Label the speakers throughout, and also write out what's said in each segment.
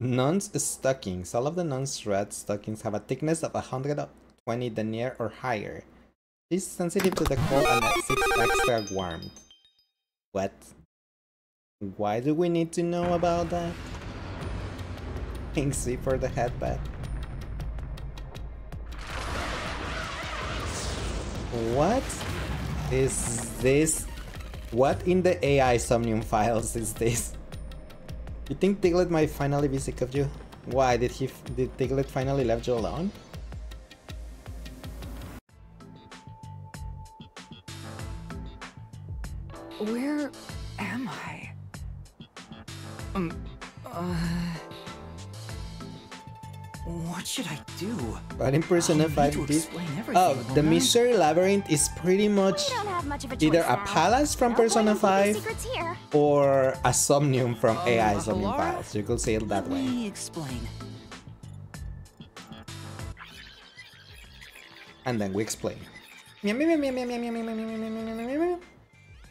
Speaker 1: Nun's stockings. All of the nun's red stockings have a thickness of 120 denier or higher. She's sensitive to the cold and seeks extra warmth. What? Why do we need to know about that? Pink C for the headband. What is this? What in the AI Somnium files is this? You think Tiglet might finally be sick of you? Why did Tiglet finally left you alone?
Speaker 2: Where am I?
Speaker 3: What should I do?
Speaker 1: But in Persona 5, the Mystery Labyrinth is pretty much either a palace from Persona 5 or a Somnium from AI Somnium files. You could say it that way.
Speaker 3: Let me explain.
Speaker 1: And then we explain.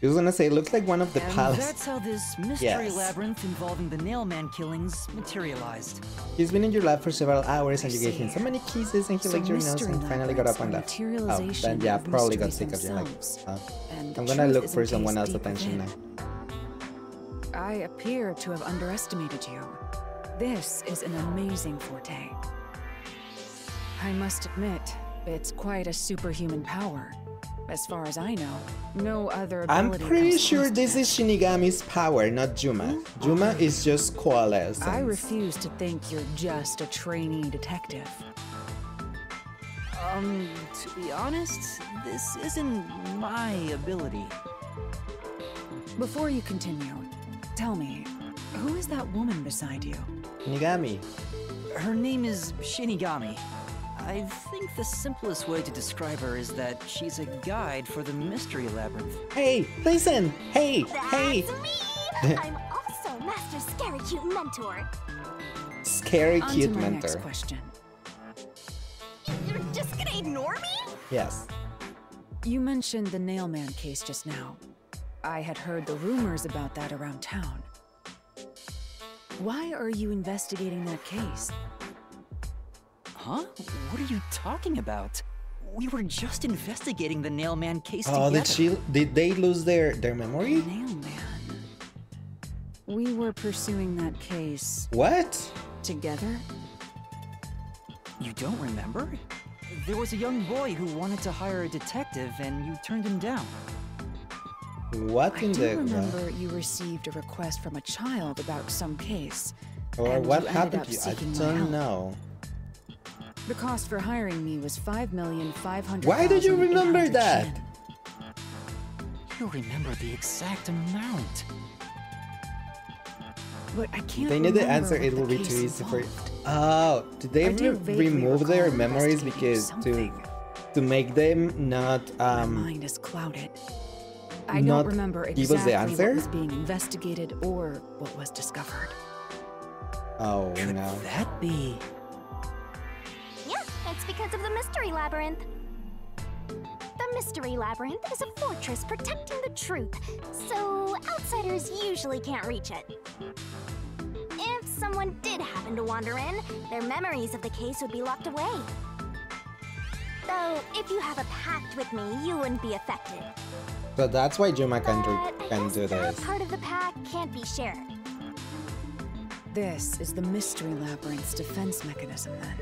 Speaker 1: He was gonna say, it looks like one of the palaces.
Speaker 3: That's how this mystery labyrinth involving the Nailman killings materialized.
Speaker 1: He's been in your lab for several hours and you gave him so many kisses and he licked your nose and finally got up and left. Oh, then yeah, probably got sick of you. Like, I'm gonna look for someone else's attention now.
Speaker 2: I appear to have underestimated you. This is an amazing forte. I must admit, it's quite a superhuman power. As far as I know, no other ability.
Speaker 1: I'm pretty sure this is Shinigami's power, not Juma. Juma is just coalescence.
Speaker 2: I refuse to think you're just a trainee detective.
Speaker 3: To be honest, this isn't my ability.
Speaker 2: Before you continue, tell me, who is that woman beside you?
Speaker 1: Shinigami.
Speaker 3: Her name is Shinigami. I think the simplest way to describe her is that she's a guide for the Mystery Labyrinth.
Speaker 1: Hey, listen! Hey, hey!
Speaker 4: That's me! I'm also Master Scary Cute Mentor.
Speaker 1: Scary Cute
Speaker 2: On to my
Speaker 1: Mentor.
Speaker 2: Next question.
Speaker 4: You're just gonna ignore me?
Speaker 1: Yes.
Speaker 2: You mentioned the Nailman case just now. I had heard the rumors about that around town. Why are you investigating that case?
Speaker 3: Huh? What are you talking about? We were just investigating the Nailman case together.
Speaker 1: Did they lose their memory?
Speaker 2: Nailman. We were pursuing that case.
Speaker 1: What?
Speaker 2: Together?
Speaker 3: You don't remember? There was a young boy who wanted to hire a detective and you turned him down.
Speaker 1: What in the...
Speaker 2: I do remember you received a request from a child about some case.
Speaker 1: Or what happened to you? I don't know.
Speaker 2: The cost for hiring me was $5,500,000.
Speaker 1: Why did you remember that?
Speaker 3: You remember the exact amount.
Speaker 2: But I can't.
Speaker 1: They knew the answer. It will be too easy for. Oh, did they remove their memories because to make them not
Speaker 2: My mind is clouded. I don't remember exactly what was being investigated or what was discovered.
Speaker 1: Oh
Speaker 3: Could
Speaker 1: no.
Speaker 3: that be?
Speaker 4: Yeah, it's because of the Mystery Labyrinth. The Mystery Labyrinth is a fortress protecting the truth, so outsiders usually can't reach it. If someone did happen to wander in, their memories of the case would be locked away. Though, if you have a pact with me, you wouldn't be affected.
Speaker 1: So that's why Juma can do
Speaker 4: that
Speaker 1: this.
Speaker 4: part of the pact can't be shared.
Speaker 2: This is the Mystery Labyrinth's defense mechanism, then.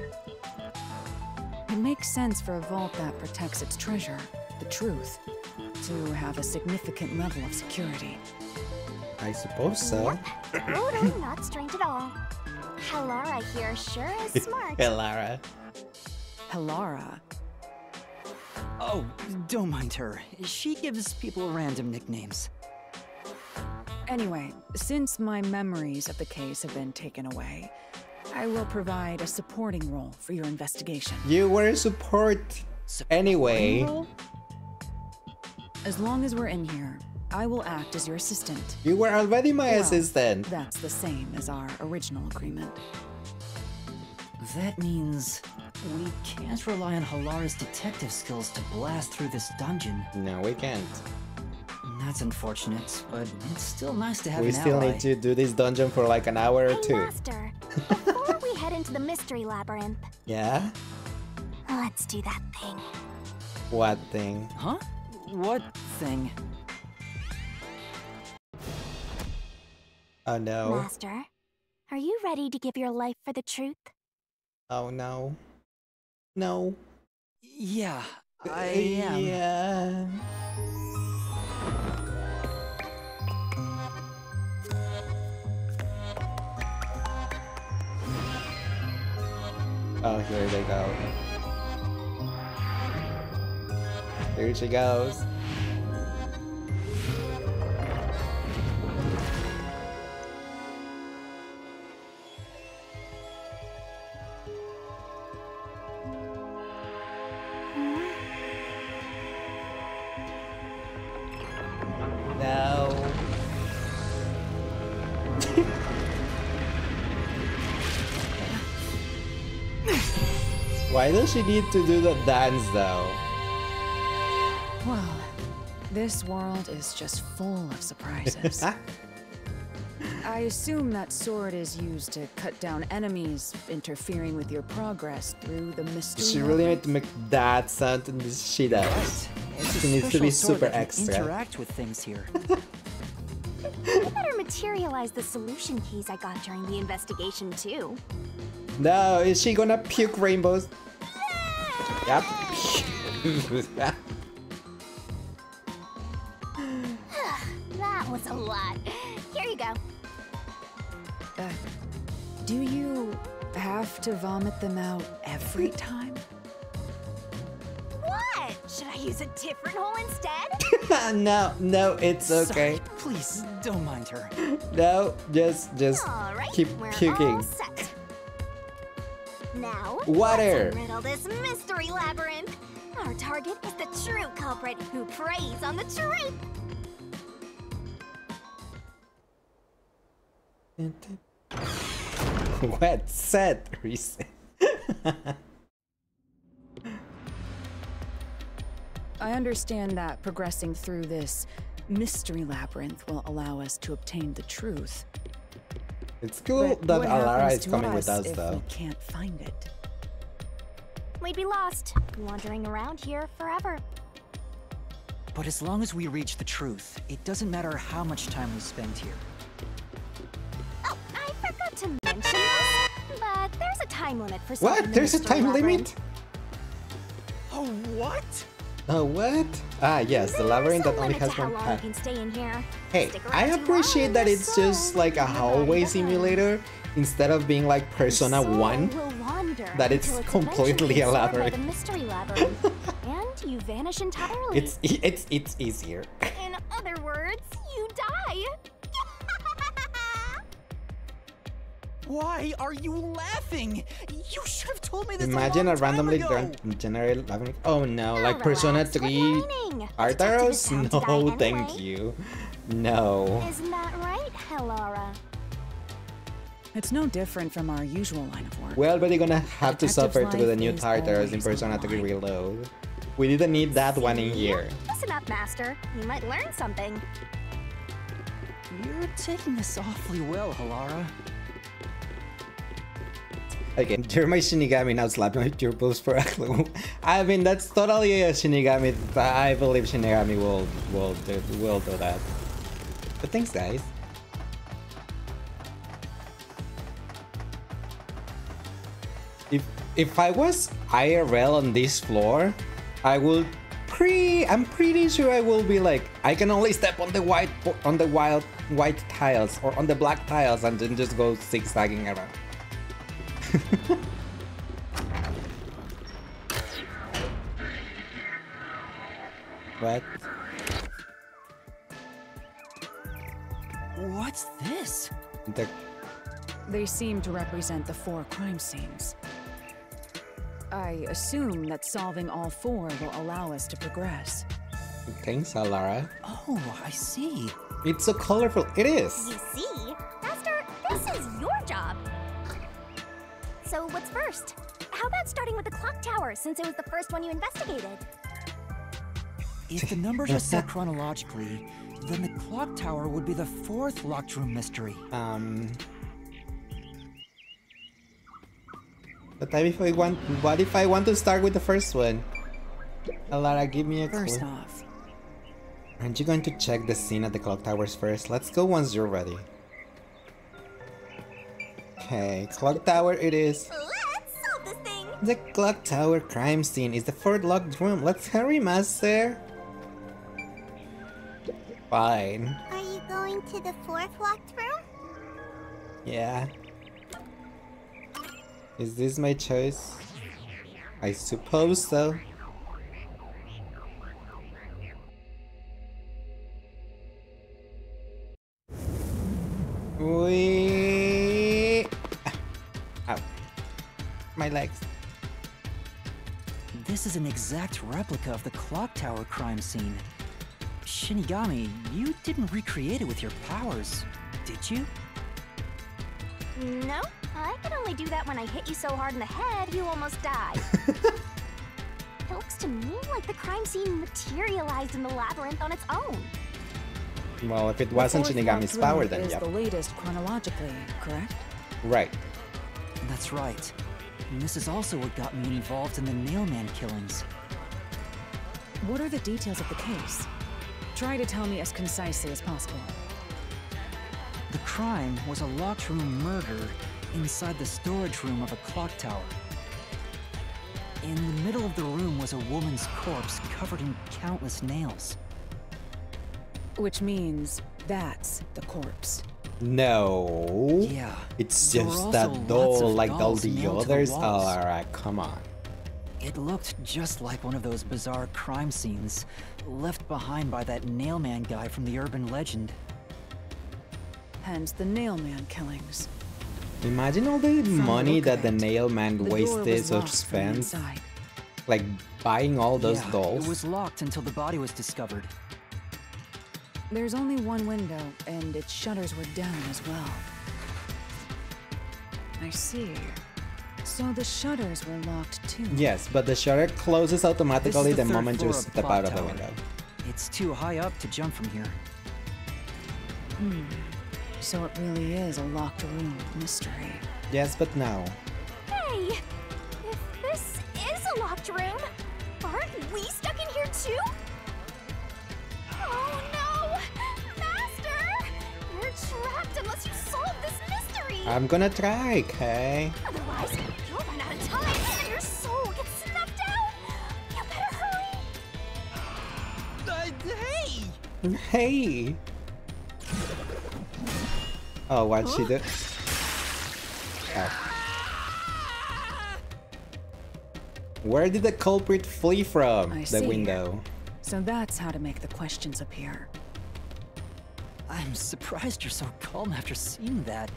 Speaker 2: It makes sense for a vault that protects its treasure, the truth, to have a significant level of security.
Speaker 1: I suppose so.
Speaker 4: Yep. Totally not strange at all. Halara here sure is smart.
Speaker 1: Halara.
Speaker 2: Halara.
Speaker 3: Oh, don't mind her. She gives people random nicknames.
Speaker 2: Anyway, since my memories of the case have been taken away, I will provide a supporting role for your investigation.
Speaker 1: You were support anyway.
Speaker 2: Role? As long as we're in here, I will act as your assistant.
Speaker 1: You were already my assistant.
Speaker 2: That's the same as our original agreement.
Speaker 3: That means we can't rely on Halara's detective skills to blast through this dungeon.
Speaker 1: No, we can't.
Speaker 3: That's unfortunate, but it's still nice to have
Speaker 1: We
Speaker 3: an
Speaker 1: still
Speaker 3: ally.
Speaker 1: need to do this dungeon for like an hour or
Speaker 4: Hey,
Speaker 1: two.
Speaker 4: Master, before we head into the mystery labyrinth,
Speaker 1: Yeah?
Speaker 4: let's do that thing.
Speaker 1: What thing?
Speaker 3: Huh? What thing?
Speaker 1: Oh no.
Speaker 4: Master, are you ready to give your life for the truth?
Speaker 1: Oh no. No.
Speaker 3: Yeah, I am.
Speaker 1: Yeah. Oh, here they go. Here she goes. No. Why does she need to do the dance though?
Speaker 2: Well, this world is just full of surprises. I assume that sword is used to cut down enemies, interfering with your progress through the mystery.
Speaker 1: She really need to make that sound in this shit out.
Speaker 3: Right. It's a
Speaker 1: She needs to be
Speaker 3: special sword
Speaker 1: super
Speaker 3: that can
Speaker 1: extra.
Speaker 3: interact with things here.
Speaker 4: You better materialize the solution keys I got during the investigation, too.
Speaker 1: No, is she gonna puke rainbows? Yep.
Speaker 4: That was a lot. Here you go.
Speaker 2: Do you have to vomit them out every time?
Speaker 4: What? Should I use a different hole instead?
Speaker 1: No, no, it's okay.
Speaker 3: Sorry, please, don't mind her.
Speaker 1: No, just
Speaker 4: All right,
Speaker 1: keep
Speaker 4: we're
Speaker 1: puking.
Speaker 4: all set. Now,
Speaker 1: Water.
Speaker 4: let's unriddle this mystery labyrinth. Our target is the true culprit who preys on the truth.
Speaker 1: Wet set reset.
Speaker 2: I understand that progressing through this mystery labyrinth will allow us to obtain the truth.
Speaker 1: It's cool
Speaker 2: But
Speaker 1: that
Speaker 2: what
Speaker 1: Alara
Speaker 2: happens
Speaker 1: is
Speaker 2: to
Speaker 1: coming with us
Speaker 2: if
Speaker 1: though.
Speaker 2: we can't find it?
Speaker 4: We'd be lost, wandering around here forever.
Speaker 3: But as long as we reach the truth, it doesn't matter how much time we spend here.
Speaker 4: Oh, I forgot to mention this, but there's a time limit for solving
Speaker 1: What?
Speaker 4: the
Speaker 1: There's a
Speaker 4: mystery
Speaker 1: time
Speaker 4: labyrinth.
Speaker 1: limit?
Speaker 3: Oh, what?
Speaker 1: Oh, what? Ah, yes, the labyrinth that
Speaker 4: There's a
Speaker 1: only
Speaker 4: limit
Speaker 1: has
Speaker 4: to how
Speaker 1: one
Speaker 4: long
Speaker 1: path.
Speaker 4: you can stay in here.
Speaker 1: Hey,
Speaker 4: Stick
Speaker 1: I
Speaker 4: around too
Speaker 1: appreciate
Speaker 4: long,
Speaker 1: that
Speaker 4: your
Speaker 1: it's just
Speaker 4: soul
Speaker 1: like a
Speaker 4: will be
Speaker 1: hallway
Speaker 4: behind.
Speaker 1: simulator instead of being like Persona
Speaker 4: Your soul
Speaker 1: 1.
Speaker 4: will wander
Speaker 1: that it's
Speaker 4: until
Speaker 1: completely
Speaker 4: eventually absorbed by
Speaker 1: elaborate.
Speaker 4: the mystery labyrinth, and you vanish entirely.
Speaker 1: It's easier.
Speaker 4: In other words, you die.
Speaker 3: Why are you laughing? You should have told me this
Speaker 1: Imagine
Speaker 3: a
Speaker 1: a
Speaker 3: long time
Speaker 1: randomly
Speaker 3: ago.
Speaker 1: generated labyrinth. Oh no,
Speaker 4: Now
Speaker 1: like Persona
Speaker 4: relax,
Speaker 1: 3
Speaker 4: quit whining.
Speaker 1: art
Speaker 4: The detective
Speaker 1: arrows?
Speaker 4: is bound to die
Speaker 1: No,
Speaker 4: anyway.
Speaker 1: thank you. No.
Speaker 4: Isn't that right, Helara?
Speaker 2: It's no different from our usual line of work.
Speaker 1: Well, but you're gonna have to
Speaker 2: Detective's
Speaker 1: suffer through the
Speaker 2: life
Speaker 1: new
Speaker 2: is
Speaker 1: Tartarus in
Speaker 2: always on
Speaker 1: Persona
Speaker 2: the
Speaker 1: 3
Speaker 2: line.
Speaker 1: Reload. We didn't need that one in here.
Speaker 4: Listen up, Master. You might learn something.
Speaker 3: You're taking this awfully well, Helara.
Speaker 1: Okay, you're my Shinigami, now slap my pupils for a clue. I mean, that's totally a Shinigami. I believe Shinigami will do that. But thanks, guys. If I was IRL on this floor, I'm pretty sure I will be like, I can only step on the white tiles or on the black tiles and then just go zigzagging around. What?
Speaker 3: What's this?
Speaker 2: They seem to represent the 4 crime scenes. I assume that solving all 4 will allow us to progress.
Speaker 1: Thanks, Alara.
Speaker 3: Oh, I see.
Speaker 1: It's so colorful. It is.
Speaker 4: You see? Master, this is your job. So what's first? How about starting with the clock tower, since it was the first one you investigated?
Speaker 3: If the numbers are set chronologically, Then the clock tower would be the fourth locked room mystery.
Speaker 1: But what if I want to start with the first one? Alara, give me a clue.
Speaker 2: First off,
Speaker 1: Aren't you going to check the scene at the clock towers first? Let's go once you're ready. Okay, clock tower it is.
Speaker 4: Let's solve this thing!
Speaker 1: The clock tower crime scene is the fourth locked room. Let's hurry, master. Fine.
Speaker 4: Are you going to the fourth locked room?
Speaker 1: Yeah. Is this my choice? I suppose so. Wee. Ow. My legs.
Speaker 3: This is an exact replica of the clock tower crime scene. Shinigami, you didn't recreate it with your powers, did you?
Speaker 4: No, I could only do that when I hit you so hard in the head you almost died. It looks to me like the crime scene materialized in the labyrinth on its own.
Speaker 1: Well, if it wasn't
Speaker 2: the fourth
Speaker 1: Shinigami's
Speaker 2: locked
Speaker 1: power,
Speaker 2: room
Speaker 1: then
Speaker 2: is
Speaker 1: yeah.
Speaker 2: the latest chronologically, correct?
Speaker 1: Right.
Speaker 3: That's right. And this is also what got me involved in the Nailman killings.
Speaker 2: What are the details of the case? Try to tell me as concisely as possible.
Speaker 3: The crime was a locked room murder inside the storage room of a clock tower. In the middle of the room was a woman's corpse covered in countless nails.
Speaker 2: Which means that's the corpse.
Speaker 1: No.
Speaker 3: Yeah.
Speaker 1: It's
Speaker 3: there were
Speaker 1: just
Speaker 3: also
Speaker 1: that
Speaker 3: lots
Speaker 1: doll
Speaker 3: of
Speaker 1: like all
Speaker 3: dolls
Speaker 1: the
Speaker 3: nailed to the
Speaker 1: others.
Speaker 3: walls.
Speaker 1: Alright, come on.
Speaker 3: It looked just like one of those bizarre crime scenes left behind by that Nailman guy from the urban legend.
Speaker 2: Hence the Nailman killings.
Speaker 1: Imagine all the
Speaker 2: the
Speaker 1: money
Speaker 2: look
Speaker 1: that
Speaker 2: of
Speaker 1: the
Speaker 2: it,
Speaker 1: nail man
Speaker 2: The door
Speaker 1: wasted
Speaker 2: was
Speaker 1: or
Speaker 2: locked from the
Speaker 1: spent,
Speaker 2: inside.
Speaker 1: like buying all those
Speaker 3: Yeah,
Speaker 1: dolls.
Speaker 3: It was locked until the body was discovered.
Speaker 2: There's only one window, and its shutters were down as well. I see. So the shutters were locked too.
Speaker 1: Yes, but the shutter closes automatically
Speaker 3: This
Speaker 1: the
Speaker 3: is the third
Speaker 1: moment you
Speaker 3: floor of the
Speaker 1: step
Speaker 3: clock
Speaker 1: out of the
Speaker 3: tower.
Speaker 1: window.
Speaker 3: It's too high up to jump from here.
Speaker 2: So it really is a locked room mystery.
Speaker 1: Yes, but no.
Speaker 4: Hey! If this is a locked room, aren't we stuck in here too? Oh no! Master! We're trapped unless you solve this mystery!
Speaker 1: I'm gonna try, okay?
Speaker 4: Otherwise, you'll run out of time and your soul gets snuffed out! You better hurry!
Speaker 3: Hey!
Speaker 1: Hey! Oh, what'd she do? Oh. Where did the culprit flee from?
Speaker 2: I
Speaker 1: The
Speaker 2: see.
Speaker 1: window.
Speaker 2: So that's how to make the questions appear.
Speaker 3: I'm surprised you're so calm after seeing that.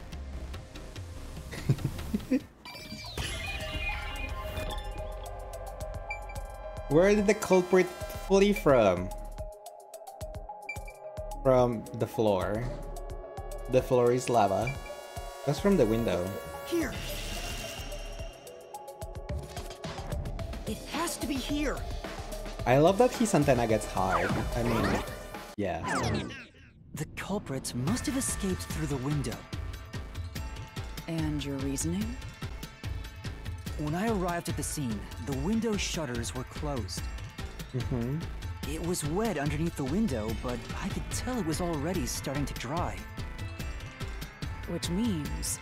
Speaker 1: Where did the culprit flee from? From the floor. The floor is lava. That's from the window.
Speaker 3: Here! It has to be here!
Speaker 1: I love that his antenna gets hard. I mean, yeah.
Speaker 3: The culprit must have escaped through the window.
Speaker 2: And your reasoning?
Speaker 3: When I arrived at the scene, the window shutters were closed.
Speaker 1: Mm-hmm.
Speaker 3: It was wet underneath the window, but I could tell it was already starting to dry.
Speaker 2: Which means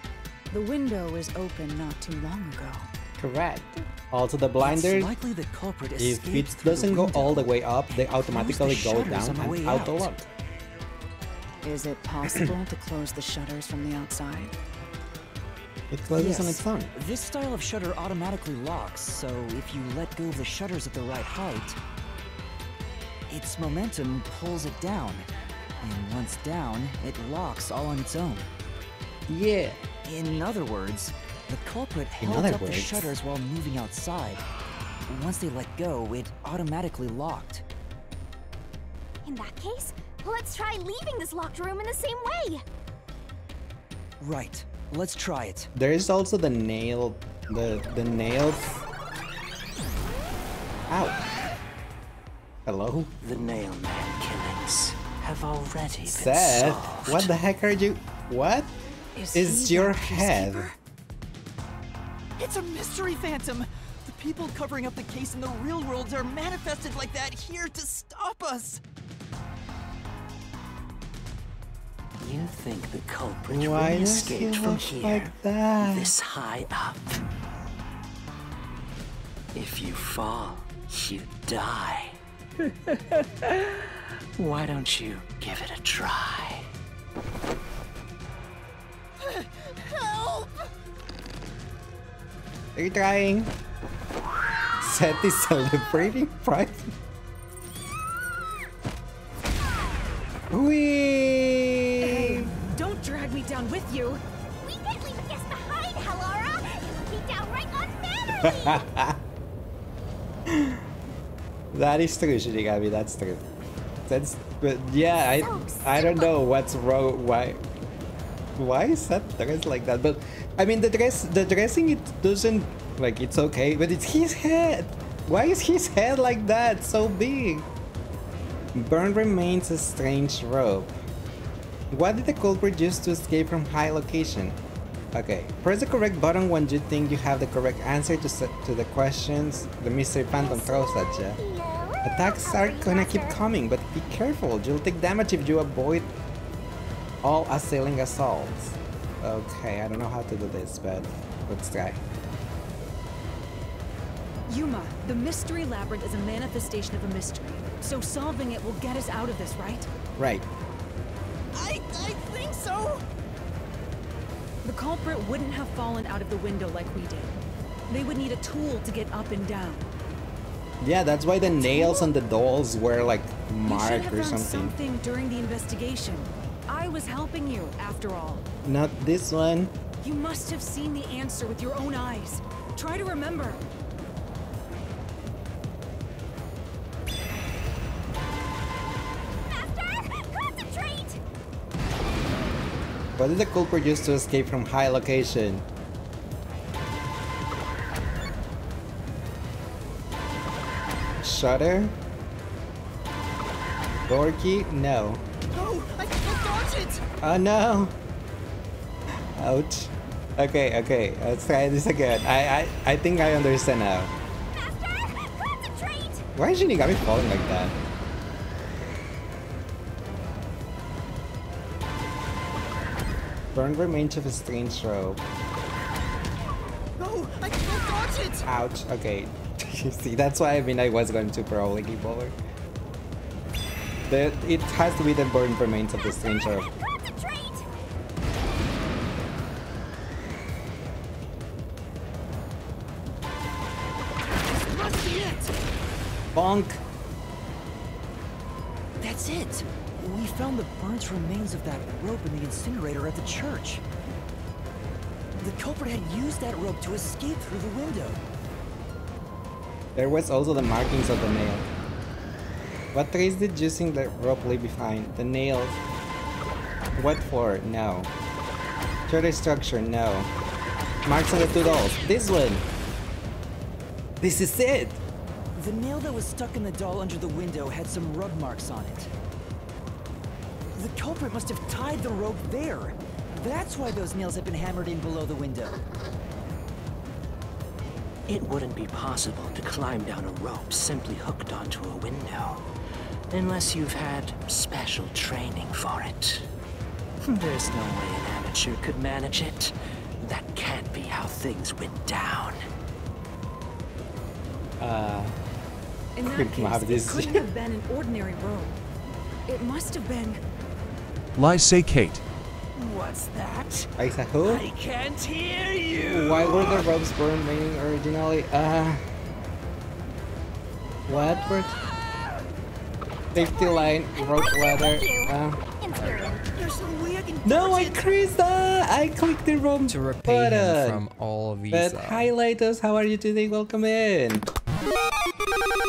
Speaker 2: the window was open not too long ago.
Speaker 1: Correct. Also, the blinders,
Speaker 3: It's likely the culprit
Speaker 1: if
Speaker 3: escaped
Speaker 1: it
Speaker 3: through the
Speaker 1: doesn't go all the
Speaker 3: window
Speaker 1: way up, they
Speaker 3: and closed the
Speaker 1: automatically go
Speaker 3: shutters
Speaker 1: down
Speaker 3: on the
Speaker 1: and
Speaker 3: way
Speaker 1: out
Speaker 3: out.
Speaker 1: the lock.
Speaker 2: Is it possible to close the shutters from the outside?
Speaker 1: It closes on
Speaker 3: Yes.
Speaker 1: its own.
Speaker 3: This style of shutter automatically locks, so if you let go of the shutters at the right height, its momentum pulls it down. And once down, it locks all on its own.
Speaker 1: Yeah.
Speaker 3: In other words, the culprit
Speaker 1: In
Speaker 3: held
Speaker 1: other
Speaker 3: up the
Speaker 1: words.
Speaker 3: shutters while moving outside. Once they let go, it automatically locked.
Speaker 4: In that case, let's try leaving this locked room in the same way!
Speaker 3: Right, let's try it.
Speaker 1: There is also the nail, the nail. Ow. Hello?
Speaker 5: The Nailman killings have already been
Speaker 1: Seth,
Speaker 5: solved.
Speaker 1: what the heck are you? What is
Speaker 3: he
Speaker 1: your
Speaker 3: that
Speaker 1: head?
Speaker 3: peacekeeper? It's a mystery phantom! The people covering up the case in the real world are manifested like that here to stop us!
Speaker 5: You think the culprit
Speaker 1: Why
Speaker 5: really
Speaker 1: does he
Speaker 5: escaped from
Speaker 1: look
Speaker 5: here,
Speaker 1: like that?
Speaker 5: this high up? If you fall, you die. Why don't you give it a try?
Speaker 3: Help!
Speaker 1: Are you trying? Seth is celebrating pride. Whee!
Speaker 2: Hey, don't drag me down with you.
Speaker 4: We can't leave a guest behind, Hallara! It would be downright unmannerly!
Speaker 1: That is true, Shinigami. That's true. That's, but yeah, I don't know what's wrong. Why is Seth dressed like that? But I mean, the dressing, it doesn't, like, it's okay, but it's his head. Why is his head like that, so big? Burn remains a strange rope. What did the culprit use to escape from high location? Okay, press the correct button when you think you have the correct answer to the questions the mystery phantom throws at you. Attacks are gonna keep coming, but be careful. You'll take damage if you avoid all assailing assaults. Okay, I don't know how to do this, but let's try.
Speaker 2: Yuma, the mystery labyrinth is a manifestation of a mystery. So solving it will get us out of this, right?
Speaker 1: Right.
Speaker 3: I think so!
Speaker 2: The culprit wouldn't have fallen out of the window like we did. They would need a tool to get up and down.
Speaker 1: Yeah, that's why the nails on the dolls were like
Speaker 2: You should
Speaker 1: marked
Speaker 2: have
Speaker 1: or
Speaker 2: found
Speaker 1: something.
Speaker 2: something during the investigation. I was helping you, after all.
Speaker 1: Not this one.
Speaker 2: You must have seen the answer with your own eyes. Try to remember.
Speaker 4: Master, concentrate!
Speaker 1: What did the culprit use to escape from high location? Shutter? Door key? No.
Speaker 3: No, I can't dodge it!
Speaker 1: Oh no! Ouch. Okay, let's try this again. I think I understand now.
Speaker 4: Master, concentrate!
Speaker 1: Why is Shinigami falling like that? Burn remains of a strange rope.
Speaker 3: No, I can't dodge it!
Speaker 1: Ouch. Okay. See, that's why I was going to probably keep over. It has to be the burn remains of the strange rope.
Speaker 4: Concentrate!
Speaker 3: This must be it!
Speaker 1: Bonk!
Speaker 3: That's it! We found the burnt remains of that rope in the incinerator at the church. The culprit had used that rope to escape through the window.
Speaker 1: There was also the markings of the nail. What trace did using the rope leave behind? The nails. What for? No. Further structure? No. Marks on the two dolls. This one! This is it!
Speaker 3: The nail that was stuck in the doll under the window had some rub marks on it. The culprit must have tied the rope there. That's why those nails have been hammered in below the window.
Speaker 5: It wouldn't be possible to climb down a rope simply hooked onto a window, unless you've had special training for it. There's no way an amateur could manage it. That can't be how things went down.
Speaker 2: In that
Speaker 1: Quick map
Speaker 2: case,
Speaker 1: this.
Speaker 2: it couldn't have been an ordinary rope. It must have been...
Speaker 6: Leiss say Kate.
Speaker 5: What's that?
Speaker 1: I said who?
Speaker 5: I can't hear you!
Speaker 1: Why were the ropes burned meaning originally? What were... Safety line, rope ladder,
Speaker 4: Inspiriting.
Speaker 3: There's no way I can
Speaker 1: No,
Speaker 3: dodge
Speaker 1: I
Speaker 3: it.
Speaker 1: clicked I clicked the wrong
Speaker 7: To repay him
Speaker 1: button.
Speaker 7: from all of these.
Speaker 1: But hi Leitos, how are you today? Welcome in.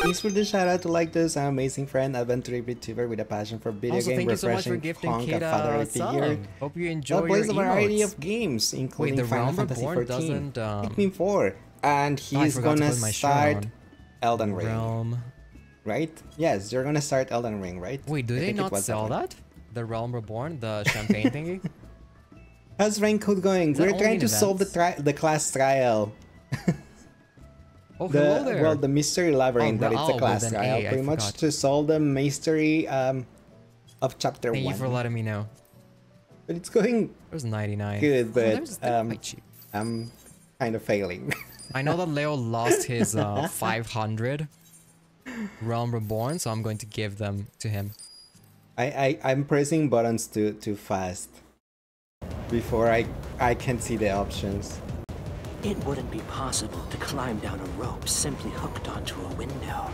Speaker 1: Thanks for the shout out to Leitos, an amazing friend, adventure VTuber with a passion for video
Speaker 7: Also,
Speaker 1: game,
Speaker 7: thank you so much for
Speaker 1: refreshing
Speaker 7: gifting
Speaker 1: punk,
Speaker 7: Kate
Speaker 1: a
Speaker 7: a
Speaker 1: fatherly figure.
Speaker 7: sub. Hope you
Speaker 1: That
Speaker 7: enjoy
Speaker 1: plays a
Speaker 7: your
Speaker 1: variety
Speaker 7: emotes.
Speaker 1: of games, including
Speaker 7: the
Speaker 1: Final
Speaker 7: Realm
Speaker 1: Fantasy
Speaker 7: Reborn
Speaker 1: XIV,
Speaker 7: doesn't,
Speaker 1: Pikmin 4, and
Speaker 7: I
Speaker 1: he's
Speaker 7: forgot to
Speaker 1: gonna
Speaker 7: put my shirt
Speaker 1: start
Speaker 7: on.
Speaker 1: Elden Ring.
Speaker 7: Realm
Speaker 1: right? Yes, you're gonna start Elden Ring, right?
Speaker 7: Wait, do
Speaker 1: I
Speaker 7: they
Speaker 1: think it
Speaker 7: not
Speaker 1: was
Speaker 7: sell
Speaker 1: one.
Speaker 7: that? The Realm Reborn, the champagne thingy?
Speaker 1: How's rank code going?
Speaker 7: Is that
Speaker 1: We're
Speaker 7: only
Speaker 1: trying
Speaker 7: in
Speaker 1: to solve the class trial.
Speaker 7: Oh, hello there.
Speaker 1: Well, the mystery labyrinth, that it's a
Speaker 7: well,
Speaker 1: class
Speaker 7: then
Speaker 1: trial.
Speaker 7: A, I
Speaker 1: Pretty much
Speaker 7: forgot.
Speaker 1: to solve the mystery of chapter
Speaker 7: Thank
Speaker 1: 1.
Speaker 7: you for letting me know.
Speaker 1: But it's going
Speaker 7: It was 99.
Speaker 1: good,
Speaker 7: Oh,
Speaker 1: but
Speaker 7: they're quite cheap.
Speaker 1: I'm kind of failing.
Speaker 7: I know that Leo lost his 500 Realm Reborn, so I'm going to give them to him.
Speaker 1: I'm pressing buttons too fast before I can see the options.
Speaker 5: It wouldn't be possible to climb down a rope simply hooked onto a window.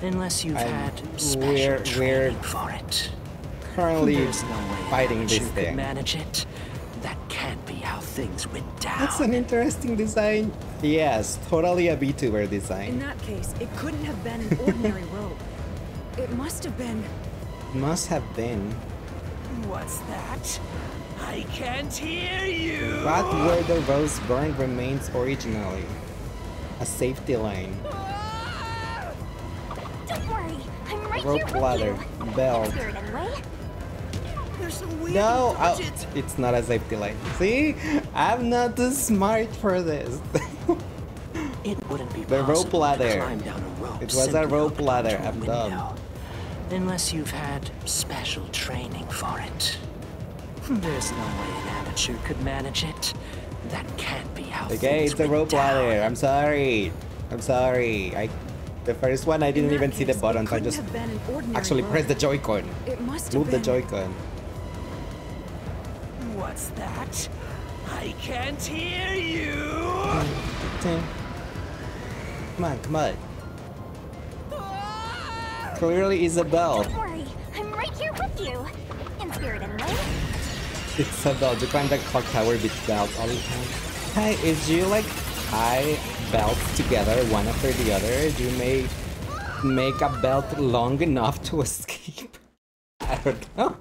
Speaker 5: Unless you've had special training for it.
Speaker 1: Currently
Speaker 5: There's no way
Speaker 1: fighting
Speaker 5: an
Speaker 1: this
Speaker 5: amateur could
Speaker 1: thing.
Speaker 5: manage it. That can't be how things went down.
Speaker 1: That's an interesting design. Yes, totally a VTuber
Speaker 2: In
Speaker 1: design.
Speaker 2: that case, it couldn't have been an ordinary rope. It must have been...
Speaker 1: Must have been.
Speaker 5: What's that? I can't hear you.
Speaker 1: What were the rose burned remains originally? A safety line.
Speaker 4: Don't worry, I'm right here
Speaker 1: Rope
Speaker 4: with
Speaker 1: ladder.
Speaker 4: you.
Speaker 1: Belt.
Speaker 4: In spirit anyway.
Speaker 5: There's a way
Speaker 1: No,
Speaker 5: to dodge it.
Speaker 1: it's not a safety line. See? I'm not too smart for this.
Speaker 5: It wouldn't be
Speaker 1: The rope
Speaker 5: possible
Speaker 1: ladder.
Speaker 5: to climb down a rope.
Speaker 1: It was a
Speaker 5: simply
Speaker 1: rope
Speaker 5: hooked
Speaker 1: ladder,
Speaker 5: onto a
Speaker 1: I'm dumb.
Speaker 5: window. Unless you've had special training for it. There's no way an amateur could manage it. That can't be how
Speaker 1: Okay,
Speaker 5: things
Speaker 1: it's a
Speaker 5: went
Speaker 1: rope
Speaker 5: down.
Speaker 1: ladder. I'm sorry. The first one I didn't
Speaker 2: In that
Speaker 1: even see the
Speaker 2: case, it
Speaker 1: buttons. I
Speaker 2: couldn't
Speaker 1: just
Speaker 2: have been an ordinary
Speaker 1: actually
Speaker 2: rope.
Speaker 1: pressed the Joy-Con.
Speaker 2: It must have
Speaker 1: Move the
Speaker 2: been...
Speaker 1: Joy-Con.
Speaker 5: What's that? I can't hear you.
Speaker 1: Come on. Clearly Isabel.
Speaker 4: Don't worry, I'm right here with you. In spirit anyway.
Speaker 1: Isabel, you climb the clock tower with belts all the time. Hey, if you like tie belts together one after the other, you may make a belt long enough to escape. I don't know.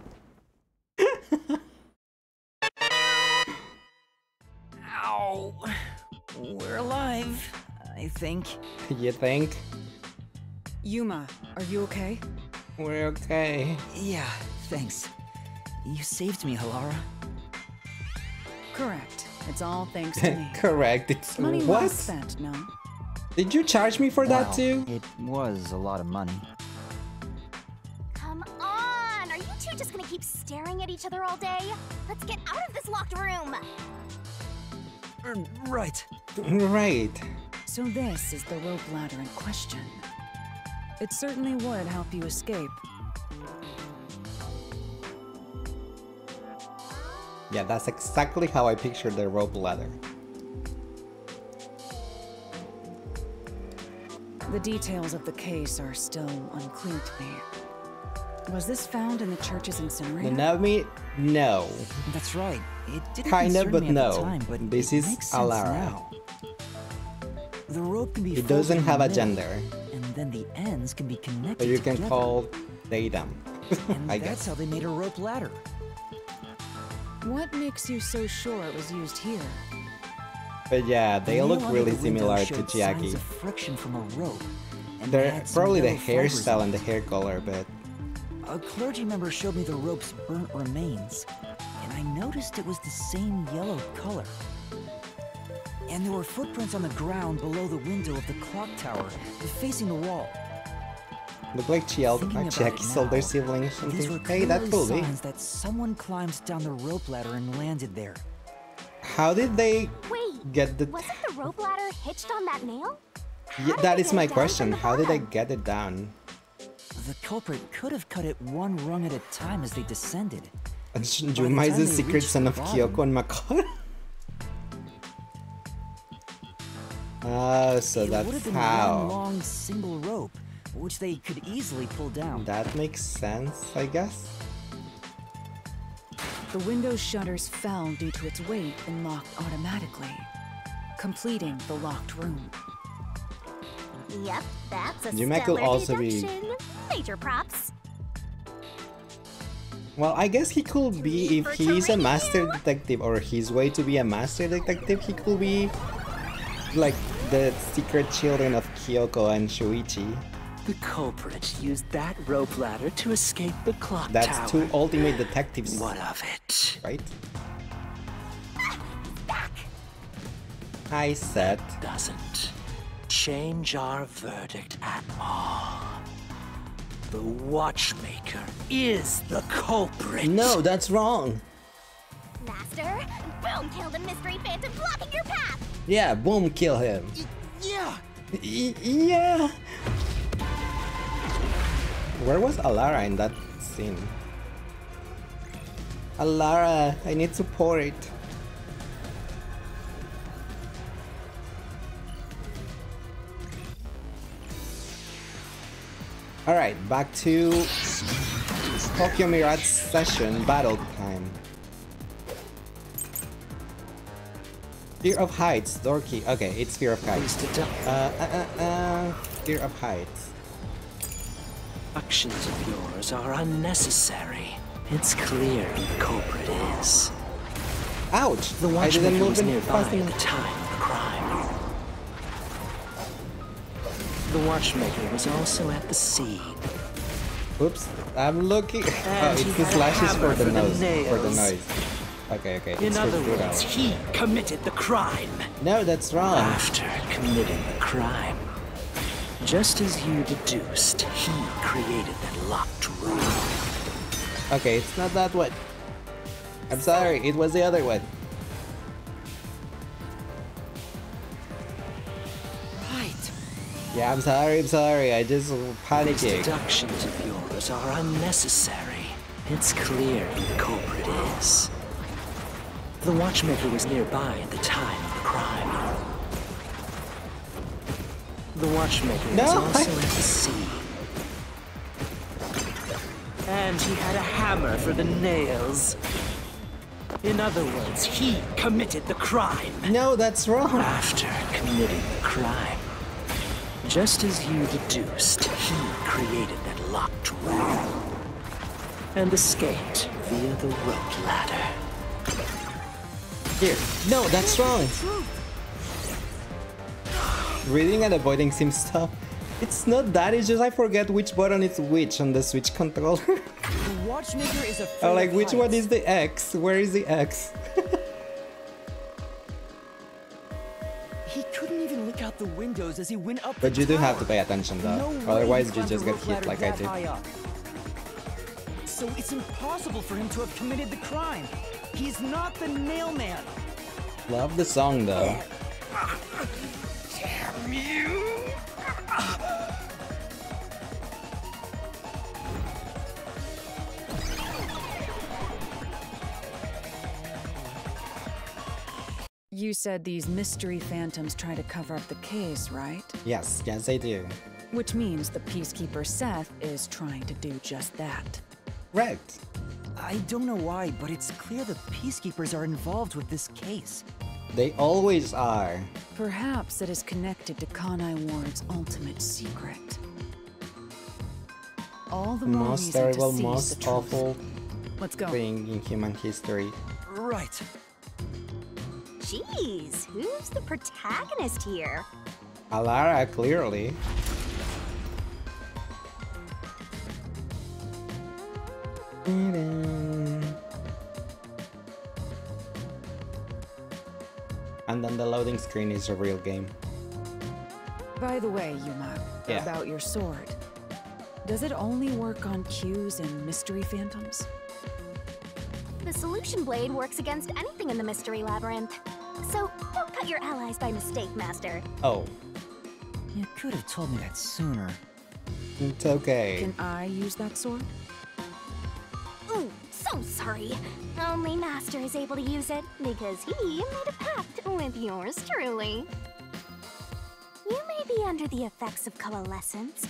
Speaker 3: Ow! We're alive, I think.
Speaker 1: You think?
Speaker 2: Yuma, are you okay?
Speaker 1: We're okay.
Speaker 3: Yeah, thanks. You saved me, Halara.
Speaker 2: Correct. It's all thanks to me.
Speaker 1: Correct. It's
Speaker 2: Money well
Speaker 1: what?
Speaker 2: spent, no?
Speaker 1: Did you charge me for that
Speaker 3: Well,
Speaker 1: too?
Speaker 3: It was a lot of money.
Speaker 4: Come on, are you two just gonna keep staring at each other all day? Let's get out of this locked room.
Speaker 3: Right.
Speaker 1: Right.
Speaker 2: So this is the rope ladder in question. It certainly would help you escape.
Speaker 1: Yeah, that's exactly how I pictured the rope ladder.
Speaker 2: The details of the case are still unclear to me. Was this found in the church's incinerator?
Speaker 1: Nanami? No.
Speaker 3: That's right. It didn't
Speaker 1: Kinda,
Speaker 3: concern
Speaker 1: but
Speaker 3: me at
Speaker 1: no.
Speaker 3: the time, but
Speaker 1: This
Speaker 3: it
Speaker 1: is
Speaker 3: makes sense
Speaker 1: Alara.
Speaker 3: now. The rope can be
Speaker 1: It doesn't
Speaker 3: folded in
Speaker 1: have
Speaker 3: the
Speaker 1: a
Speaker 3: middle,
Speaker 1: gender.
Speaker 3: and then the ends can be connected
Speaker 1: So you can
Speaker 3: together.
Speaker 1: call datum.
Speaker 3: And
Speaker 1: I
Speaker 3: that's
Speaker 1: guess.
Speaker 3: how they made a rope ladder.
Speaker 2: What makes you so sure it was used here?
Speaker 1: But yeah, they
Speaker 3: The
Speaker 1: look
Speaker 3: nail under
Speaker 1: really
Speaker 3: the window
Speaker 1: similar to
Speaker 3: showed signs
Speaker 1: Chiaki.
Speaker 3: of friction from a rope. And
Speaker 1: They're
Speaker 3: had some
Speaker 1: probably the
Speaker 3: yellow fibers
Speaker 1: hairstyle
Speaker 3: in
Speaker 1: and the
Speaker 3: it.
Speaker 1: hair color, but
Speaker 3: A clergy member showed me the rope's burnt remains, and I noticed it was the same yellow color. And there were footprints on the ground below the window of the clock tower, facing the wall.
Speaker 1: look like
Speaker 3: Thinking about it
Speaker 1: Chiaki's older
Speaker 3: now,
Speaker 1: siblings.
Speaker 3: These were
Speaker 1: Something. Hey, that
Speaker 3: clearly
Speaker 1: could be.
Speaker 3: signs that someone climbed down the rope ladder and landed there.
Speaker 1: How did they
Speaker 4: Wait,
Speaker 1: get the?
Speaker 4: wasn't the rope ladder hitched on that nail? How
Speaker 1: Yeah,
Speaker 4: did
Speaker 1: that
Speaker 4: they
Speaker 1: is
Speaker 4: get
Speaker 1: my
Speaker 4: it down
Speaker 1: question.
Speaker 4: from the
Speaker 1: How did they
Speaker 4: bottom?
Speaker 1: get it down?
Speaker 3: The culprit could have cut it one rung at a time as they descended.
Speaker 1: Juma is
Speaker 3: time
Speaker 1: the
Speaker 3: they
Speaker 1: secret
Speaker 3: reached
Speaker 1: son
Speaker 3: the
Speaker 1: of
Speaker 3: bottom-
Speaker 1: Kyoko and Makoto. Ah, so
Speaker 3: It would have
Speaker 1: that's
Speaker 3: been one
Speaker 1: how.
Speaker 3: long single rope, which they could easily pull down.
Speaker 1: That makes sense, I guess.
Speaker 2: The window's shutters fell due to its weight and locked automatically, completing the locked room.
Speaker 4: Yep, that's a
Speaker 1: Yuma could
Speaker 4: stellar
Speaker 1: also be-
Speaker 4: deduction. Major props.
Speaker 1: Well, I guess he could be, if he's a master detective or his way to be a master detective, he could be like the secret children of Kyoko and Shuichi.
Speaker 5: The culprit used that rope ladder to escape the clock tower.
Speaker 1: That's two ultimate detectives.
Speaker 5: What of it?
Speaker 1: Right? I said.
Speaker 5: Doesn't change our verdict at all. The Watchmaker is the culprit.
Speaker 1: No, that's wrong.
Speaker 4: Master, boom, kill the mystery phantom blocking your path.
Speaker 1: Yeah, boom, kill him.
Speaker 3: Yeah!
Speaker 1: Yeah. Where was Alara in that scene? Alara, I need support. Alright, back to Tokyo Mirage session battle time. Fear of heights, door key. Okay, it's fear of heights. Fear of heights.
Speaker 5: Actions of yours are unnecessary. It's clear who the culprit is.
Speaker 1: Ouch!
Speaker 5: The
Speaker 1: I didn't
Speaker 5: Watchmaker
Speaker 1: move
Speaker 5: was
Speaker 1: in
Speaker 5: nearby
Speaker 1: fast
Speaker 5: at the
Speaker 1: enough.
Speaker 5: time of the crime. The Watchmaker was also at the scene.
Speaker 1: Oops, I'm looking. Oh,
Speaker 5: And
Speaker 1: it's
Speaker 5: he
Speaker 1: the
Speaker 5: had a
Speaker 1: slashes
Speaker 5: hammer
Speaker 1: for the
Speaker 5: for the
Speaker 1: nose. For the
Speaker 5: nails.
Speaker 1: noise. Okay, okay.
Speaker 5: In
Speaker 1: it's
Speaker 5: other
Speaker 1: for
Speaker 5: words, he committed the crime.
Speaker 1: No, that's wrong.
Speaker 5: After committing the crime, just as you deduced, he created that locked room.
Speaker 1: Okay, it's not that one. I'm sorry, it was the other one.
Speaker 3: Right.
Speaker 1: Yeah, I'm sorry, I just
Speaker 5: These
Speaker 1: panicking.
Speaker 5: deductions of yours are unnecessary. It's clear who the culprit is. The Watchmaker was nearby at the time of the crime. The Watchmaker was
Speaker 1: No,
Speaker 5: also at the scene. And he had a hammer for the nails. In other words, he committed the crime.
Speaker 1: No, that's wrong.
Speaker 5: After committing the crime, just as you deduced, he created that locked room and escaped via the rope ladder.
Speaker 1: Here. No, that's wrong. Reading and avoiding seems tough. It's not that, it's just I forget which button is which on the Switch controller.
Speaker 3: The Watchmaker is afraid
Speaker 1: I'm like,
Speaker 3: of
Speaker 1: which one
Speaker 3: heights.
Speaker 1: is the X? Where is the X?
Speaker 3: He couldn't even look out the windows as he went up
Speaker 1: But
Speaker 3: the
Speaker 1: you do have to
Speaker 3: tower.
Speaker 1: pay attention though.
Speaker 3: No way
Speaker 1: Otherwise
Speaker 3: he
Speaker 1: you
Speaker 3: climbed
Speaker 1: just
Speaker 3: a
Speaker 1: get
Speaker 3: rope
Speaker 1: hit
Speaker 3: ladder
Speaker 1: like I
Speaker 3: that
Speaker 1: did.
Speaker 3: high up. So it's impossible for him to have committed the crime. He's not the mailman.
Speaker 1: Love the song though.
Speaker 3: Damn you!
Speaker 2: You said these mystery phantoms try to cover up the case, right?
Speaker 1: Yes, yes I do.
Speaker 2: Which means the Peacekeeper Seth is trying to do just that.
Speaker 1: Right.
Speaker 3: I don't know why, but it's clear the Peacekeepers are involved with this case.
Speaker 1: They always are.
Speaker 2: Perhaps it is connected to Kanai Ward's ultimate secret. All the more
Speaker 1: Most
Speaker 2: reason
Speaker 1: terrible,
Speaker 2: to seize the
Speaker 1: most
Speaker 2: truth.
Speaker 1: awful
Speaker 2: Let's go.
Speaker 1: thing in human history.
Speaker 3: Right.
Speaker 4: Jeez, who's the protagonist here?
Speaker 1: Alara, clearly. And then the loading screen is a real game.
Speaker 2: By the way, Yuma,
Speaker 1: Yeah.
Speaker 2: about your sword. Does it only work on cues and mystery phantoms?
Speaker 4: The solution blade works against anything in the mystery labyrinth. So don't cut your allies by mistake, Master.
Speaker 1: Oh,
Speaker 3: You could have told me that sooner.
Speaker 1: it's okay.
Speaker 2: Can I use that sword?
Speaker 4: Ooh, so sorry. Only Master is able to use it because he made a pact with yours truly. You may be under the effects of coalescence,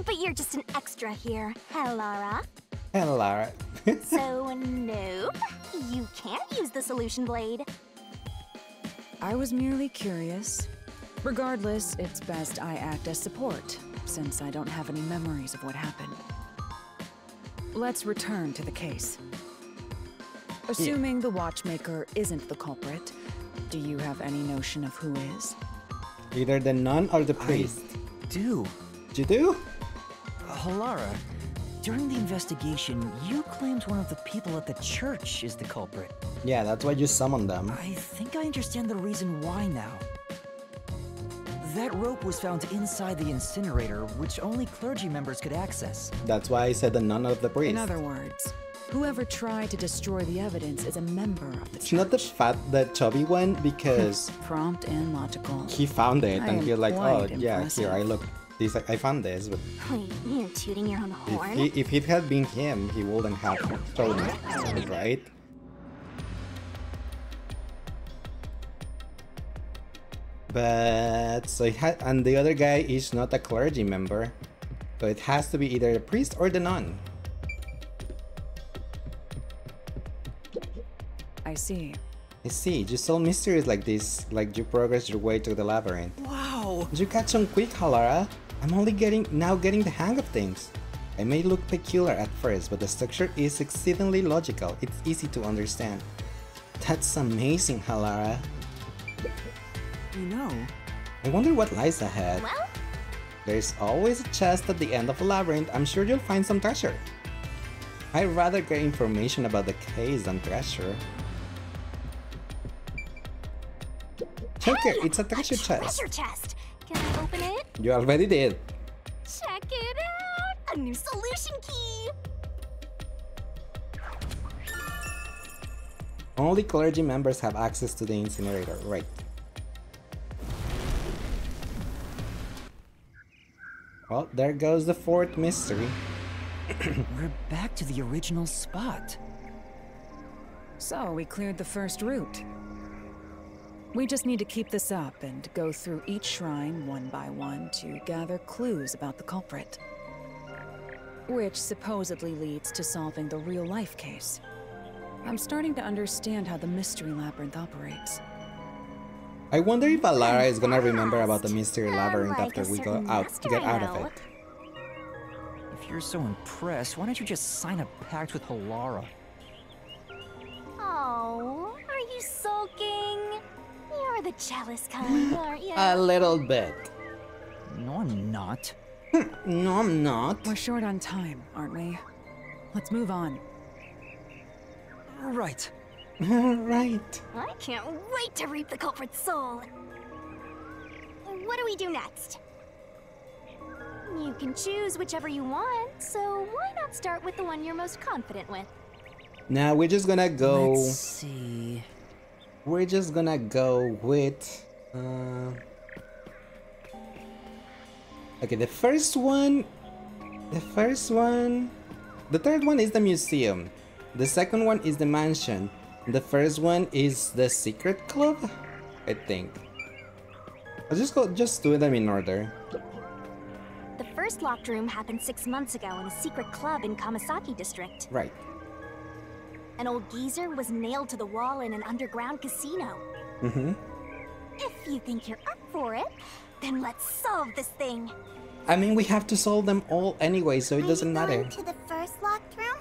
Speaker 4: but you're just an extra here, Hellara.
Speaker 1: Hello, Lara.
Speaker 4: So, nope, you can't use the solution blade.
Speaker 2: I was merely curious. Regardless, it's best I act as support, since I don't have any memories of what happened. Let's return to the case. Assuming the Watchmaker isn't the culprit, do you have any notion of who is?
Speaker 1: Either the nun or the priest.
Speaker 3: Do.
Speaker 1: You do?
Speaker 3: Halara, during the investigation, you claimed one of the people at the church is the culprit.
Speaker 1: Yeah, that's why you summoned them.
Speaker 3: I think I understand the reason why now. That rope was found inside the incinerator, which only clergy members could access.
Speaker 1: That's why I said the none of the priest.
Speaker 2: In other words, whoever tried to destroy the evidence is a member of the
Speaker 1: It's
Speaker 2: church.
Speaker 1: not the chubby one, because
Speaker 2: Prompt and logical.
Speaker 1: he found it
Speaker 2: I
Speaker 1: and
Speaker 2: am
Speaker 1: he's like, oh
Speaker 2: quite
Speaker 1: yeah,
Speaker 2: impressive.
Speaker 1: here I look. This I found this, but
Speaker 4: Wait, you're tooting your own horn?
Speaker 1: if it had been him, he wouldn't have thrown it, right? But so it had, and the other guy is not a clergy member, so it has to be either the priest or the nun.
Speaker 2: I see.
Speaker 1: I see. You solve mysteries like this, like you progress your way through the labyrinth.
Speaker 3: Wow!
Speaker 1: You catch on quick, Halara. I'm only getting the hang of things. I may look peculiar at first, but the structure is exceedingly logical. It's easy to understand. That's amazing, Halara.
Speaker 3: You know,
Speaker 1: I wonder what lies ahead.
Speaker 4: Well,
Speaker 1: There's always a chest at the end of a labyrinth. I'm sure you'll find some treasure. I'd rather get information about the case than treasure. Check it, it's a treasure chest.
Speaker 4: treasure chest. Can I open it?
Speaker 1: You already did.
Speaker 4: Check it out! A new solution key!
Speaker 1: Only clergy members have access to the incinerator, right? Well, there goes the fourth mystery.
Speaker 3: we're back to the original spot.
Speaker 2: So we cleared the first route. We just need to keep this up and go through each shrine one by one to gather clues about the culprit. Which supposedly leads to solving the real-life case. I'm starting to understand how the mystery labyrinth operates.
Speaker 1: I wonder if Alara is gonna remember about the mystery labyrinth
Speaker 4: Unlike
Speaker 1: after
Speaker 4: a
Speaker 1: we go
Speaker 4: certain
Speaker 1: out,
Speaker 4: master
Speaker 1: get
Speaker 4: I
Speaker 1: out of
Speaker 4: know.
Speaker 1: it.
Speaker 3: If you're so impressed, why don't you just sign a pact with Halara?
Speaker 4: Oh, are you sulking? You're the jealous kind, aren't you?
Speaker 1: A little bit.
Speaker 3: No, I'm not.
Speaker 1: No, I'm not.
Speaker 2: We're short on time, aren't we? Let's move on.
Speaker 3: Right.
Speaker 1: Right.
Speaker 4: I can't wait to reap the culprit's soul. What do we do next? You can choose whichever you want, so why not start with the one you're most confident with?
Speaker 1: Now we're just gonna go.
Speaker 3: Let's see.
Speaker 1: We're just gonna go with. Okay, the first one. The third one is the museum. The second one is the mansion. The first one is the secret club, I think. I'll just do them in order.
Speaker 4: The first locked room happened 6 months ago in a secret club in Kamasaki district.
Speaker 1: Right.
Speaker 4: An old geezer was nailed to the wall in an underground casino.
Speaker 1: Mm-hmm.
Speaker 4: If you think you're up for it, then let's solve this thing.
Speaker 1: I mean, we have to solve them all anyway, so it doesn't matter.
Speaker 4: To the first locked room?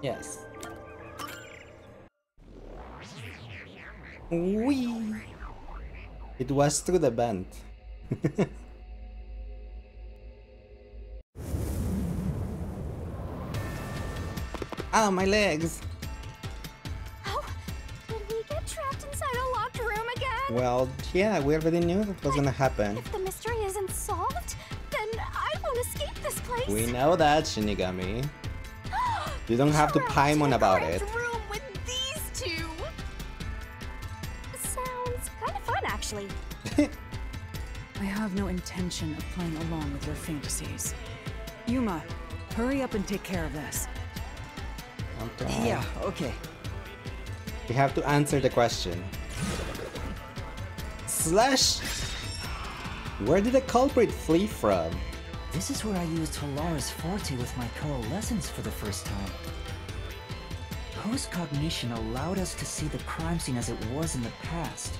Speaker 1: Yes. Whee! It was through the bend. Ow, my legs!
Speaker 4: Oh, did we get trapped inside a locked room again?
Speaker 1: Well, yeah, we already knew that was gonna happen.
Speaker 4: If the mystery isn't solved, then I won't escape this place.
Speaker 1: We know that, Shinigami. You don't have to paimon about it.
Speaker 4: Room with these two. Sounds kind of fun, actually.
Speaker 2: I have no intention of playing along with your fantasies. Yuma, hurry up and take care of this.
Speaker 1: Okay.
Speaker 3: Yeah, okay.
Speaker 1: We have to answer the question. Slash! Where did the culprit flee from?
Speaker 3: This is where I used Halara's forte with my coalescence for the first time. Post-cognition allowed us to see the crime scene as it was in the past.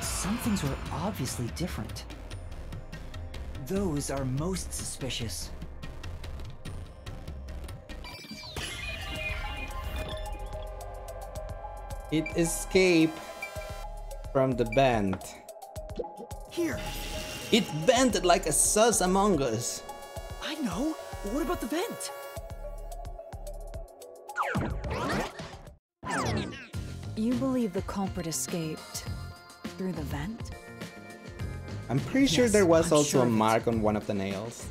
Speaker 3: Some things were obviously different. Those are most suspicious.
Speaker 1: It escaped from the band.
Speaker 3: Here,
Speaker 1: It bent like a sus among us.
Speaker 3: I I know! What about the vent?
Speaker 2: You believe the culprit escaped through the vent?
Speaker 1: I'm pretty sure
Speaker 3: Yes,
Speaker 1: there was
Speaker 3: I'm
Speaker 1: also
Speaker 3: sure
Speaker 1: a
Speaker 3: of it.
Speaker 1: mark on one of the nails.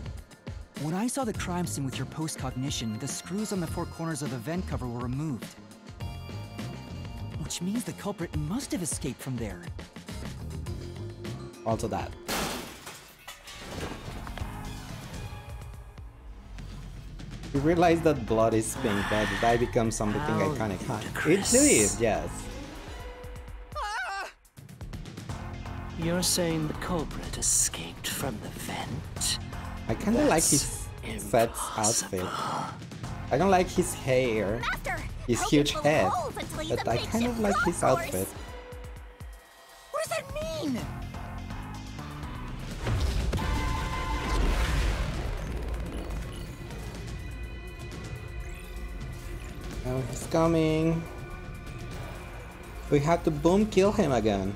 Speaker 3: When I saw the crime scene with your post-cognition, the screws on the four corners of the vent cover were removed. Which means the culprit must have escaped from there.
Speaker 1: Also that. You realize that blood is pink, but that becomes something
Speaker 5: How
Speaker 1: iconic, huh? It
Speaker 5: ludicrous.
Speaker 1: did, yes.
Speaker 5: You're saying the culprit escaped from the vent?
Speaker 1: I kinda like
Speaker 5: That's
Speaker 1: his Seth's outfit.
Speaker 5: impossible.
Speaker 1: I don't like his hair,
Speaker 4: Master,
Speaker 1: his
Speaker 4: poke
Speaker 1: huge
Speaker 4: him full of
Speaker 1: head,
Speaker 4: holes until he's
Speaker 1: but
Speaker 4: a
Speaker 1: I kind of
Speaker 4: makeshift
Speaker 1: like
Speaker 4: golf
Speaker 1: his
Speaker 4: course.
Speaker 1: outfit.
Speaker 3: What does that mean?
Speaker 1: Oh, he's coming. We have to boom kill him again.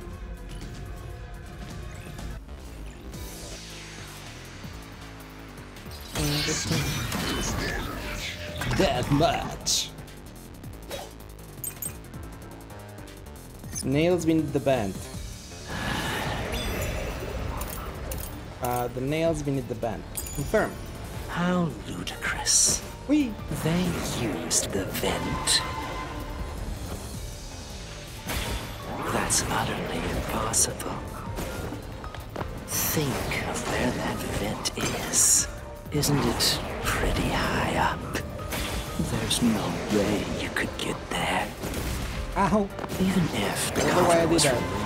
Speaker 1: That much. Nails beneath the band. The nails beneath the band. Confirm.
Speaker 5: How ludicrous.
Speaker 1: We.
Speaker 5: They used the vent. That's utterly impossible. Think of where that vent is. Isn't it pretty high up? There's no way you could get there.
Speaker 1: Ow.
Speaker 5: Even if the
Speaker 1: I don't know why I
Speaker 5: cover
Speaker 1: did
Speaker 5: was
Speaker 1: that.
Speaker 5: removed.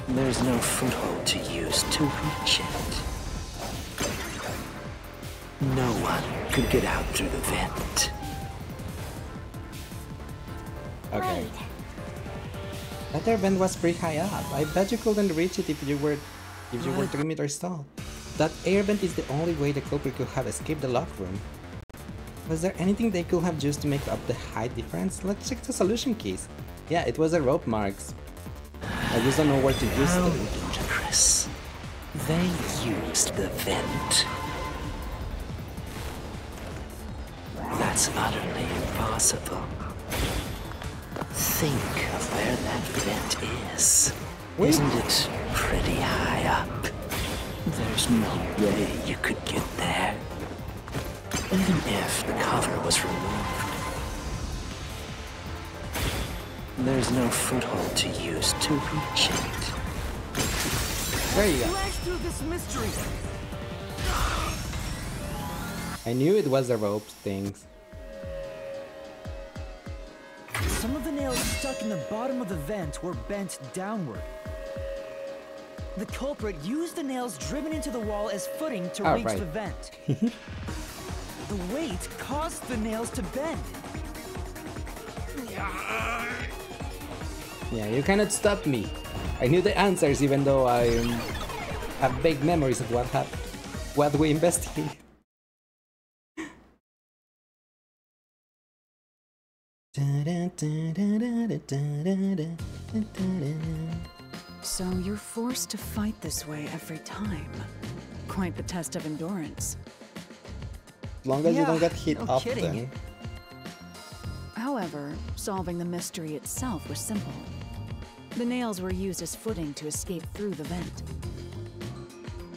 Speaker 5: There's no foothold to use to reach it. No one could get out through the vent.
Speaker 1: Okay. That air vent was pretty high up. I bet you couldn't reach it if you were 3 meters tall. That air vent is the only way the culprit could have escaped the locked room. Was there anything they could have used to make up the height difference? Let's check the solution keys. Yeah, it was the rope marks. I just don't know where to use
Speaker 5: How
Speaker 1: them.
Speaker 5: ludicrous. They used the vent. That's utterly impossible. Think of where that vent is. Isn't it pretty high up? There's no way you could get there. Even if the cover was removed. There's no foothold to use to reach it.
Speaker 1: There you go.
Speaker 3: Flash through this mystery!
Speaker 1: I knew it was the rope things.
Speaker 3: Some of the nails stuck in the bottom of the vent were bent downward. The culprit used the nails driven into the wall as footing to
Speaker 1: Oh,
Speaker 3: reach
Speaker 1: right.
Speaker 3: the vent. The weight caused the nails to bend.
Speaker 1: Yeah, you cannot stop me. I knew the answers even though I have vague memories of what we investigated.
Speaker 2: So you're forced to fight this way every time. Quite the test of endurance.
Speaker 1: As long as you
Speaker 3: Yeah,
Speaker 1: don't get hit
Speaker 3: no
Speaker 1: often.
Speaker 3: kidding.
Speaker 2: However, solving the mystery itself was simple. The nails were used as footing to escape through the vent.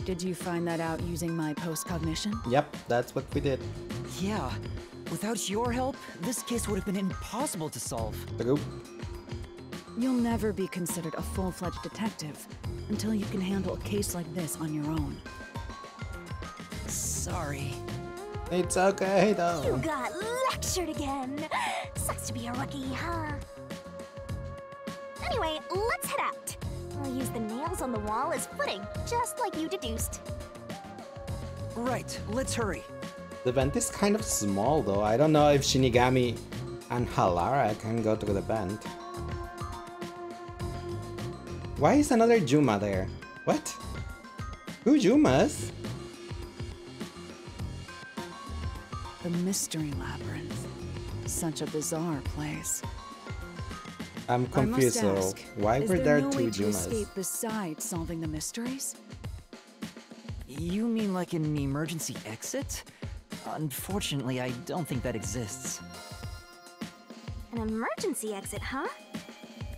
Speaker 2: Did you find that out using my post-cognition?
Speaker 1: Yep, that's what we did.
Speaker 3: Yeah, without your help, this case would have been impossible to solve.
Speaker 1: True.
Speaker 2: You'll never be considered a full-fledged detective until you can handle a case like this on your own.
Speaker 3: Sorry.
Speaker 1: It's okay
Speaker 4: You
Speaker 1: though.
Speaker 4: got lectured again. Sucks to be a rookie, huh? Anyway, let's head out. We'll use the nails on the wall as footing, just like you deduced.
Speaker 3: Right, let's hurry.
Speaker 1: The vent is kind of small though. I don't know if Shinigami and Halara can go through the vent. Why is another Juma there? What? Who Jumas?
Speaker 2: The Mystery Labyrinth. Such a bizarre place.
Speaker 1: I'm confused
Speaker 2: I
Speaker 1: though.
Speaker 2: must ask,
Speaker 1: Why
Speaker 2: is
Speaker 1: were
Speaker 2: there
Speaker 1: there
Speaker 2: no
Speaker 1: two
Speaker 2: way to
Speaker 1: Jumas?
Speaker 2: escape besides solving the mysteries?
Speaker 3: You mean like an emergency exit? Unfortunately, I don't think that exists.
Speaker 4: An emergency exit, huh?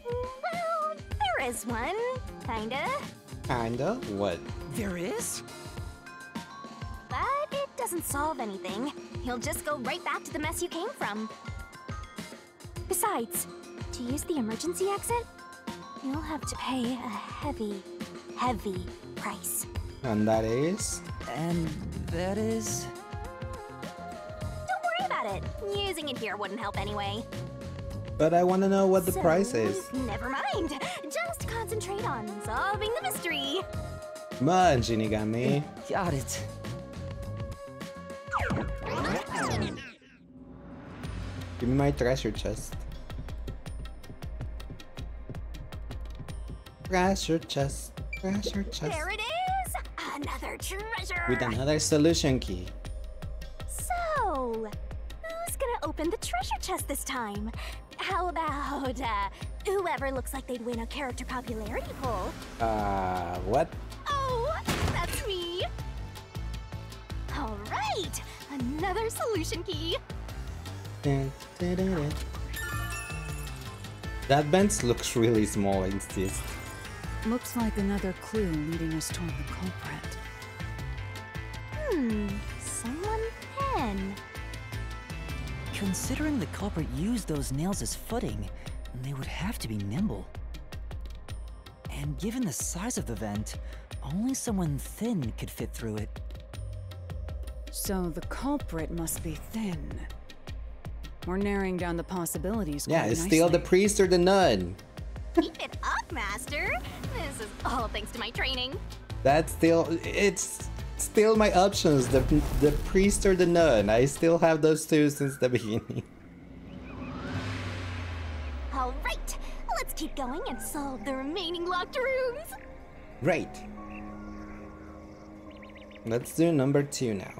Speaker 4: Well, there is one. Kinda.
Speaker 1: Kinda? What?
Speaker 3: There is?
Speaker 4: But it doesn't solve anything. You'll just go right back to the mess you came from. Besides, to use the emergency exit, you'll have to pay a heavy, heavy price.
Speaker 1: And that is?
Speaker 3: And that is...
Speaker 4: Don't worry about it. Using it here wouldn't help anyway.
Speaker 1: But I want to know what the price is.
Speaker 4: Never mind. Just concentrate on solving the mystery.
Speaker 1: Come on, Shinigami.
Speaker 3: Got it.
Speaker 1: Give me my treasure chest. Treasure chest. Treasure chest.
Speaker 4: There it is! Another treasure!
Speaker 1: With another solution key.
Speaker 4: So, who's gonna open the treasure chest this time? How about, whoever looks like they'd win a character popularity poll?
Speaker 1: What?
Speaker 4: Oh, that's me! Alright! Another solution key!
Speaker 1: Dun, dun, dun, dun. That bench looks really small instead.
Speaker 2: Looks like another clue leading us toward the culprit.
Speaker 4: Someone thin.
Speaker 3: Considering the culprit used those nails as footing, they would have to be nimble. And given the size of the vent, only someone thin could fit through it.
Speaker 2: So the culprit must be thin. We're narrowing down the possibilities
Speaker 1: Yeah,
Speaker 2: quite
Speaker 1: it's still the
Speaker 2: nicely.
Speaker 1: priest or the nun.
Speaker 4: Keep it up, Master! This is all thanks to my training.
Speaker 1: That's still, it's still my options, the priest or the nun. I still have those two since the beginning.
Speaker 4: Alright, let's keep going and solve the remaining locked rooms!
Speaker 1: Great. Let's do number 2 now.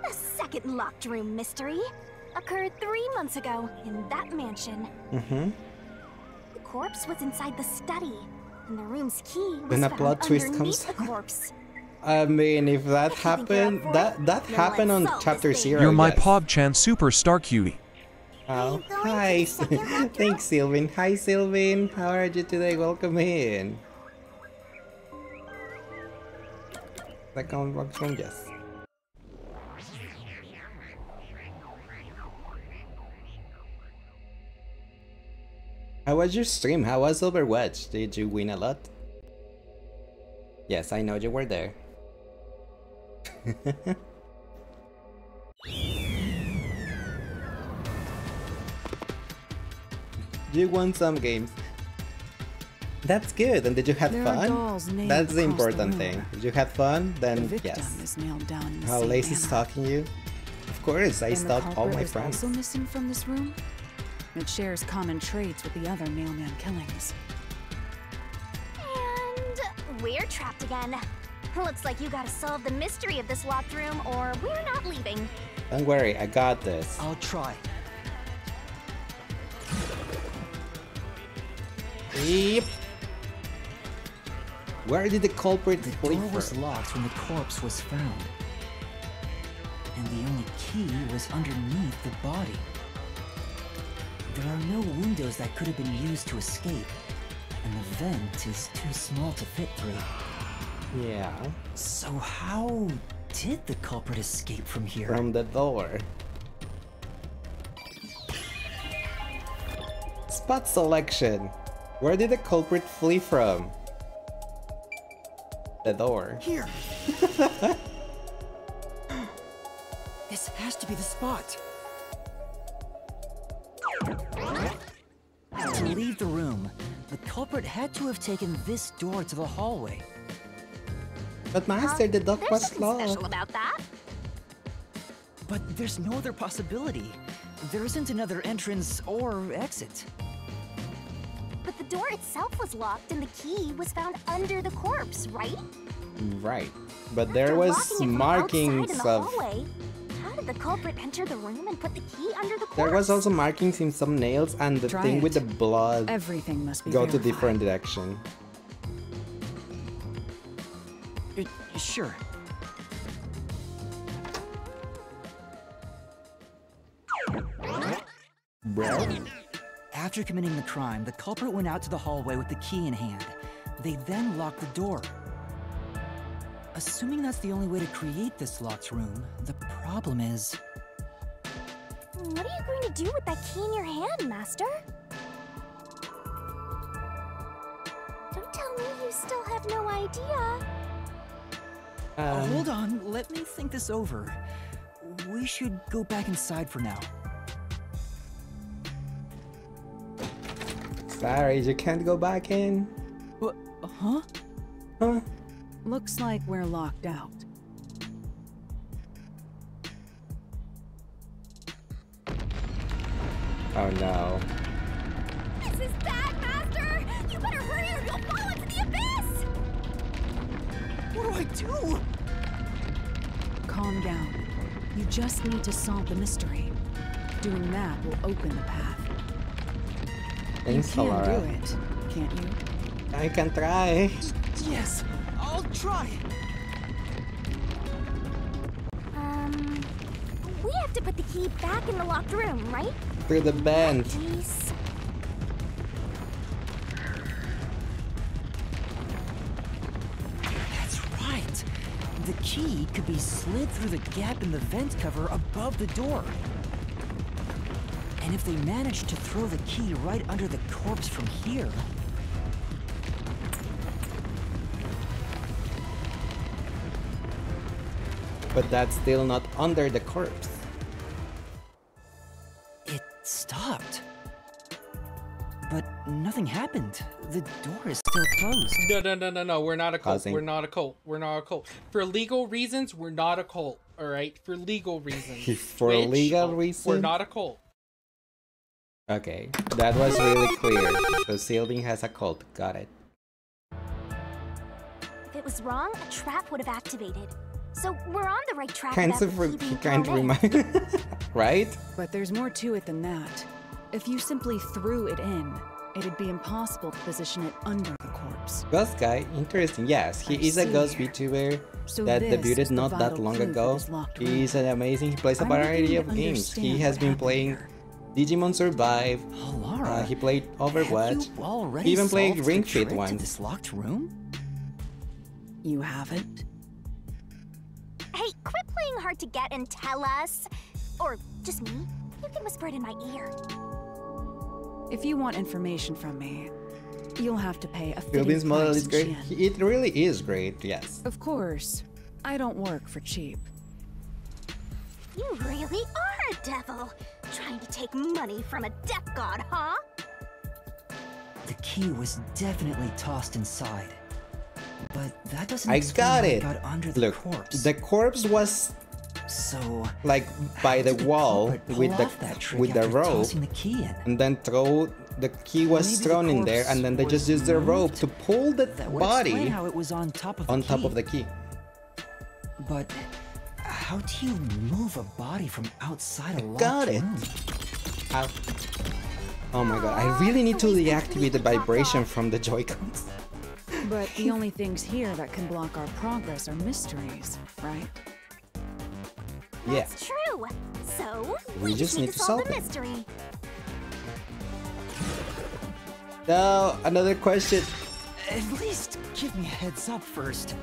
Speaker 4: The second locked room mystery occurred 3 months ago in that mansion. The corpse was inside the study, and the room's key was
Speaker 1: When a
Speaker 4: found
Speaker 1: plot twist
Speaker 4: underneath
Speaker 1: comes-
Speaker 4: the corpse.
Speaker 1: I mean, if that
Speaker 4: If you think you're
Speaker 1: happened,
Speaker 4: up for
Speaker 1: that
Speaker 4: it,
Speaker 1: that
Speaker 4: then
Speaker 1: happened
Speaker 4: let's
Speaker 1: on
Speaker 4: solve
Speaker 1: chapter
Speaker 4: this
Speaker 1: 0.
Speaker 6: You're my
Speaker 1: yes.
Speaker 6: PogChan superstar cutie.
Speaker 1: Oh,
Speaker 4: Are you going to
Speaker 1: hi.
Speaker 4: the second locked room?
Speaker 1: Thanks, Sylvain. Hi, Sylvain. How are you today? Welcome in. Second locked room, yes. How was your stream? How was Overwatch? Did you win a lot? Yes, I know you were there. You won some games. That's good. And did you have
Speaker 2: There are
Speaker 1: fun?
Speaker 2: dolls nailed
Speaker 1: That's the
Speaker 2: across the
Speaker 1: important
Speaker 2: room.
Speaker 1: thing. Did you have fun?
Speaker 2: The
Speaker 1: Then
Speaker 2: victim
Speaker 1: yes.
Speaker 2: is nailed down in the
Speaker 1: How
Speaker 2: same
Speaker 1: Leiss is
Speaker 2: manner.
Speaker 1: stalking you? Of course, I
Speaker 2: And the
Speaker 1: stalked all
Speaker 2: culprit
Speaker 1: my
Speaker 2: is
Speaker 1: friends.
Speaker 2: also missing from this room. It shares common traits with the other mailman killings.
Speaker 4: And we're trapped again. Looks like you gotta solve the mystery of this locked room, or we're not leaving.
Speaker 1: Don't worry, I got this.
Speaker 3: I'll try.
Speaker 1: Yep. Where did the culprit
Speaker 3: The
Speaker 1: flee
Speaker 3: door was
Speaker 1: from?
Speaker 3: locked when the corpse was found. And the only key was underneath the body. There are no windows that could have been used to escape, and the vent is too small to fit through.
Speaker 1: Yeah,
Speaker 3: So how did the culprit escape from here?
Speaker 1: from the door. Spot selection. Where did the culprit flee from? The door.
Speaker 3: Here! This has to be the spot! To leave the room, the culprit had to have taken this door to the hallway.
Speaker 1: But Master, the door
Speaker 4: There's
Speaker 1: was
Speaker 4: something
Speaker 1: locked.
Speaker 4: special about that.
Speaker 3: But there's no other possibility. There isn't another entrance or exit.
Speaker 4: But the door itself was locked and the key was found under the corpse, right?
Speaker 1: Right. But there
Speaker 4: After
Speaker 1: was
Speaker 4: locking it from outside
Speaker 1: markings
Speaker 4: in the
Speaker 1: of...
Speaker 4: hallway, how How did the culprit enter the room and put the key under the corpse?
Speaker 1: There was also markings in some nails, and the
Speaker 2: Try
Speaker 1: thing with the
Speaker 2: it.
Speaker 1: blood
Speaker 2: Everything must be
Speaker 1: go to
Speaker 2: verified.
Speaker 1: different direction.
Speaker 3: Sure.
Speaker 1: Bro?
Speaker 3: After committing the crime, the culprit went out to the hallway with the key in hand. They then locked the door. Assuming that's the only way to create this locked room, the problem is...
Speaker 4: What are you going to do with that key in your hand, Master? Don't tell me you still have no idea.
Speaker 3: Hold on, let me think this over. We should go back inside for now.
Speaker 1: Sorry, you can't go back in.
Speaker 3: What? Huh?
Speaker 1: Huh?
Speaker 2: Looks like we're locked out.
Speaker 1: Oh no.
Speaker 4: This is bad, Master! You better hurry or you'll fall into the abyss!
Speaker 3: What do I do?
Speaker 2: Calm down. You just need to solve the mystery. Doing that will open the path.
Speaker 1: Thanks,
Speaker 2: You can
Speaker 1: Laura.
Speaker 2: do it, can't you?
Speaker 1: I can try.
Speaker 3: Yes, I'll try.
Speaker 4: We have to put the key back in the locked room, right?
Speaker 1: Through the bend.
Speaker 4: Please.
Speaker 3: That's right. The key could be slid through the gap in the vent cover above the door. And if they manage to throw the key right under the corpse from here...
Speaker 1: But that's still not under the corpse.
Speaker 3: It stopped. But nothing happened. The door is still closed.
Speaker 8: No. We're not a cult.
Speaker 1: Causing-
Speaker 8: We're not a cult. We're not a cult. For legal reasons, we're not a cult. All right. For legal reasons.
Speaker 1: For legal
Speaker 8: We're
Speaker 1: reason?
Speaker 8: not a cult.
Speaker 1: Okay, that was really clear. So Sylvie has a cult. Got it.
Speaker 4: If it was wrong, a trap would have activated. So we're on the right track.
Speaker 1: Kinds
Speaker 4: without
Speaker 1: of
Speaker 4: the key
Speaker 1: he
Speaker 4: being
Speaker 1: kind of
Speaker 4: thrown in.
Speaker 1: remind, right?
Speaker 2: But there's more to it than that. If you simply threw it in, it'd be impossible to position it under the corpse.
Speaker 1: Ghost guy, interesting. Yes, he
Speaker 2: I
Speaker 1: is a
Speaker 2: see.
Speaker 1: ghost VTuber
Speaker 2: So
Speaker 1: that
Speaker 2: this
Speaker 1: debuted
Speaker 2: is the
Speaker 1: not that
Speaker 2: vital
Speaker 1: long
Speaker 2: clue for
Speaker 1: ago.
Speaker 2: this locked
Speaker 1: He
Speaker 2: room.
Speaker 1: is an amazing. He plays a
Speaker 2: I'm looking
Speaker 1: variety
Speaker 2: to
Speaker 1: of games. He
Speaker 2: understand
Speaker 1: has
Speaker 2: what
Speaker 1: been
Speaker 2: happened
Speaker 1: playing
Speaker 2: here.
Speaker 1: Digimon Survive.
Speaker 3: Oh, Laura,
Speaker 1: He played
Speaker 3: have
Speaker 1: Overwatch.
Speaker 3: you already
Speaker 1: He even played
Speaker 3: solved
Speaker 1: Ring
Speaker 3: the
Speaker 1: Fit
Speaker 3: trick to
Speaker 1: once.
Speaker 3: this locked room?
Speaker 2: You haven't?
Speaker 4: Hey, quit playing hard to get and tell us. Or just me. You can whisper it in my ear.
Speaker 2: If you want information from me, you'll have to pay a
Speaker 1: Sylvie's
Speaker 2: fitting
Speaker 1: model
Speaker 2: price
Speaker 1: is
Speaker 2: in
Speaker 1: great.
Speaker 2: Yen.
Speaker 1: It really is great. Yes.
Speaker 2: Of course, I don't work for cheap.
Speaker 4: You really are a devil. Trying to take money from a death god, huh?
Speaker 3: The key was definitely tossed inside. But that doesn't
Speaker 1: I
Speaker 3: explain
Speaker 1: got
Speaker 3: how
Speaker 1: it.
Speaker 3: got under the
Speaker 1: Look,
Speaker 3: corpse.
Speaker 1: the corpse was
Speaker 3: So
Speaker 1: like by
Speaker 3: how
Speaker 1: the
Speaker 3: did
Speaker 1: wall
Speaker 3: culprit pull
Speaker 1: with
Speaker 3: off that trick
Speaker 1: the
Speaker 3: after
Speaker 1: rope,
Speaker 3: tossing the key in?
Speaker 1: and then the key was
Speaker 3: Maybe the
Speaker 1: thrown in there,
Speaker 3: corpse
Speaker 1: and then they just
Speaker 3: was
Speaker 1: used the rope
Speaker 3: moved?
Speaker 1: to pull the
Speaker 3: That would explain
Speaker 1: body
Speaker 3: how it was on top of the
Speaker 1: on
Speaker 3: key.
Speaker 1: top of the key.
Speaker 3: But how do you move a body from outside a locked
Speaker 1: Got it.
Speaker 3: room?
Speaker 1: Ow. Oh my god, I really need to deactivate the vibration from the Joy-Cons.
Speaker 2: But the only things here that can block our progress are mysteries, right?
Speaker 1: Yeah.
Speaker 4: That's true. So,
Speaker 1: We just need to
Speaker 4: solve
Speaker 1: solve
Speaker 4: the
Speaker 1: it.
Speaker 4: mystery.
Speaker 1: Now, another question.
Speaker 3: At least give me a heads up first.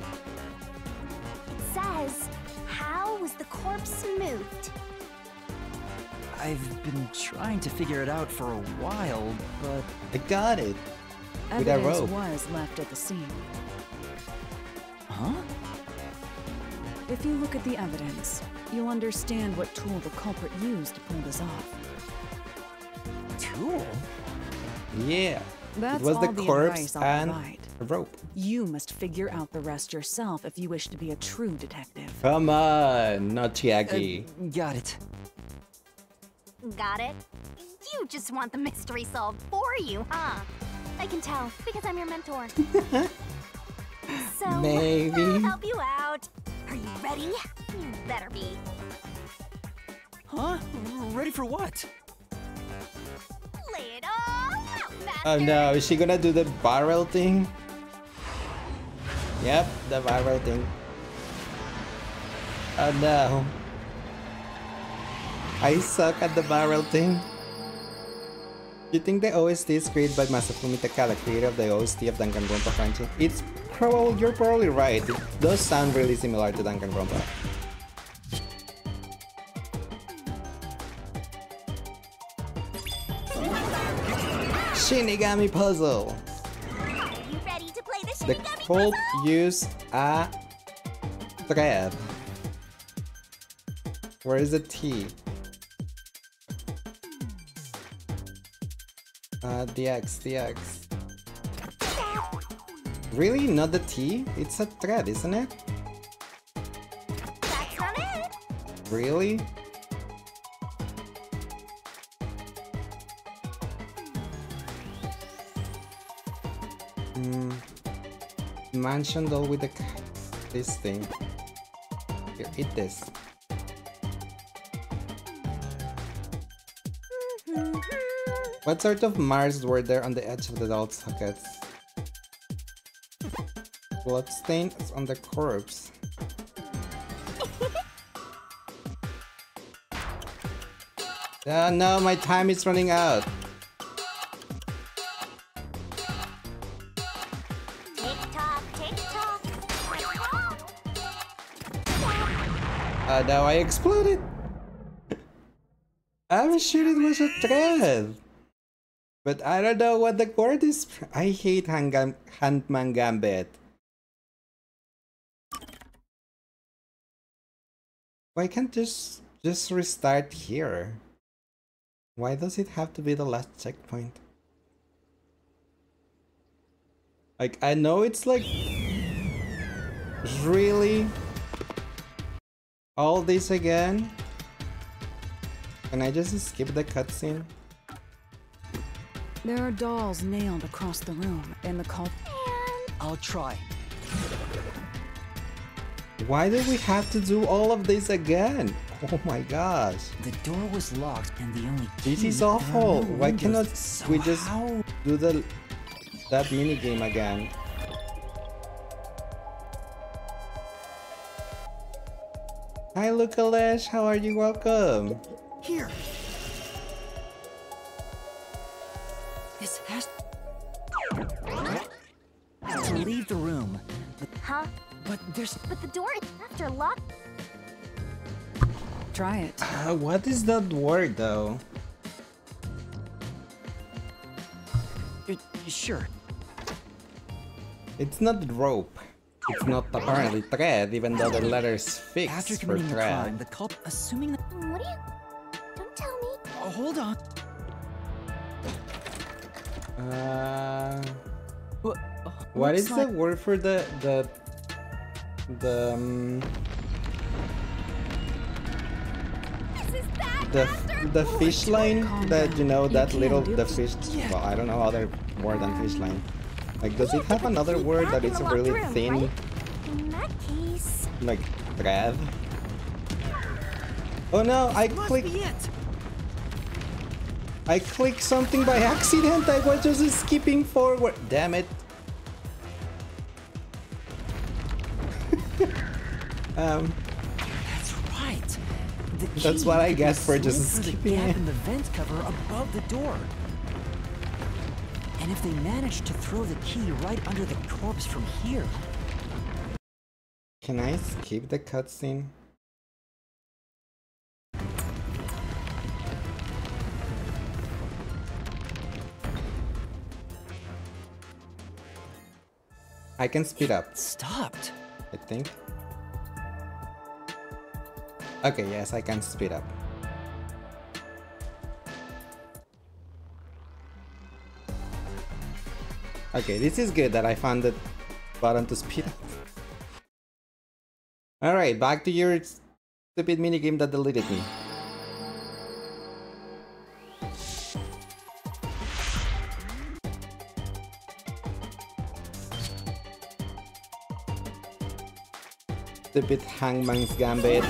Speaker 4: It says, how was the corpse moved?
Speaker 3: I've been trying to figure it out for a while, but
Speaker 1: I got it. With a
Speaker 2: Evidence
Speaker 1: rope.
Speaker 2: was left at the scene.
Speaker 3: huh?
Speaker 2: If you look at the evidence, you'll understand what tool the culprit used to pull this off.
Speaker 3: Tool?
Speaker 1: Yeah.
Speaker 2: That's
Speaker 1: it was the
Speaker 2: all the
Speaker 1: corpse
Speaker 2: advice I'll
Speaker 1: and
Speaker 2: provide.
Speaker 1: the rope.
Speaker 2: You must figure out the rest yourself if you wish to be a true detective.
Speaker 1: Come on, not Chiaki.
Speaker 3: Got it.
Speaker 4: Got it? You just want the mystery solved for you, huh? I can tell, because I'm your mentor. So,
Speaker 1: Maybe.
Speaker 4: I'll help you out. Are you ready? You better be.
Speaker 3: Huh? Ready for what?
Speaker 4: Lay it all out, Master.
Speaker 1: Oh no, is she gonna do the barrel thing? Yep, the barrel thing. Oh no. I suck at the barrel thing. You think the OST is created by Masafumi Takada, creator of the OST of Danganronpa franchise? You're probably right. It does sound really similar to Danganronpa. Shinigami puzzle.
Speaker 4: Are you ready to play the
Speaker 1: The
Speaker 4: Shinigami
Speaker 1: cult
Speaker 4: puzzle?
Speaker 1: use a thread. Where is the T? The X. Really? Not the T? It's a thread, isn't it?
Speaker 4: That's not it.
Speaker 1: Really? Mansion doll with this thing. Here, eat this. What sort of marks were there on the edge of the doll's sockets? Bloodstains on the corpse. No, my time is running out.
Speaker 4: Tick-tock.
Speaker 1: No, I exploded. I'm sure it was a thread. But I don't know what the word is. I hate Handman Gambit. Why can't just restart here? Why does it have to be the last checkpoint? Like, I know it's like... Really? All this again? Can I just skip the cutscene?
Speaker 2: There are dolls nailed across the room, and the cult.
Speaker 3: I'll try.
Speaker 1: Why do we have to do all of this again? Oh my gosh.
Speaker 3: The door was locked, and the only
Speaker 1: This
Speaker 3: key-
Speaker 1: is
Speaker 3: there are
Speaker 1: awful.
Speaker 3: no
Speaker 1: Why
Speaker 3: windows,
Speaker 1: cannot
Speaker 3: so
Speaker 1: we just
Speaker 3: how-
Speaker 1: do that mini game again? Hi Lucalesh, how are you? Welcome.
Speaker 3: Here. This has to leave the room.
Speaker 4: Huh?
Speaker 3: But there's
Speaker 4: But the door is after locked.
Speaker 2: Try it.
Speaker 1: What is that word though?
Speaker 3: Sure.
Speaker 1: It's not rope. It's not apparently thread, even though the letter's
Speaker 3: After
Speaker 1: fixed for
Speaker 3: committing the crime,
Speaker 1: thread.
Speaker 3: the cult, assuming that.
Speaker 4: What do you? Don't tell me.
Speaker 3: Oh, hold on.
Speaker 1: What
Speaker 3: looks
Speaker 1: is
Speaker 3: like-
Speaker 1: the word for the
Speaker 4: This is bad, Master.
Speaker 1: the fish line
Speaker 2: Calm
Speaker 1: that
Speaker 2: down.
Speaker 1: you know
Speaker 2: You
Speaker 1: that
Speaker 2: can
Speaker 1: little
Speaker 2: do
Speaker 1: the
Speaker 2: this.
Speaker 1: fish well I don't know other word than fish line. Like does it have another
Speaker 4: Keep
Speaker 1: word
Speaker 4: back
Speaker 1: that
Speaker 4: in
Speaker 1: it's
Speaker 4: the locked
Speaker 1: really
Speaker 4: room,
Speaker 1: thin
Speaker 4: right? In that case,
Speaker 1: like thread? Oh no,
Speaker 3: Must be it.
Speaker 1: I clicked something by accident. I was just skipping forward. Damn it.
Speaker 3: That's right. The
Speaker 1: That's
Speaker 3: key
Speaker 1: what I
Speaker 3: could
Speaker 1: get
Speaker 3: be
Speaker 1: for just
Speaker 3: slid through the
Speaker 1: skipping
Speaker 3: gap
Speaker 1: it.
Speaker 3: in the vent cover above the door. And if they manage to throw the key right under the corpse from here,
Speaker 1: Can I skip the cutscene? I can speed up,
Speaker 3: stopped.
Speaker 1: I think. Okay, yes, I can speed up. Okay, this is good that I found the button to speed up. Alright, back to your stupid minigame that deleted me. Stupid Hangman's Gambit.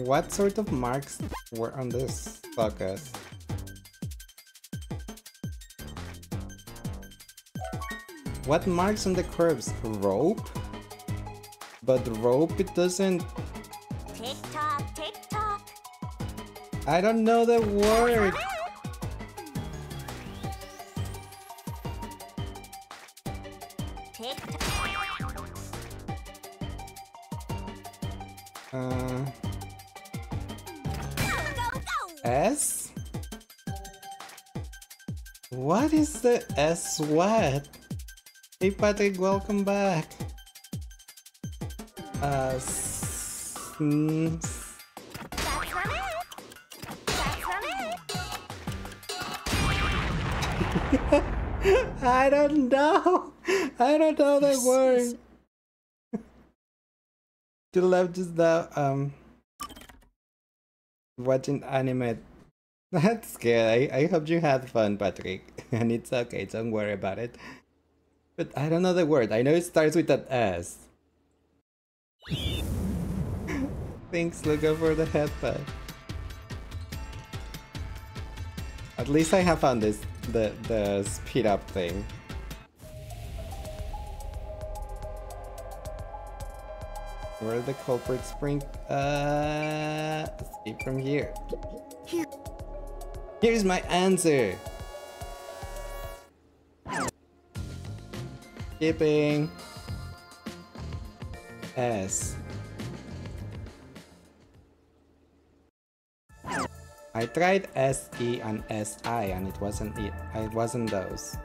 Speaker 1: What sort of marks were on this socket? What marks on the corpse? Rope? But rope, it doesn't...
Speaker 4: Tick tock, tick tock.
Speaker 1: I don't know the word.
Speaker 4: Tick tock. Go, go, go.
Speaker 1: S? What is the S what? Hey Patrick, welcome back.
Speaker 4: That's not it. That's not it.
Speaker 1: I don't know. I don't know the word. To love just the watching anime. That's good. I hope you had fun, Patrick. And it's okay, don't worry about it. But I don't know the word. I know it starts with an S. Thanks, Luca, for the headpad. At least I have found this the speed up thing. Where the culprit spring? Escape from here. Here's my answer. Skipping. S. I tried SE and SI and it wasn't it. It wasn't those.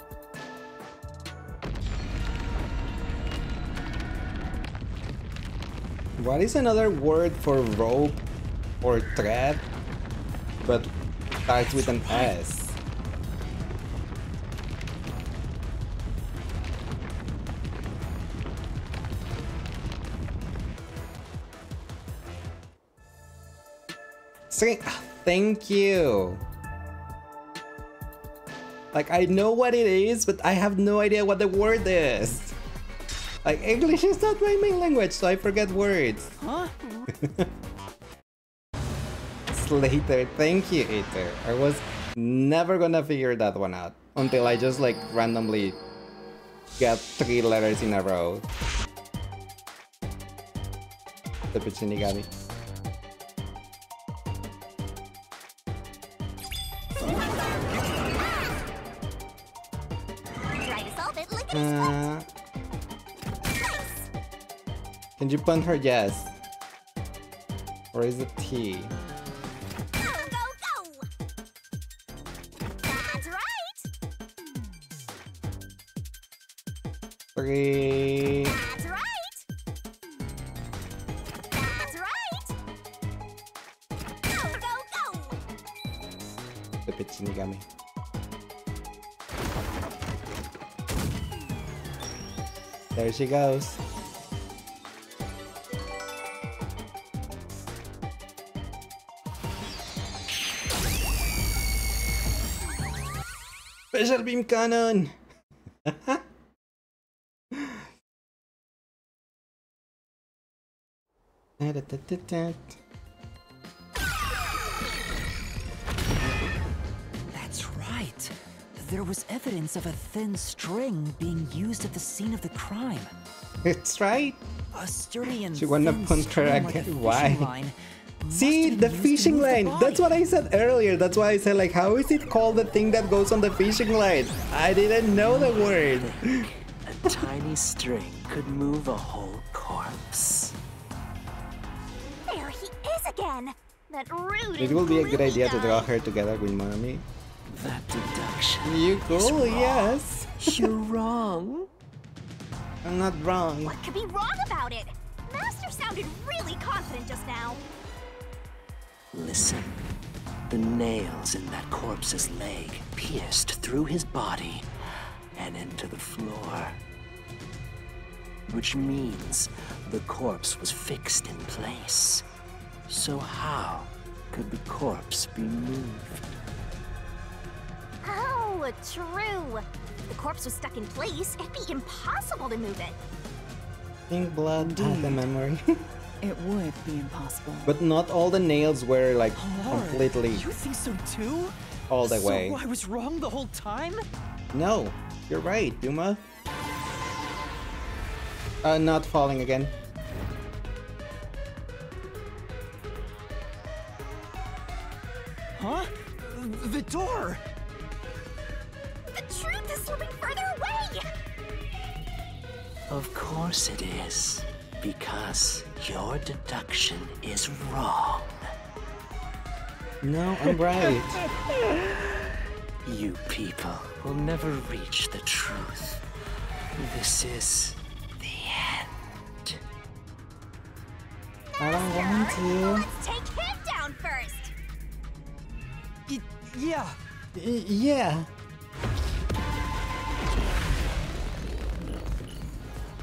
Speaker 1: What is another word for rope or thread but starts with an S? String. Thank you. Like, I know what it is, but I have no idea what the word is. Like, English is not my main language, so I forget words.
Speaker 3: Huh?
Speaker 1: Slater, thank you, Aether. I was never gonna figure that one out until I just like randomly got 3 letters in a row. The Pichinigami.
Speaker 4: Try to solve it. Look at
Speaker 1: Can you punt her? Yes. Or is it T?
Speaker 4: Go, go, go. That's right.
Speaker 1: 3.
Speaker 4: That's right. That's right. Go, go, go.
Speaker 1: The Pichinigami. There she goes. Special beam cannon.
Speaker 3: That's right. There was evidence of a thin string being used at the scene of the crime.
Speaker 1: It's right.
Speaker 3: A sturdy and
Speaker 1: She wanna
Speaker 3: thin
Speaker 1: punt her
Speaker 3: string like a
Speaker 1: again.
Speaker 3: fishing
Speaker 1: Why?
Speaker 3: line must
Speaker 1: See,
Speaker 3: have
Speaker 1: the
Speaker 3: been used to
Speaker 1: fishing
Speaker 3: move the
Speaker 1: line. That's
Speaker 3: body.
Speaker 1: what I said earlier. That's why I said, like, how is it called the thing that goes on the fishing line? I didn't know the word.
Speaker 5: A tiny string could move a whole corpse.
Speaker 4: There he is again. That rude.
Speaker 1: It
Speaker 4: and
Speaker 1: will be a good
Speaker 4: gloomy
Speaker 1: idea to
Speaker 4: guy.
Speaker 1: draw her together with mommy.
Speaker 5: That deduction
Speaker 1: You
Speaker 5: is
Speaker 1: cool,
Speaker 5: wrong.
Speaker 1: yes.
Speaker 5: You're wrong.
Speaker 1: I'm not wrong.
Speaker 4: What could be wrong about it? Master sounded really confident just now.
Speaker 5: Listen. The nails in that corpse's leg pierced through his body and into the floor. Which means the corpse was fixed in place. So how could the corpse be moved?
Speaker 4: Oh, true. If the corpse was stuck in place, it'd be impossible to move it.
Speaker 1: Think blood has the memory.
Speaker 2: it would be impossible.
Speaker 1: But not all the nails were like
Speaker 3: Lord,
Speaker 1: completely
Speaker 3: you think so too?
Speaker 1: all the way.
Speaker 3: So I was wrong the whole time?
Speaker 1: No, you're right, Duma. Not falling again.
Speaker 3: Huh? The door!
Speaker 4: The truth is slipping further away!
Speaker 5: Of course it is. Because your deduction is wrong.
Speaker 1: No, I'm right.
Speaker 5: You people will never reach the truth. This is the end.
Speaker 1: I don't want to.
Speaker 4: Let's take him down first!
Speaker 3: Yeah.
Speaker 1: Yeah.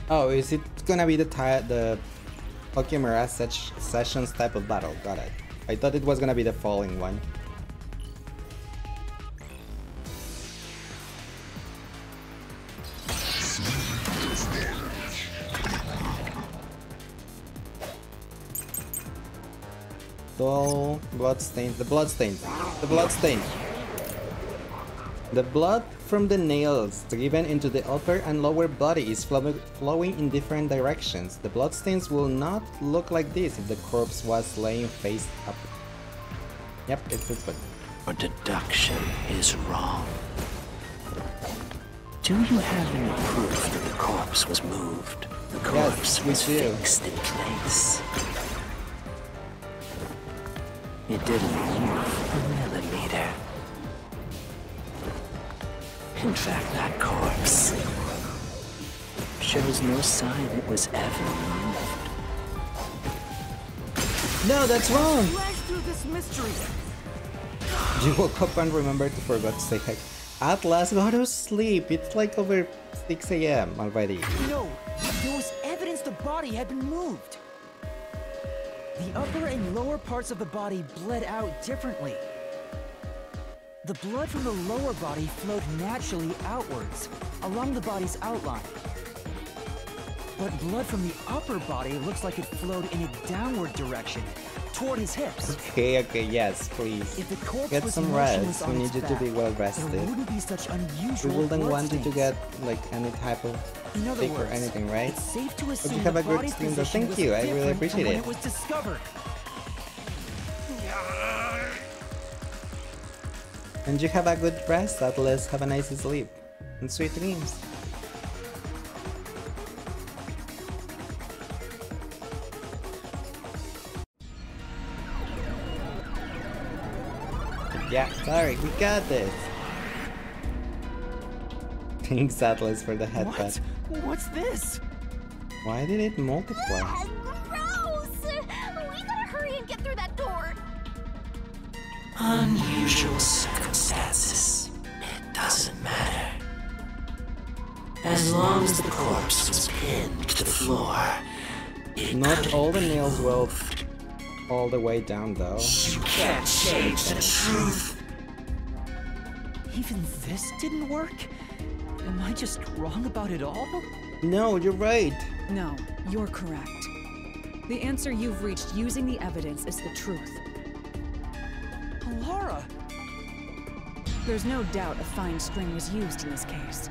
Speaker 1: Oh, is it gonna be the Pokemon sessions type of battle? Got it. I thought it was gonna be the falling one. Dull bloodstains. The bloodstains. The bloodstains. The blood from the nails driven into the upper and lower body is flowing in different directions. The bloodstains will not look like this if the corpse was laying face up. Yep, it's this one.
Speaker 5: Your deduction is wrong. Do you have any proof that the corpse was moved? The corpse was fixed in place. It didn't move a millimeter. In fact, that corpse shows no sign it was ever moved.
Speaker 1: No, that's wrong!
Speaker 3: Flash through this mystery.
Speaker 1: You woke up and remembered to forget to say hi. At last, go to sleep. It's like over 6 AM already.
Speaker 3: No, there was evidence the body had been moved. The upper and lower parts of the body bled out differently. The blood from the lower body flowed naturally outwards, along the body's outline. But blood from the upper body looks like it flowed in a downward direction, toward his hips.
Speaker 1: Okay, yes, please.
Speaker 3: If the corpse
Speaker 1: Get
Speaker 3: was
Speaker 1: some
Speaker 3: motionless
Speaker 1: rest.
Speaker 3: on
Speaker 1: We
Speaker 3: its
Speaker 1: need you to be
Speaker 3: back,
Speaker 1: well
Speaker 3: there
Speaker 1: rested.
Speaker 3: wouldn't be such unusual
Speaker 1: We wouldn't
Speaker 3: blood
Speaker 1: want you to
Speaker 3: stains.
Speaker 1: get like any type of
Speaker 3: In other
Speaker 1: sick or
Speaker 3: words,
Speaker 1: anything, right?
Speaker 3: it's safe to
Speaker 1: Hope
Speaker 3: assume
Speaker 1: you have
Speaker 3: the
Speaker 1: a good
Speaker 3: body's
Speaker 1: stream, though.
Speaker 3: position
Speaker 1: Thank
Speaker 3: was
Speaker 1: you, I really
Speaker 3: different from
Speaker 1: appreciate
Speaker 3: when
Speaker 1: it.
Speaker 3: it was discovered.
Speaker 1: And you have a good rest, Atlas. Have a nice sleep. And sweet dreams. Yeah, sorry, we got this. Thanks, Atlas, for the headbutt.
Speaker 3: What? What's this?
Speaker 1: Why did it multiply?
Speaker 4: Gross! We gotta hurry and get through that door!
Speaker 5: Unusual circumstances. It doesn't matter. As long as the corpse was pinned to the floor, it
Speaker 1: Not
Speaker 5: couldn't
Speaker 1: all the
Speaker 5: be
Speaker 1: nails will
Speaker 5: moved.
Speaker 1: all the way down, though.
Speaker 5: You can't change the truth.
Speaker 3: Even this didn't work? Am I just wrong about it all?
Speaker 1: No, you're right.
Speaker 2: No, you're correct. The answer you've reached using the evidence is the truth.
Speaker 3: Laura!
Speaker 2: There's no doubt a fine string was used in this case.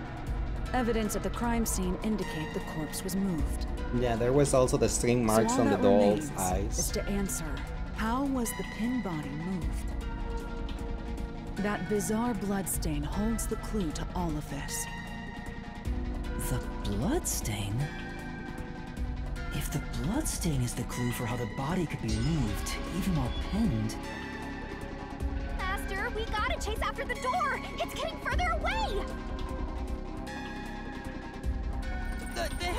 Speaker 2: Evidence at the crime scene indicate the corpse was moved.
Speaker 1: Yeah, there was also the string marks
Speaker 2: So all
Speaker 1: on the
Speaker 2: that
Speaker 1: doll's
Speaker 2: remains is
Speaker 1: eyes.
Speaker 2: to answer, how was the pin body moved? That bizarre bloodstain holds the clue to all of this.
Speaker 3: The bloodstain? If the bloodstain is the clue for how the body could be moved, even while pinned...
Speaker 4: Master, we gotta chase after the door! It's getting further away!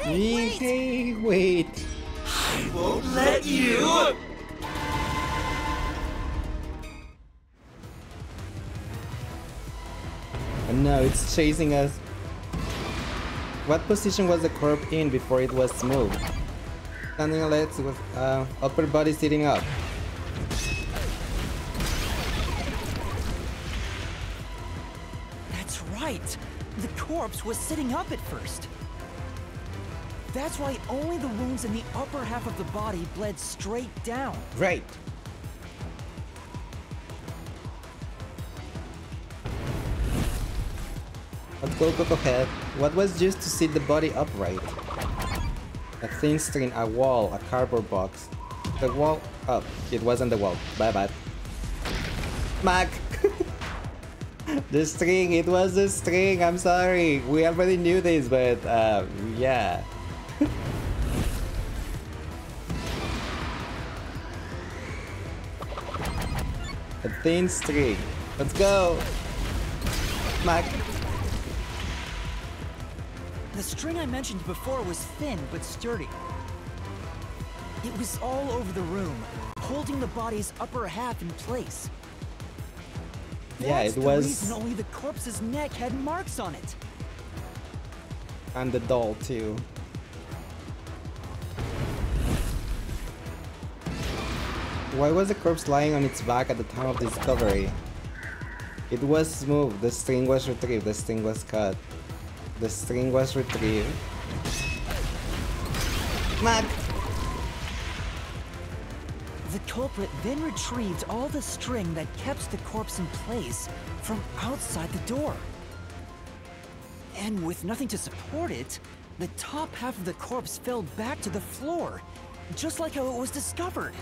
Speaker 1: Hey, wait!
Speaker 5: I won't let you.
Speaker 1: And no, it's chasing us. What position was the corpse in before it was moved? Standing on legs with upper body sitting up.
Speaker 3: That's right! The corpse was sitting up at first. That's why only the wounds in the upper half of the body bled straight down.
Speaker 1: Right. But go ahead. What was used to sit the body upright? A thin string, a wall, a cardboard box. The wall. Oh, it wasn't the wall. Bye. Mac! The string, it was the string, I'm sorry. We already knew this, but yeah. A thin string. Let's go! Mac!
Speaker 3: The string I mentioned before was thin but sturdy. It was all over the room, holding the body's upper half in place.
Speaker 1: Yeah,
Speaker 3: That's
Speaker 1: it
Speaker 3: the
Speaker 1: was.
Speaker 3: reason only the corpse's neck had marks on it.
Speaker 1: And the doll too. Why was the corpse lying on its back at the time of discovery? It was smooth, the string was retrieved, the string was cut. The string was retrieved. Mac!
Speaker 3: The culprit then retrieved all the string that kept the corpse in place from outside the door. And with nothing to support it, the top half of the corpse fell back to the floor, just like how it was discovered.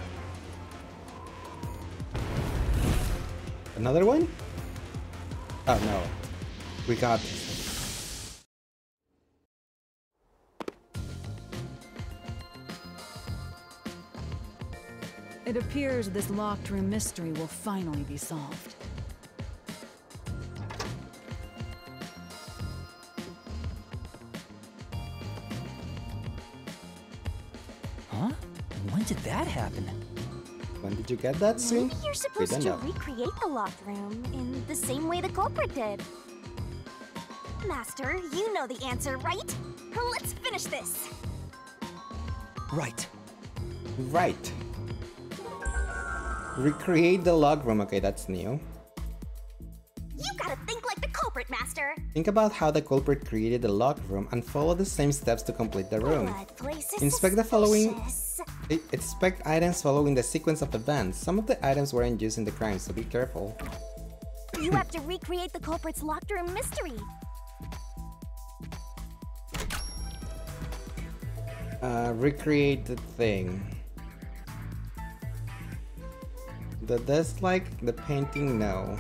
Speaker 1: Another one? Oh no. We got this.
Speaker 2: It appears this locked room mystery will finally be solved.
Speaker 3: Huh? When did that happen?
Speaker 1: When did you get that string?
Speaker 4: Maybe you're supposed
Speaker 1: don't
Speaker 4: to
Speaker 1: know.
Speaker 4: recreate the locked room in the same way the culprit did. Master, you know the answer, right? Let's finish this.
Speaker 3: Right.
Speaker 1: Right. Recreate the log room. Okay, that's new.
Speaker 4: You gotta think like the culprit, Master.
Speaker 1: Think about how the culprit created the locked room and follow the same steps to complete the room.
Speaker 4: That place is
Speaker 1: Inspect the following.
Speaker 4: suspicious.
Speaker 1: Inspect items following the sequence of events. Some of the items weren't used in the crime, so be careful.
Speaker 4: You have to recreate the culprit's locked room mystery.
Speaker 1: Recreate the thing. The desk, like the painting, no.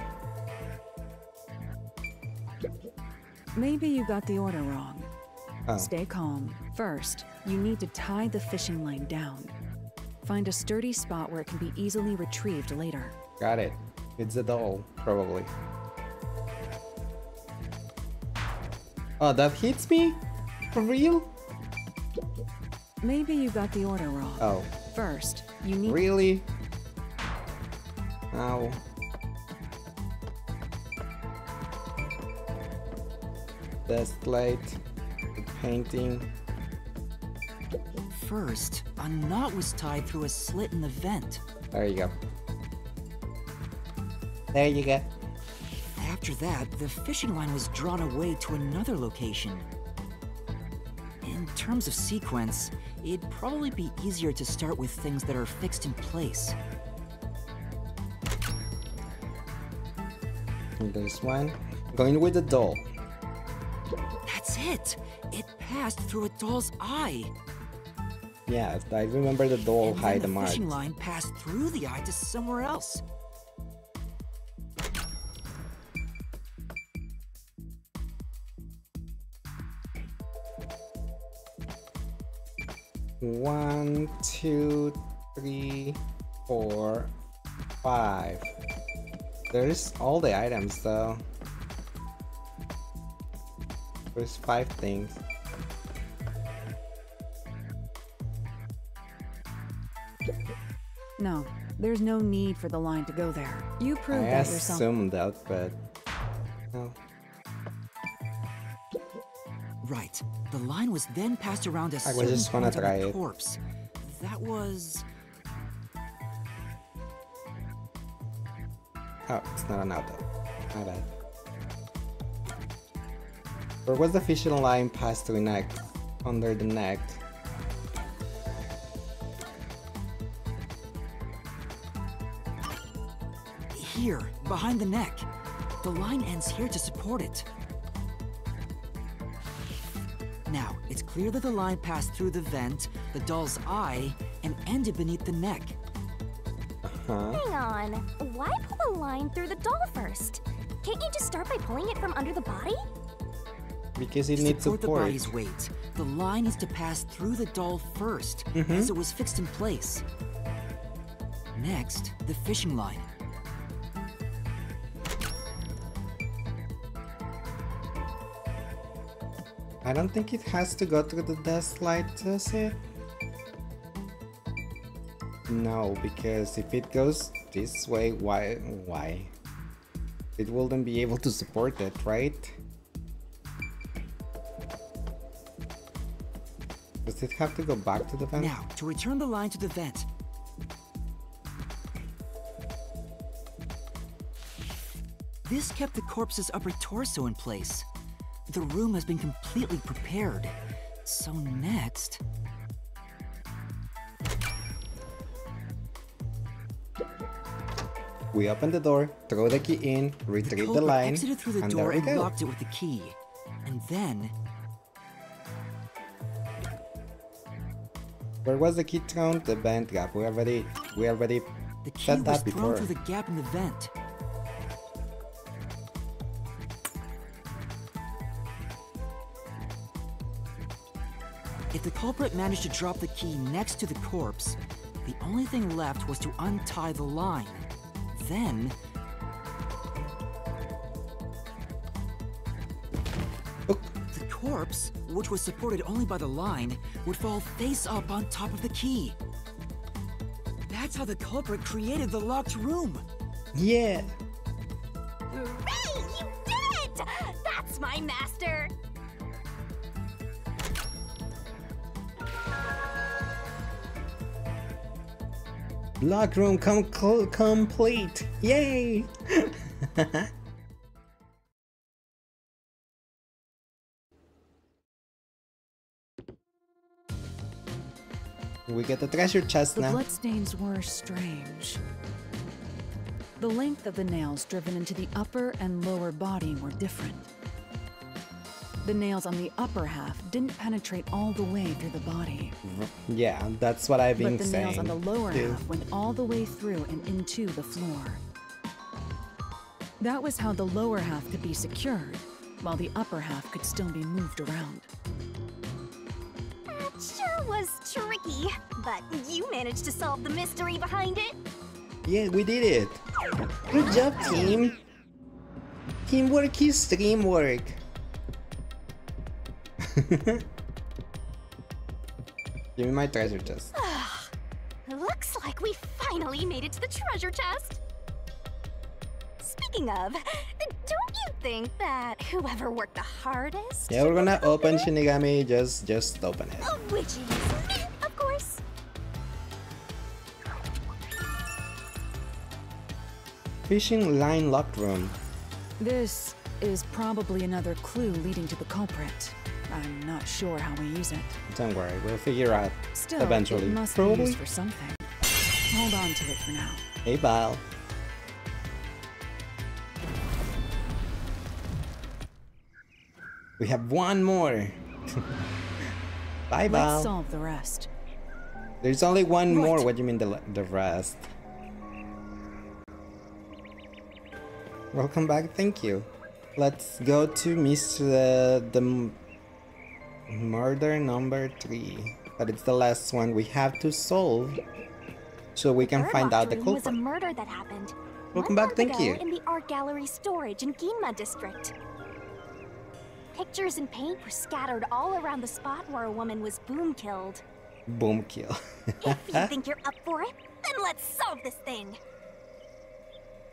Speaker 2: Maybe you got the order wrong.
Speaker 1: Oh.
Speaker 2: Stay calm. First, you need to tie the fishing line down. Find a sturdy spot where it can be easily retrieved later.
Speaker 1: Got it. It's a doll, probably. Oh, that hits me? For real?
Speaker 2: Maybe you got the order wrong.
Speaker 1: Oh,
Speaker 2: First, you need
Speaker 1: really? Ow. Desk light, the painting.
Speaker 3: First, a knot was tied through a slit in the vent.
Speaker 1: There you go. There you go.
Speaker 3: After that, the fishing line was drawn away to another location. In terms of sequence, it'd probably be easier to start with things that are fixed in place.
Speaker 1: And there's one. Going with the doll.
Speaker 3: That's it! It passed through a doll's eye!
Speaker 1: Yeah, I remember the doll
Speaker 3: And then
Speaker 1: hide the
Speaker 3: the
Speaker 1: mark.
Speaker 3: fishing line passed through the eye to somewhere else.
Speaker 1: One, two, three, 4, 5. There's all the items though. There's 5 things.
Speaker 2: No, there's no need for the line to go there. You
Speaker 1: I
Speaker 2: proved that yourself.
Speaker 1: assumed that, but no.
Speaker 3: Right. The line was then passed around a
Speaker 1: I
Speaker 3: certain
Speaker 1: just wanna
Speaker 3: point of
Speaker 1: try
Speaker 3: the
Speaker 1: it.
Speaker 3: corpse. That was...
Speaker 1: Oh, it's not an auto. My bad. Where was the fishing line passed through next? under the neck.
Speaker 3: Here, behind the neck. The line ends here to support it. Now, it's clear that the line passed through the vent, the doll's eye, and ended beneath the neck.
Speaker 4: Hang on. Why pull a line through the doll first? Can't you just start by pulling it from under the body?
Speaker 1: Because it
Speaker 3: To
Speaker 1: needs
Speaker 3: support the
Speaker 1: support.
Speaker 3: body's weight, the line needs to pass through the doll first, as it was fixed in place. Next, the fishing line.
Speaker 1: I don't think it has to go through the dust light, does it? No, because if it goes this way, why? It wouldn't be able to support it, right? Does it have to go back to the vent?
Speaker 3: Now, to return the line to the vent. This kept the corpse's upper torso in place. The room has been completely prepared. So next...
Speaker 1: We open the door, throw the key in, retrieve the
Speaker 3: culprit
Speaker 1: line,
Speaker 3: exited through the
Speaker 1: and
Speaker 3: door
Speaker 1: there we
Speaker 3: and
Speaker 1: go.
Speaker 3: locked it with the key. And then...
Speaker 1: Where was the key thrown? The vent gap. We already
Speaker 3: The key
Speaker 1: said
Speaker 3: was
Speaker 1: that
Speaker 3: thrown
Speaker 1: before.
Speaker 3: through the gap in the vent. If the culprit managed to drop the key next to the corpse, the only thing left was to untie the line. Then...
Speaker 1: Look.
Speaker 3: The corpse, which was supported only by the line, would fall face up on top of the key. That's how the culprit created the locked room.
Speaker 1: Yeah.
Speaker 4: Hooray! You did it! That's my master!
Speaker 1: Lock room complete. Yay! We get the treasure chest
Speaker 2: The
Speaker 1: now.
Speaker 2: bloodstains were strange. The length of the nails driven into the upper and lower body were different. The nails on the upper half didn't penetrate all the way through the body.
Speaker 1: Yeah, that's what I've been
Speaker 2: But the
Speaker 1: saying.
Speaker 2: nails on the lower
Speaker 1: too.
Speaker 2: half went all the way through and into the floor. That was how the lower half could be secured, while the upper half could still be moved around.
Speaker 4: That sure was tricky, but you managed to solve the mystery behind it.
Speaker 1: Yeah, we did it. Good job, team. Teamwork is teamwork. Give me my treasure chest.
Speaker 4: Looks like we finally made it to the treasure chest. Speaking of, don't you think that whoever worked the hardest?
Speaker 1: Yeah, we're gonna
Speaker 4: should
Speaker 1: open
Speaker 4: it?
Speaker 1: Shinigami. Just open it.
Speaker 4: Which is me, of course.
Speaker 1: Fishing line locked room.
Speaker 2: This is probably another clue leading to the culprit. I'm not sure how we use it.
Speaker 1: Don't worry, we'll figure out
Speaker 2: Still,
Speaker 1: eventually.
Speaker 2: it must be
Speaker 1: Probably.
Speaker 2: used for something. Hold on to it for now.
Speaker 1: Hey, Val. We have one more. Bye, Val.
Speaker 2: Let's solve the rest.
Speaker 1: There's only one
Speaker 3: Right.
Speaker 1: more. What do you mean the rest? Welcome back. Thank you. Let's go to murder number 3. But it's the last one we have to solve, so we can
Speaker 4: Third
Speaker 1: find out
Speaker 4: locked
Speaker 1: the
Speaker 4: room was a
Speaker 1: culprit.
Speaker 4: murder that happened.
Speaker 1: Welcome
Speaker 4: 1
Speaker 1: back,
Speaker 4: month
Speaker 1: thank
Speaker 4: ago
Speaker 1: you.
Speaker 4: In the art gallery storage in Ginma district. Pictures and paint were scattered all around the spot where a woman was boom killed.
Speaker 1: Boom kill.
Speaker 4: If you think you're up for it, then let's solve this thing.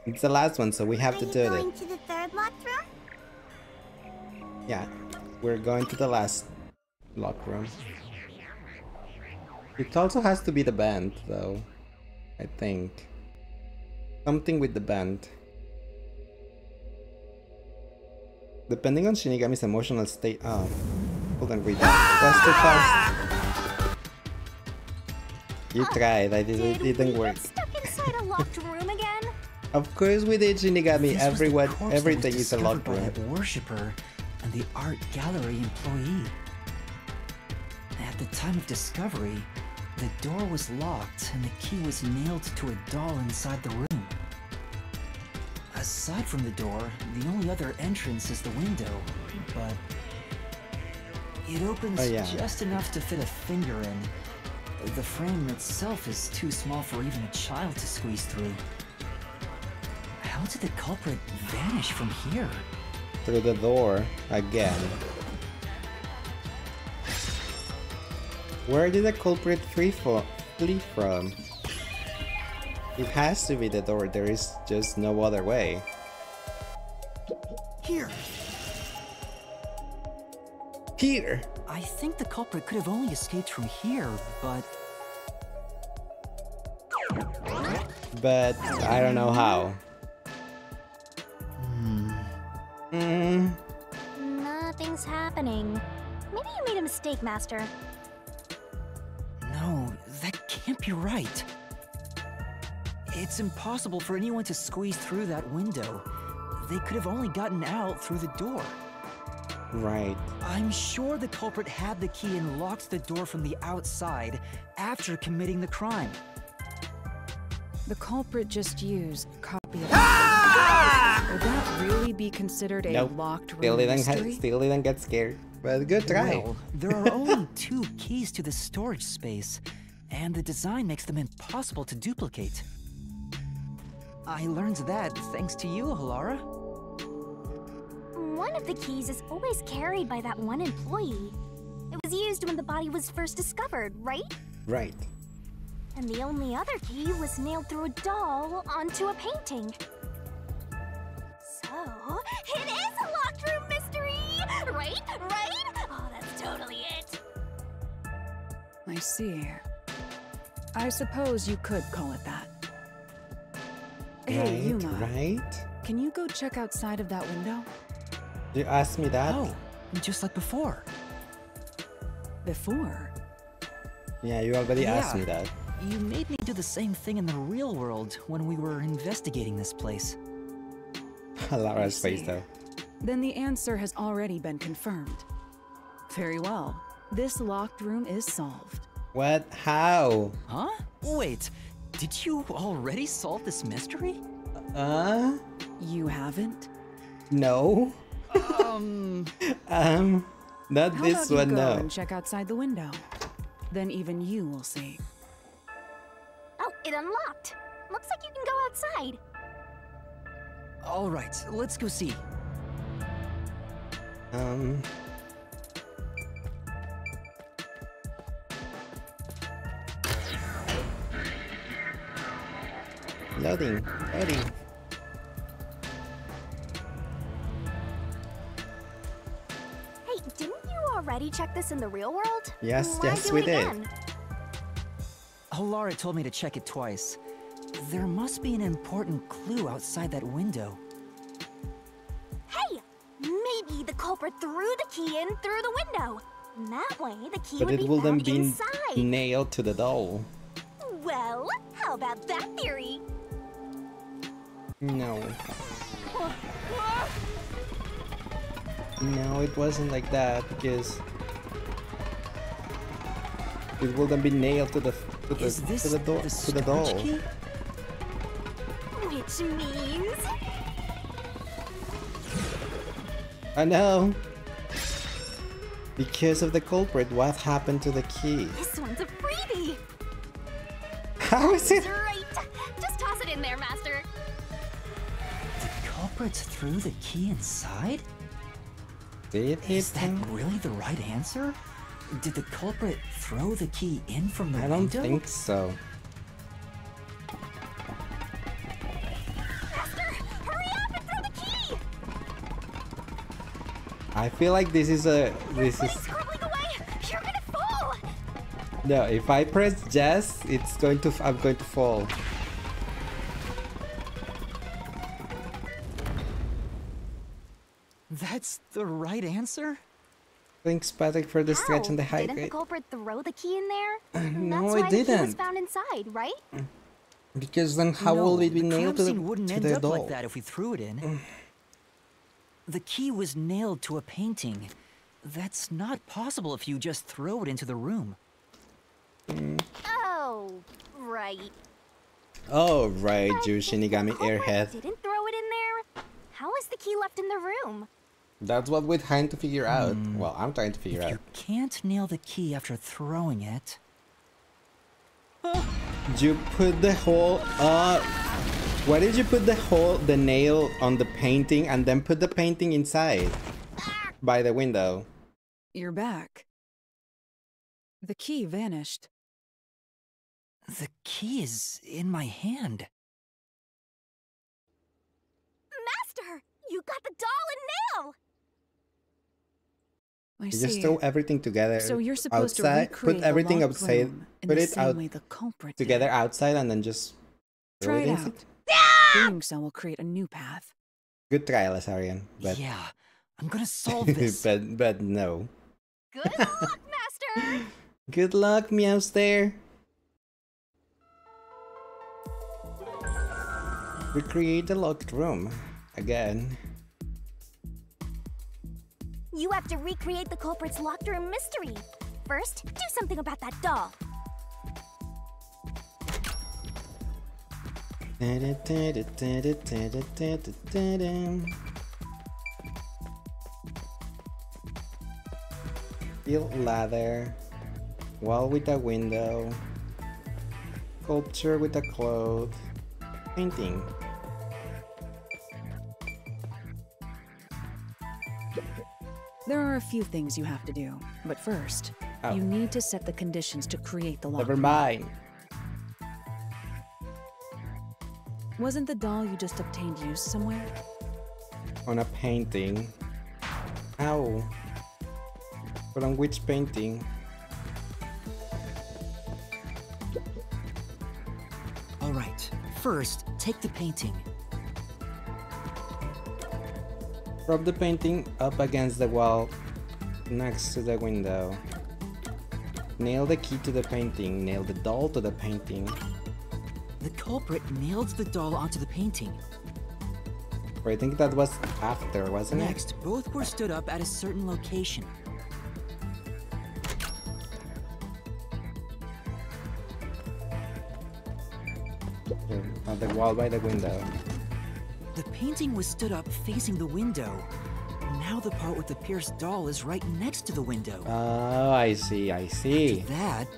Speaker 1: It's the last one, so we have to do it.
Speaker 4: to the third locked room?
Speaker 1: Yeah, we're going to the last lock room. It also has to be the band, though. I think. Something with the band. Depending on Shinigami's emotional state. Oh. couldn't read that. It was too fast. You tried, it didn't work.
Speaker 4: Get stuck inside a locked room again?
Speaker 1: Of course we did, Shinigami.
Speaker 3: This was the corpse that was
Speaker 1: Everything is a locked
Speaker 3: discovered by
Speaker 1: room.
Speaker 3: the worshipper and the art gallery employee. At the time of discovery, the door was locked and the key was nailed to a doll inside the room. Aside from the door, the only other entrance is the window, but it opens just enough to fit a finger in. The frame itself is too small for even a child to squeeze through. How did the culprit vanish from here?
Speaker 1: Through the door again. Where did the culprit flee from? It has to be the door. There is just no other way.
Speaker 3: Here!
Speaker 1: Here!
Speaker 3: I think the culprit could have only escaped from here, but...
Speaker 1: But I don't know how.
Speaker 4: Nothing's happening. Maybe you made a mistake, Master.
Speaker 3: No, that can't be right. It's impossible for anyone to squeeze through that window. They could have only gotten out through the door.
Speaker 1: Right.
Speaker 3: I'm sure the culprit had the key and locked the door from the outside after committing the crime.
Speaker 2: The culprit just used a copy of the Would that really be considered a locked room mystery?
Speaker 1: Still didn't get scared. But good try.
Speaker 3: Well, there are only 2 keys to the storage space, and the design makes them impossible to duplicate. I learned that thanks to you, Halara.
Speaker 4: One of the keys is always carried by that one employee. It was used when the body was first discovered, right?
Speaker 1: Right.
Speaker 4: And the only other key was nailed through a doll onto a painting. So, it is a locked room mystery! Right? Right? Oh, that's totally it.
Speaker 2: I see. I suppose you could call it that. Hey, Yuma.
Speaker 1: Right?
Speaker 2: Can you go check outside of that window?
Speaker 1: You asked me that?
Speaker 3: Oh, just like before.
Speaker 2: Before?
Speaker 1: Yeah, you already asked me that.
Speaker 3: You made me do the same thing in the real world when we were investigating this place.
Speaker 1: Lara's face though.
Speaker 2: Then the answer has already been confirmed. Very well. This locked room is solved.
Speaker 1: What? How?
Speaker 3: Huh? Wait, did you already solve this mystery?
Speaker 2: You haven't?
Speaker 1: No. Not
Speaker 2: How
Speaker 1: this
Speaker 2: about
Speaker 1: one,
Speaker 2: you go
Speaker 1: no.
Speaker 2: and check outside the window? Then even you will see.
Speaker 4: Oh, it unlocked. Looks like you can go outside.
Speaker 3: All right, let's go see.
Speaker 1: Loading.
Speaker 4: Hey, didn't you already check this in the real world?
Speaker 1: Yes,
Speaker 4: Why
Speaker 1: yes,
Speaker 4: do
Speaker 1: we
Speaker 4: it
Speaker 1: did.
Speaker 4: again?
Speaker 3: Halara told me to check it twice. There must be an important clue outside that window.
Speaker 4: Hey, maybe the culprit threw the key in through the window. That way, the key
Speaker 1: But
Speaker 4: would
Speaker 1: it
Speaker 4: be
Speaker 1: wouldn't
Speaker 4: found
Speaker 1: be
Speaker 4: inside.
Speaker 1: nailed to the doll.
Speaker 4: Well, how about that theory?
Speaker 1: No. No, it wasn't like that because it wouldn't be nailed to the
Speaker 3: Is this
Speaker 1: to the door
Speaker 3: the
Speaker 1: to the
Speaker 3: storage
Speaker 1: doll.
Speaker 3: key?
Speaker 4: Which means...
Speaker 1: I know. Because of the culprit, what happened to the key?
Speaker 4: This one's a freebie!
Speaker 1: How is it?
Speaker 4: Right! Just toss it in there, Master!
Speaker 3: The culprit threw the key inside?
Speaker 1: Did it
Speaker 3: Is that
Speaker 1: him?
Speaker 3: really the right answer? Did the culprit throw the key in from the
Speaker 1: I don't
Speaker 3: window?
Speaker 1: think so.
Speaker 4: Master, hurry up and throw the key!
Speaker 1: I feel like this is
Speaker 4: It's crumbling away! You're gonna fall!
Speaker 1: no. If I press yes, I'm going to fall.
Speaker 3: That's the right answer?
Speaker 1: Thanks, Patrick, for the stretch and the
Speaker 4: Didn't the
Speaker 1: hydrate.
Speaker 4: culprit throw the key in there?
Speaker 1: No,
Speaker 4: That's
Speaker 1: I
Speaker 4: why the key was
Speaker 1: didn't.
Speaker 4: found inside, right?
Speaker 1: Because then how
Speaker 3: No,
Speaker 1: will it be
Speaker 3: the
Speaker 1: nailed
Speaker 3: crime
Speaker 1: to
Speaker 3: scene wouldn't
Speaker 1: to
Speaker 3: end
Speaker 1: the
Speaker 3: up
Speaker 1: doll?
Speaker 3: like that if we threw it in. The key was nailed to a painting. That's not possible if you just throw it into the room.
Speaker 4: Oh, right.
Speaker 1: Oh, right,
Speaker 4: But
Speaker 1: you
Speaker 4: if the
Speaker 1: Shinigami
Speaker 4: culprit
Speaker 1: airhead.
Speaker 4: didn't throw it in there, how is the key left in the room?
Speaker 1: That's what we're trying to figure out. Well, I'm trying to figure
Speaker 3: If
Speaker 1: out.
Speaker 3: you can't nail the key after throwing it...
Speaker 1: You put the hole, why did you put the nail on the painting and then put the painting inside? By the window.
Speaker 2: You're back. The key vanished.
Speaker 3: The key is in my hand.
Speaker 4: Master, you got the doll and nail!
Speaker 2: I
Speaker 1: You
Speaker 2: see.
Speaker 1: just throw everything together
Speaker 2: So you're supposed to
Speaker 1: outside,
Speaker 2: recreate
Speaker 1: put everything
Speaker 2: the locked
Speaker 1: outside,
Speaker 2: room in
Speaker 1: put
Speaker 2: the
Speaker 1: it
Speaker 2: same
Speaker 1: out
Speaker 2: way the culprit
Speaker 1: together
Speaker 2: did.
Speaker 1: outside and then just throw
Speaker 2: Try
Speaker 1: it
Speaker 2: it
Speaker 1: inside.
Speaker 2: out. Doing so will create a new path.
Speaker 1: Good try, Lazarian, but
Speaker 3: Yeah, I'm gonna solve this.
Speaker 1: but no.
Speaker 4: Good luck, Master!
Speaker 1: Good luck, Meowster. Recreate the locked room again.
Speaker 4: You have to recreate the culprit's locked room mystery. First, do something about that doll.
Speaker 1: Steel ladder, wall with a window, sculpture with a cloth, painting.
Speaker 2: There are a few things you have to do, but first,
Speaker 1: Oh.
Speaker 2: you need to set the conditions to create the lock.
Speaker 1: Never mind.
Speaker 2: Wasn't the doll you just obtained used somewhere?
Speaker 1: On a painting. Ow. But on which painting?
Speaker 3: Alright, first, take the painting.
Speaker 1: Prop the painting up against the wall next to the window. Nail the key to the painting. Nail the doll to the painting.
Speaker 3: The culprit nailed the doll onto the painting.
Speaker 1: Or I think that was after, wasn't it?
Speaker 3: Next, both were stood up at a certain location.
Speaker 1: On the wall by the window.
Speaker 3: The painting was stood up facing the window. Now the part with the pierced doll is right next to the window.
Speaker 1: Oh, I see, I see.
Speaker 3: That,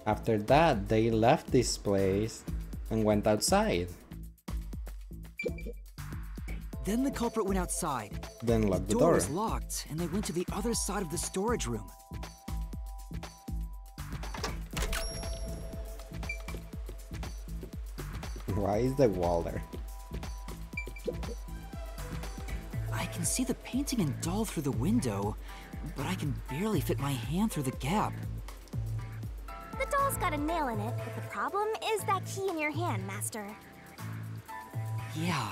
Speaker 1: After that, they left this place and went outside.
Speaker 3: then the culprit went outside.
Speaker 1: Then locked the
Speaker 3: Door
Speaker 1: door.
Speaker 3: was locked, and they went to the other side of the storage room.
Speaker 1: Why is the wall there?
Speaker 3: I can see the painting and doll through the window, but I can barely fit my hand through the gap.
Speaker 4: The doll's got a nail in it, but the problem is that key in your hand, Master.
Speaker 3: Yeah,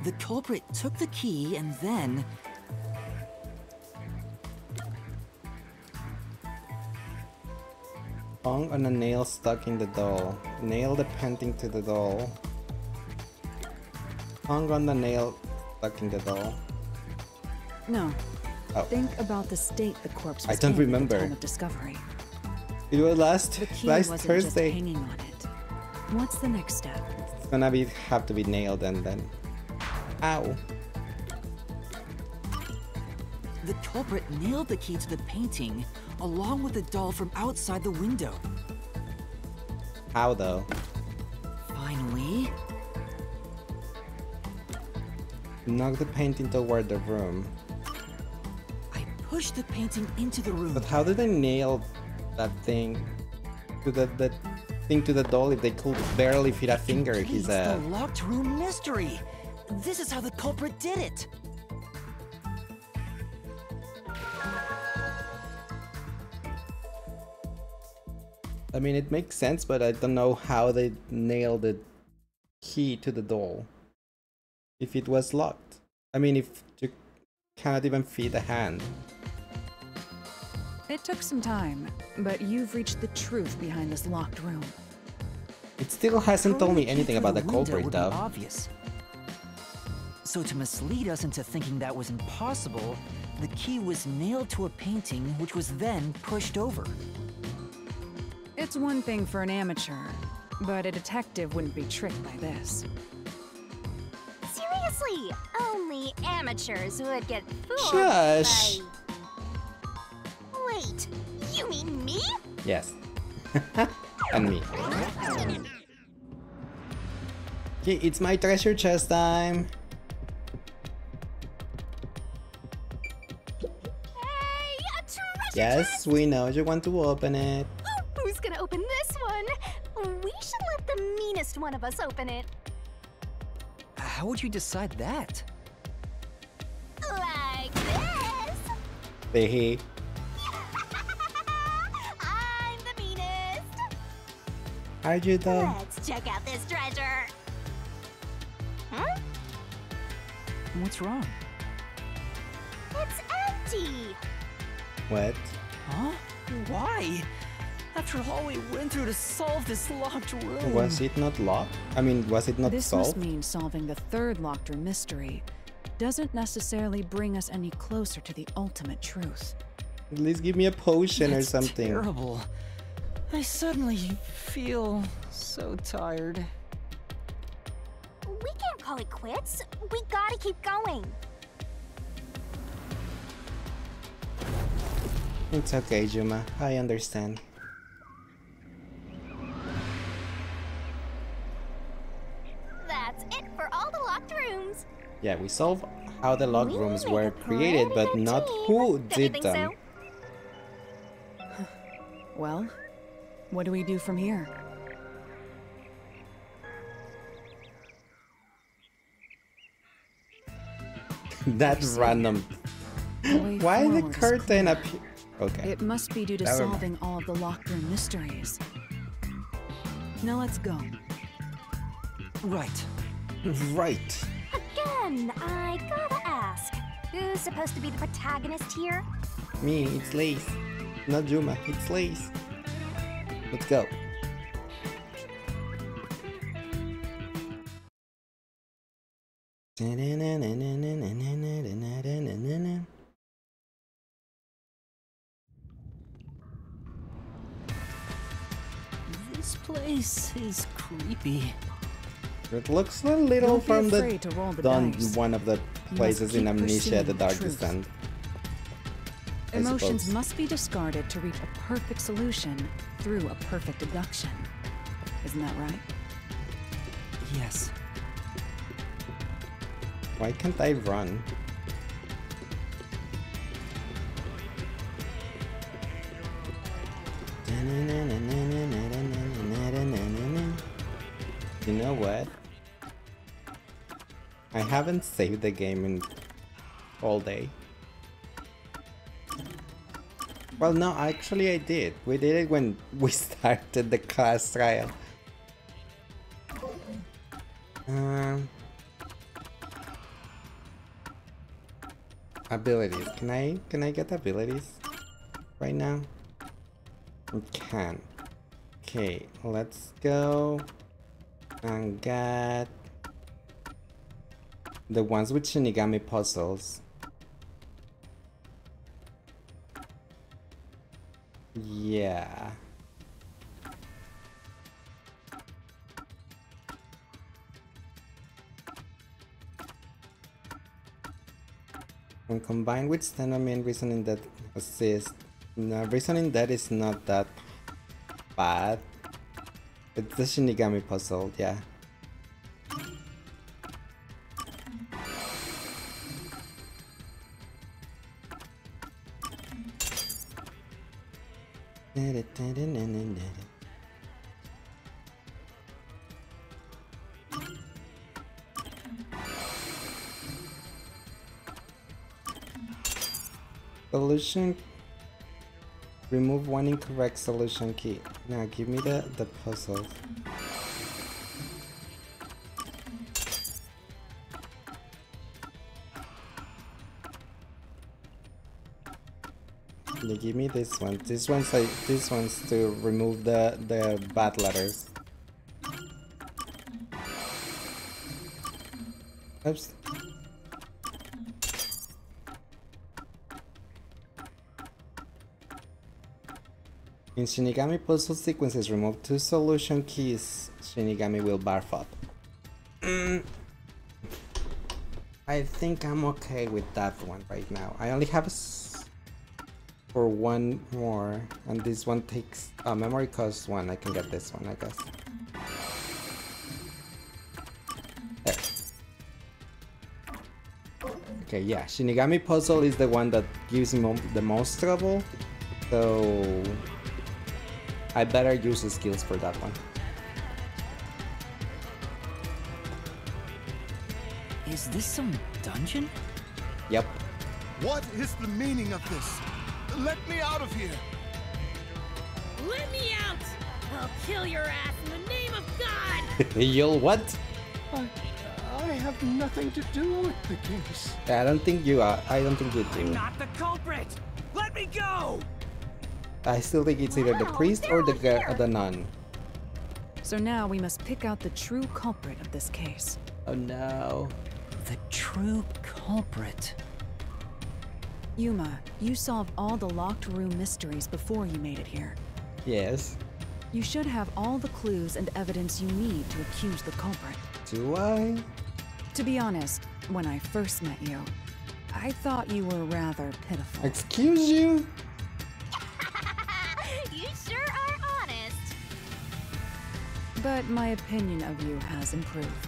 Speaker 3: the culprit took the key and then...
Speaker 1: Hung on a nail stuck in the doll. Nail the painting to the doll. Hung on the nail stuck in the doll.
Speaker 2: No.
Speaker 1: Oh.
Speaker 2: Think about the state the corpse
Speaker 1: I
Speaker 2: was
Speaker 1: don't
Speaker 2: in at
Speaker 1: remember.
Speaker 2: the time of discovery.
Speaker 1: It was last
Speaker 2: The key
Speaker 1: last
Speaker 2: wasn't
Speaker 1: Thursday.
Speaker 2: just hanging on it. What's the next step?
Speaker 1: It's gonna be have to be nailed and then. Ow.
Speaker 3: The culprit nailed the key to the painting, along with the doll from outside the window.
Speaker 1: How though?
Speaker 3: Finally,
Speaker 1: Knock the painting toward the room.
Speaker 3: I pushed the painting into the room.
Speaker 1: But how did they nail that thing to the thing to the doll if they could barely fit a finger?
Speaker 3: Completes
Speaker 1: He's
Speaker 3: the
Speaker 1: a
Speaker 3: locked room mystery. This is how the culprit did it.
Speaker 1: I mean, it makes sense, but I don't know how they nailed the key to the doll if it was locked. I mean, if you cannot even feed a hand.
Speaker 2: It took some time, but you've reached the truth behind this locked room.
Speaker 1: It still hasn't told me
Speaker 3: Throwing a key
Speaker 1: anything
Speaker 3: through
Speaker 1: about the
Speaker 3: window
Speaker 1: culprit,
Speaker 3: would be
Speaker 1: though.
Speaker 3: obvious. So to mislead us into thinking that was impossible, the key was nailed to a painting which was then pushed over.
Speaker 2: It's one thing for an amateur, but a detective wouldn't be tricked by this.
Speaker 4: Seriously, only amateurs would get fooled
Speaker 1: Shush.
Speaker 4: by... Wait, you mean me?
Speaker 1: Yes. And me. Okay, it's my treasure chest time.
Speaker 4: Hey, a treasure
Speaker 1: Yes,
Speaker 4: chest!
Speaker 1: we know you want to open it.
Speaker 4: Who's gonna open this one? We should let the meanest one of us open it.
Speaker 3: How would you decide that?
Speaker 4: Like this.
Speaker 1: Behe.
Speaker 4: I'm the meanest.
Speaker 1: Are you though?
Speaker 4: Let's check out this treasure. Huh?
Speaker 3: What's wrong?
Speaker 4: It's empty.
Speaker 1: What?
Speaker 3: Huh? Why? After all we went through to solve this locked room.
Speaker 1: Was it not locked? I mean, was it not
Speaker 2: This
Speaker 1: solved?
Speaker 2: must mean solving the third locked room mystery doesn't necessarily bring us any closer to the ultimate truth.
Speaker 1: At least give me a potion or
Speaker 3: That's
Speaker 1: something.
Speaker 3: terrible. I suddenly feel so tired.
Speaker 4: We can't call it quits. We gotta keep going.
Speaker 1: It's okay, Juma. I understand.
Speaker 4: That's it for all the locked rooms.
Speaker 1: Yeah, we solved how the locked
Speaker 4: We
Speaker 1: rooms
Speaker 4: make
Speaker 1: were
Speaker 4: a
Speaker 1: created,
Speaker 4: pretty
Speaker 1: but
Speaker 4: good
Speaker 1: not
Speaker 4: team.
Speaker 1: who
Speaker 4: Don't you
Speaker 1: did
Speaker 4: think
Speaker 1: them.
Speaker 4: so?
Speaker 2: Well, what do we do from here?
Speaker 1: That random.
Speaker 2: Way
Speaker 1: Why the
Speaker 2: forward is
Speaker 1: curtain
Speaker 2: clear.
Speaker 1: up here? Okay.
Speaker 2: It must be due to
Speaker 1: Never mind.
Speaker 2: solving all of the locked room mysteries. Now let's go.
Speaker 3: Right.
Speaker 1: Right.
Speaker 4: Again, I gotta ask. Who's supposed to be the protagonist here?
Speaker 1: Me, it's Leiss. Not Juma, it's Leiss. Let's go.
Speaker 3: This place is creepy.
Speaker 1: It looks a little
Speaker 2: Don't be
Speaker 1: from the
Speaker 2: afraid to roll the
Speaker 1: done
Speaker 2: dice.
Speaker 1: one of the
Speaker 2: You
Speaker 1: places
Speaker 2: must
Speaker 1: in
Speaker 2: keep
Speaker 1: Amnesia:
Speaker 2: pursuing
Speaker 1: The Dark
Speaker 2: truth.
Speaker 1: Descent. I
Speaker 2: Emotions
Speaker 1: suppose.
Speaker 2: must be discarded to reach a perfect solution through a perfect deduction. Isn't that right?
Speaker 3: Yes.
Speaker 1: Why can't I run? You know what? I haven't saved the game in all day. Well, no, actually I did. We did it when we started the class trial. Abilities. Can I get abilities right now? I can. Okay, let's go and get the ones with Shinigami puzzles. Yeah. When combined with Stenami, reasoning that assist. No, reasoning that is not that bad. It's the Shinigami puzzle, yeah. Solution. Remove one incorrect solution key. Now give me the puzzles. They give me this one. This one's like this one's to remove the bad letters. Oops. In Shinigami puzzle sequences, remove 2 solution keys. Shinigami will barf up. I think I'm okay with that one right now. I only have for one more, and this one takes memory cost 1. I can get this one, I guess. There. Okay, yeah, Shinigami puzzle is the one that gives me the most trouble, so I better use the skills for that one.
Speaker 3: Is this some dungeon?
Speaker 1: Yep.
Speaker 9: What is the meaning of this? Let me out of here!
Speaker 10: Let me out! I'll kill your ass in the name of God!
Speaker 1: You'll what?
Speaker 9: I have nothing to do with the case.
Speaker 1: I don't think you are. I don't think you do.
Speaker 10: I'm not the culprit! Let me go!
Speaker 1: I still think it's either the priest or the nun.
Speaker 2: So now we must pick out the true culprit of this case.
Speaker 1: Oh no.
Speaker 3: The true culprit.
Speaker 2: Yuma, you solved all the locked room mysteries before you made it here.
Speaker 1: Yes.
Speaker 2: You should have all the clues and evidence you need to accuse the culprit.
Speaker 1: Do I?
Speaker 2: To be honest, when I first met you, I thought you were rather pitiful.
Speaker 1: Excuse you?
Speaker 4: You sure are honest.
Speaker 2: But my opinion of you has improved.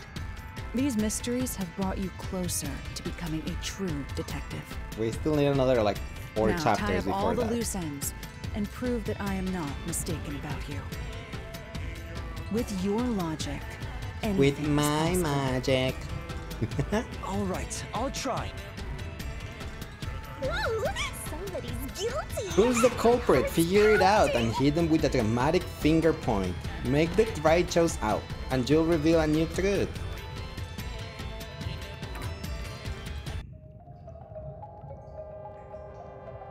Speaker 2: These mysteries have brought you closer to becoming a true detective.
Speaker 1: We still need another like 4
Speaker 2: now, tie
Speaker 1: chapters
Speaker 2: up
Speaker 1: before
Speaker 2: all the
Speaker 1: that.
Speaker 2: loose ends and prove that I am not mistaken about you. With your logic,
Speaker 1: With
Speaker 2: anything is
Speaker 1: my
Speaker 2: possible.
Speaker 1: magic.
Speaker 3: All right, I'll try.
Speaker 4: Whoa, somebody's guilty.
Speaker 1: Who's the culprit? Figure it out and hit them with a dramatic finger point. Make the right choice out, and you'll reveal a new truth.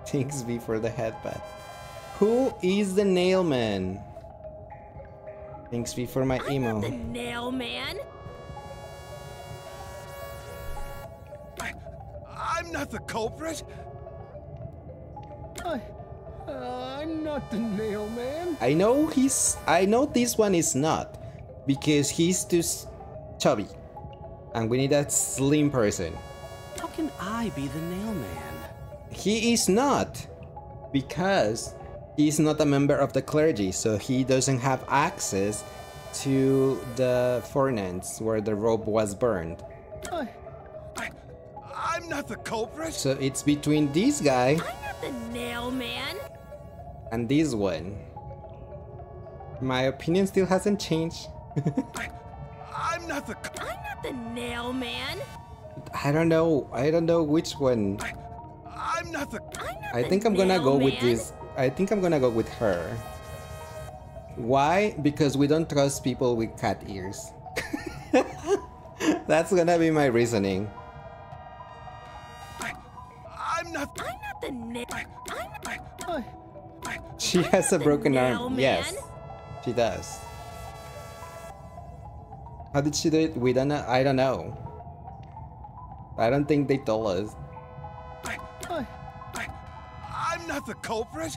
Speaker 1: Thanks V for the headbutt. Who is the nailman? Thanks V for my emo.
Speaker 10: The nail man?
Speaker 9: I'm not the culprit! I'm not the nail man.
Speaker 1: I know this one is not, because he's too chubby, and we need a slim person.
Speaker 5: How can I be the nail man?
Speaker 1: He is not, because he's not a member of the clergy, so he doesn't have access to the furnace where the rope was burned.
Speaker 9: I'm not the culprit.
Speaker 1: So it's between this guy
Speaker 10: I'm not the nail man.
Speaker 1: and this one. My opinion still hasn't changed.
Speaker 9: I'm not the
Speaker 10: nail man.
Speaker 1: I don't know which one.
Speaker 9: I'm not the
Speaker 1: I think I'm gonna go with
Speaker 10: man.
Speaker 1: this. I think I'm gonna go with her. Why? Because we don't trust people with cat ears. That's gonna be my reasoning.
Speaker 9: I'm not
Speaker 10: the nail.
Speaker 1: She has a broken arm.
Speaker 10: nail
Speaker 1: Yes,
Speaker 10: man?
Speaker 1: she does. How did she do it? We don't know. I don't know. I don't think they told us.
Speaker 9: I'm not the culprit.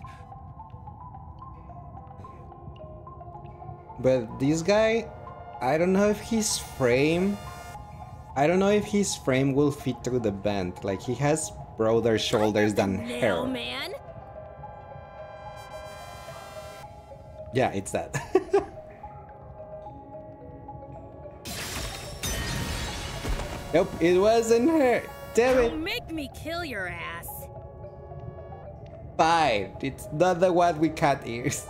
Speaker 1: But this guy, I don't know if his frame. I don't know if his frame will fit through the bend. Like he has broader shoulders than
Speaker 10: Nail
Speaker 1: hair.
Speaker 10: man.
Speaker 1: Yeah, it's that. Nope, it wasn't her. Damn it.
Speaker 10: Don't make me kill your ass.
Speaker 1: Fine. It's not the one with cat ears.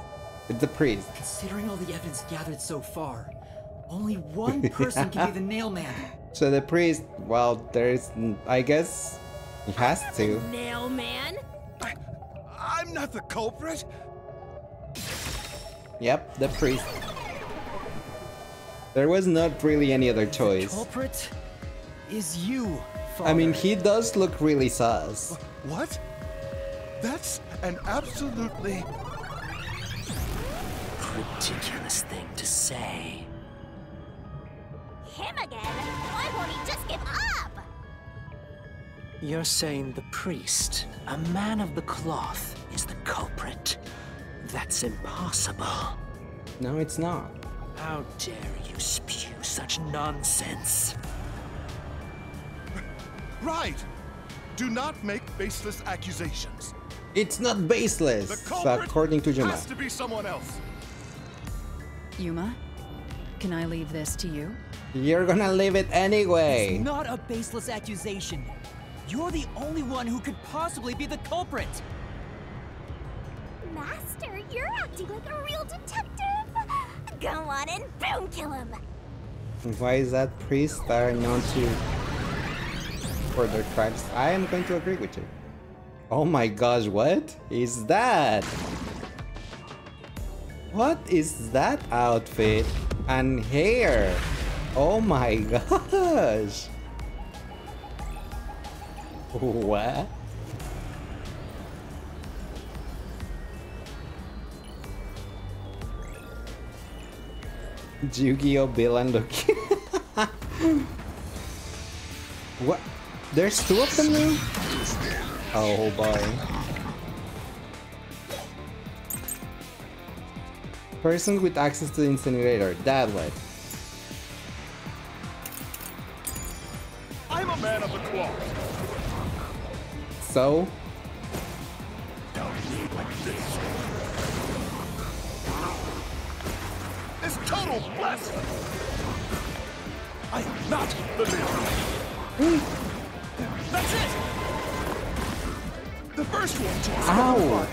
Speaker 1: It's the priest.
Speaker 3: Considering all the evidence gathered so far, only one person can be the nail man.
Speaker 1: So the priest, well, there's, I guess, he has to.
Speaker 10: Nail man.
Speaker 9: I'm not the culprit.
Speaker 1: Yep, the priest. There was not really any other choice.
Speaker 3: Culprit is you,
Speaker 1: I mean,
Speaker 3: Father.
Speaker 1: he does look really sus.
Speaker 9: What? That's an absolutely...
Speaker 5: ridiculous thing to say.
Speaker 4: Him again? Why won't he just give up?
Speaker 5: You're saying the priest, a man of the cloth, is the culprit? That's impossible.
Speaker 1: No, it's not.
Speaker 5: How dare you spew such nonsense?
Speaker 9: Right! Do not make baseless accusations.
Speaker 1: It's not baseless,
Speaker 9: The culprit
Speaker 1: according to Yuma.
Speaker 9: has to be someone else.
Speaker 2: Yuma, can I leave this to you?
Speaker 1: You're gonna leave it anyway.
Speaker 3: It's not a baseless accusation. You're the only one who could possibly be the culprit.
Speaker 4: Master, you're acting like a real detective. Go on and boom kill him.
Speaker 1: Why is that priest are known to for their crimes? I am going to agree with you. Oh my gosh, what is that? What is that outfit and hair? Oh my gosh. What? Yu-Gi-Oh! Villain looking. What? There's two of them now? Oh boy. Person with access to the incinerator. That way.
Speaker 9: I'm a man of the cloth.
Speaker 1: So?
Speaker 9: It's total blasphemy. I am not the man. That's it. The first one to
Speaker 1: Ow.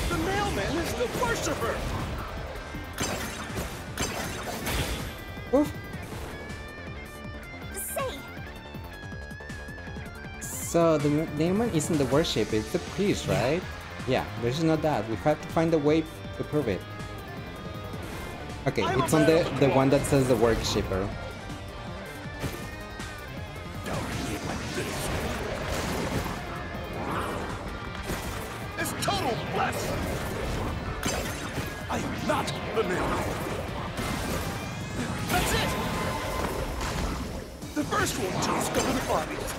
Speaker 9: The mailman is the worshiper.
Speaker 1: Oof.
Speaker 4: Say,
Speaker 1: So the demon isn't the worship, it's the priest, right? Yeah, there's not that. We have to find a way to prove it. Okay, it's on the one that says the worshipper.
Speaker 9: It's total blasphemy. I am not the mailman. That's it. The first one to discover the bodies.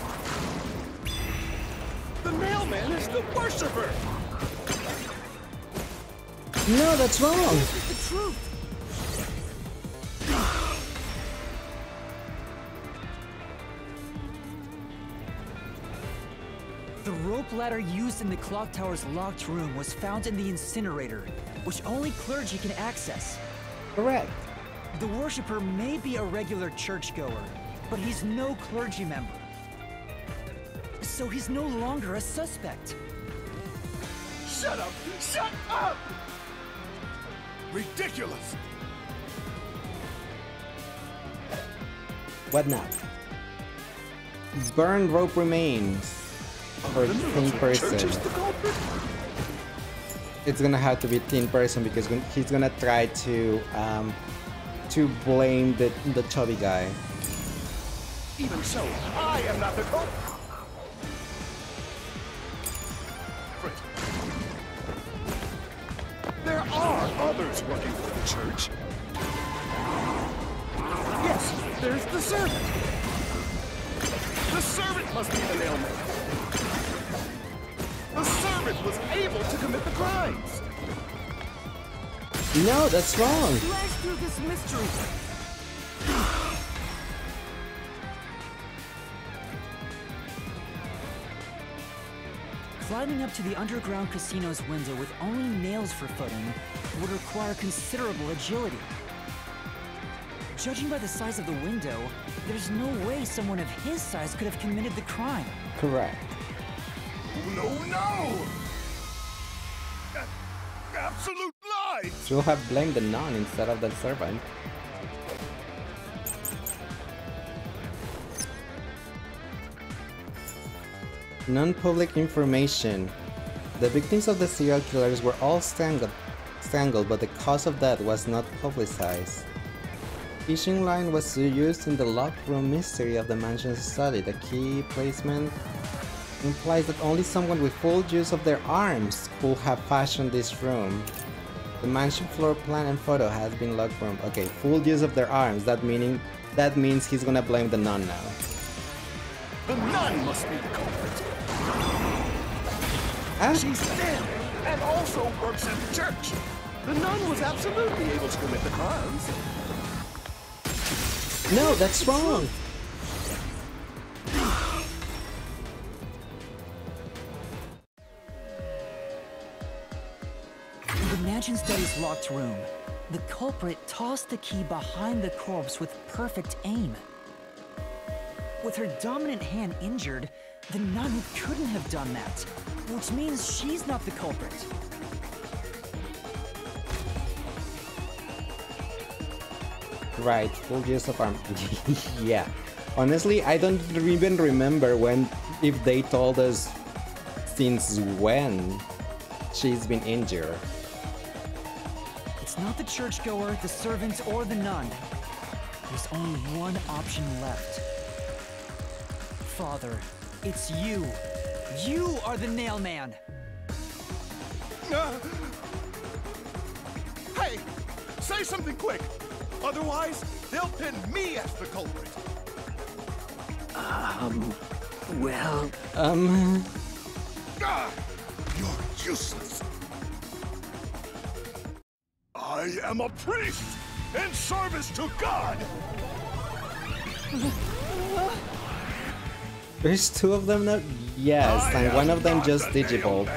Speaker 9: The mailman is the worshiper.
Speaker 1: No, that's wrong.
Speaker 3: This is the truth. The rope ladder used in the clock tower's locked room was found in the incinerator, which only clergy can access.
Speaker 1: Correct.
Speaker 3: The worshipper may be a regular churchgoer, but he's no clergy member. So he's no longer a suspect.
Speaker 9: Shut up! Shut up! Ridiculous!
Speaker 1: What now? Burned rope remains. For thin person. It's gonna have to be thin person because he's gonna try to blame the chubby guy.
Speaker 9: Even so, I am not the culprit. There are others working for the church. Yes, there's the servant. The servant must be the mailman. The servant was able to commit the crimes.
Speaker 1: No, that's wrong.
Speaker 3: Flash through this mystery. Climbing up to the underground casino's window with only nails for footing would require considerable agility. Judging by the size of the window, there's no way someone of his size could have committed the crime.
Speaker 1: Correct.
Speaker 9: No, no! Absolute lies!
Speaker 1: Should have blamed the nun instead of the servant. Non-public information. The victims of the serial killers were all strangled, but the cause of death was not publicized. Fishing line was used in the locked room mystery of the mansion's study. The key placement implies that only someone with full use of their arms could have fashioned this room. The mansion floor plan and photo has been logged from. Okay, full use of their arms. That means he's gonna blame the nun now.
Speaker 9: The nun must be the culprit.
Speaker 1: Huh?
Speaker 9: She's dead and also works at the church. The nun was absolutely able to commit the crimes.
Speaker 1: No, that's wrong.
Speaker 3: In the mansion study's locked room, the culprit tossed the key behind the corpse with perfect aim. With her dominant hand injured, the nun couldn't have done that, which means she's not the culprit.
Speaker 1: Right, full use of arm. Yeah. Honestly, I don't even remember if they told us since when she's been injured.
Speaker 3: It's not the churchgoer, the servant, or the nun. There's only one option left. Father, it's you. You are the nail man.
Speaker 9: Hey, say something quick. Otherwise, they'll pin me as the culprit.
Speaker 5: Well...
Speaker 9: You're useless. I am a priest in service to God.
Speaker 1: There's two of them now? Yes, and one of them just digivolved.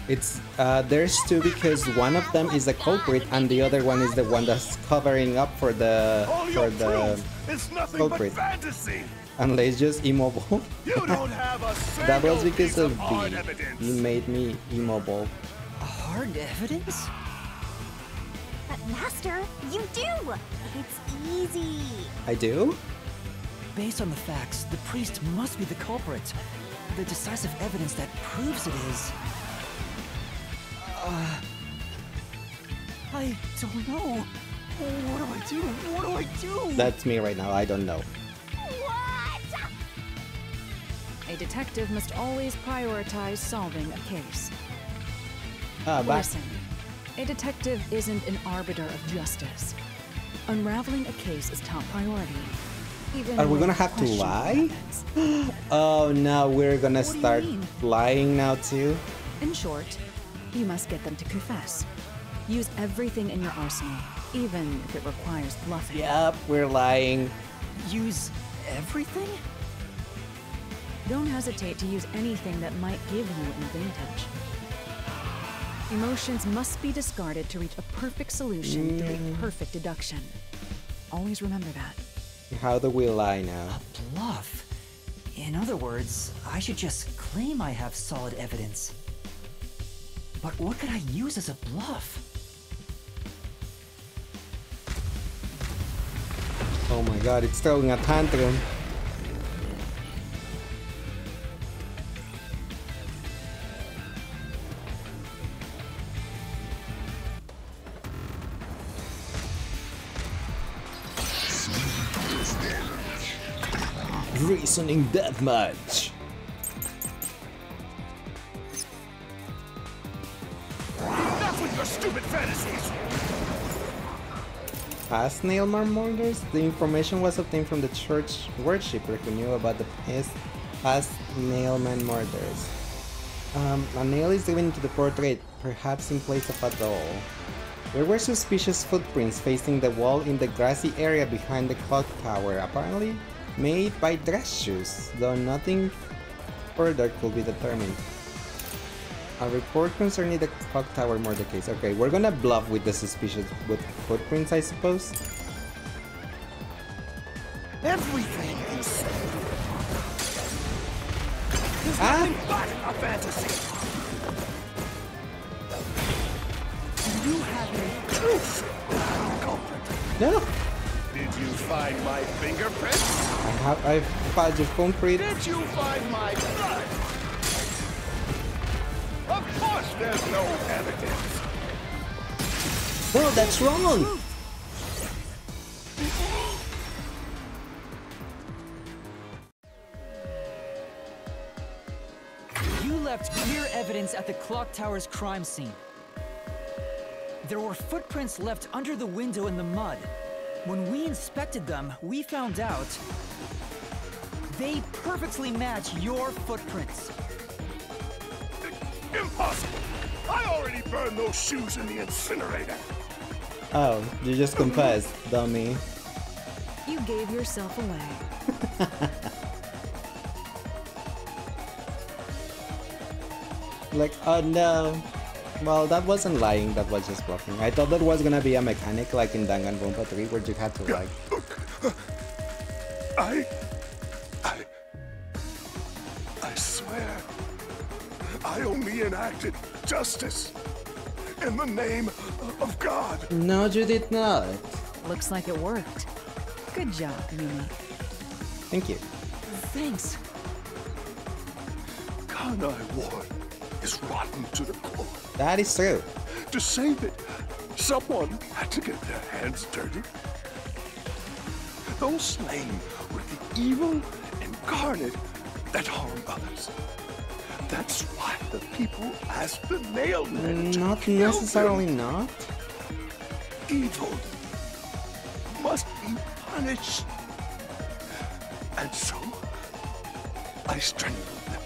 Speaker 1: It's there's two because one of them is the culprit and the other one is the one that's covering up for the culprit. And Leiss just immobile.
Speaker 9: You don't have a
Speaker 1: That was
Speaker 9: single
Speaker 1: because
Speaker 9: piece
Speaker 1: of
Speaker 9: hard
Speaker 1: B.
Speaker 9: evidence.
Speaker 1: He made me immobile.
Speaker 3: Hard evidence?
Speaker 4: But Master, you do! It's easy.
Speaker 1: I do?
Speaker 3: Based on the facts, the priest must be the culprit. The decisive evidence that proves it is... I don't know. What do I do? What do I do?
Speaker 1: That's me right now, I don't know.
Speaker 4: What?
Speaker 2: A detective must always prioritize solving a case.
Speaker 1: Back.
Speaker 2: Listen, a detective isn't an arbiter of justice. Unraveling a case is top priority. Even
Speaker 1: Are we
Speaker 2: with
Speaker 1: gonna have to
Speaker 2: questionable
Speaker 1: lie?
Speaker 2: evidence.
Speaker 1: Oh no, we're gonna
Speaker 2: What do you
Speaker 1: start
Speaker 2: mean?
Speaker 1: lying now too?
Speaker 2: In short, you must get them to confess. Use everything in your arsenal, even if it requires bluffing.
Speaker 1: Yep, we're lying.
Speaker 3: Use everything?
Speaker 2: Don't hesitate to use anything that might give you an advantage. Emotions must be discarded to reach a perfect solution through a perfect deduction. Always remember that.
Speaker 1: How do we lie now?
Speaker 3: A bluff? In other words, I should just claim I have solid evidence. But what could I use as a bluff?
Speaker 1: Oh my god, it's throwing a tantrum. Reasoning deathmatch.
Speaker 9: Enough with your stupid fantasies.
Speaker 1: Past Nailman murders? The information was obtained from the church worshipper who knew about the past Nailman murders. A nail is given to the portrait, perhaps in place of a doll. There were suspicious footprints facing the wall in the grassy area behind the clock tower, apparently made by dress shoes, though nothing further could be determined. A report concerning the clock tower murder case. Okay, we're gonna bluff with the suspicious footprints, I suppose.
Speaker 9: Everything is nothing but a fantasy. You have any proof that I'm the culprit?
Speaker 1: No,
Speaker 9: Did you find my fingerprints?
Speaker 1: I've found your concrete.
Speaker 9: Did you find my blood? Of course there's no evidence.
Speaker 1: No, that's wrong.
Speaker 3: evidence at the clock tower's crime scene. There were footprints left under the window in the mud. When we inspected them, we found out they perfectly match your footprints.
Speaker 9: Impossible! I already burned those shoes in the incinerator.
Speaker 1: Oh, you just confessed, dummy.
Speaker 2: You gave yourself away.
Speaker 1: Like, oh no. Well, that wasn't lying, that was just bluffing. I thought that was gonna be a mechanic like in Danganronpa 3 where you had to like...
Speaker 9: I swear, I only enacted justice in the name of God.
Speaker 1: No, you did not.
Speaker 2: Looks like it worked. Good job, Yuma.
Speaker 1: Thank you.
Speaker 3: Thanks.
Speaker 9: Kanai Ward is rotten to the core.
Speaker 1: That is true.
Speaker 9: To save it, someone had to get their hands dirty. Those slain were the evil incarnate that harm others. That's why the people asked the nailmen to
Speaker 1: Not
Speaker 9: kill
Speaker 1: necessarily
Speaker 9: them.
Speaker 1: not.
Speaker 9: Evil must be punished. And so, I strangled them.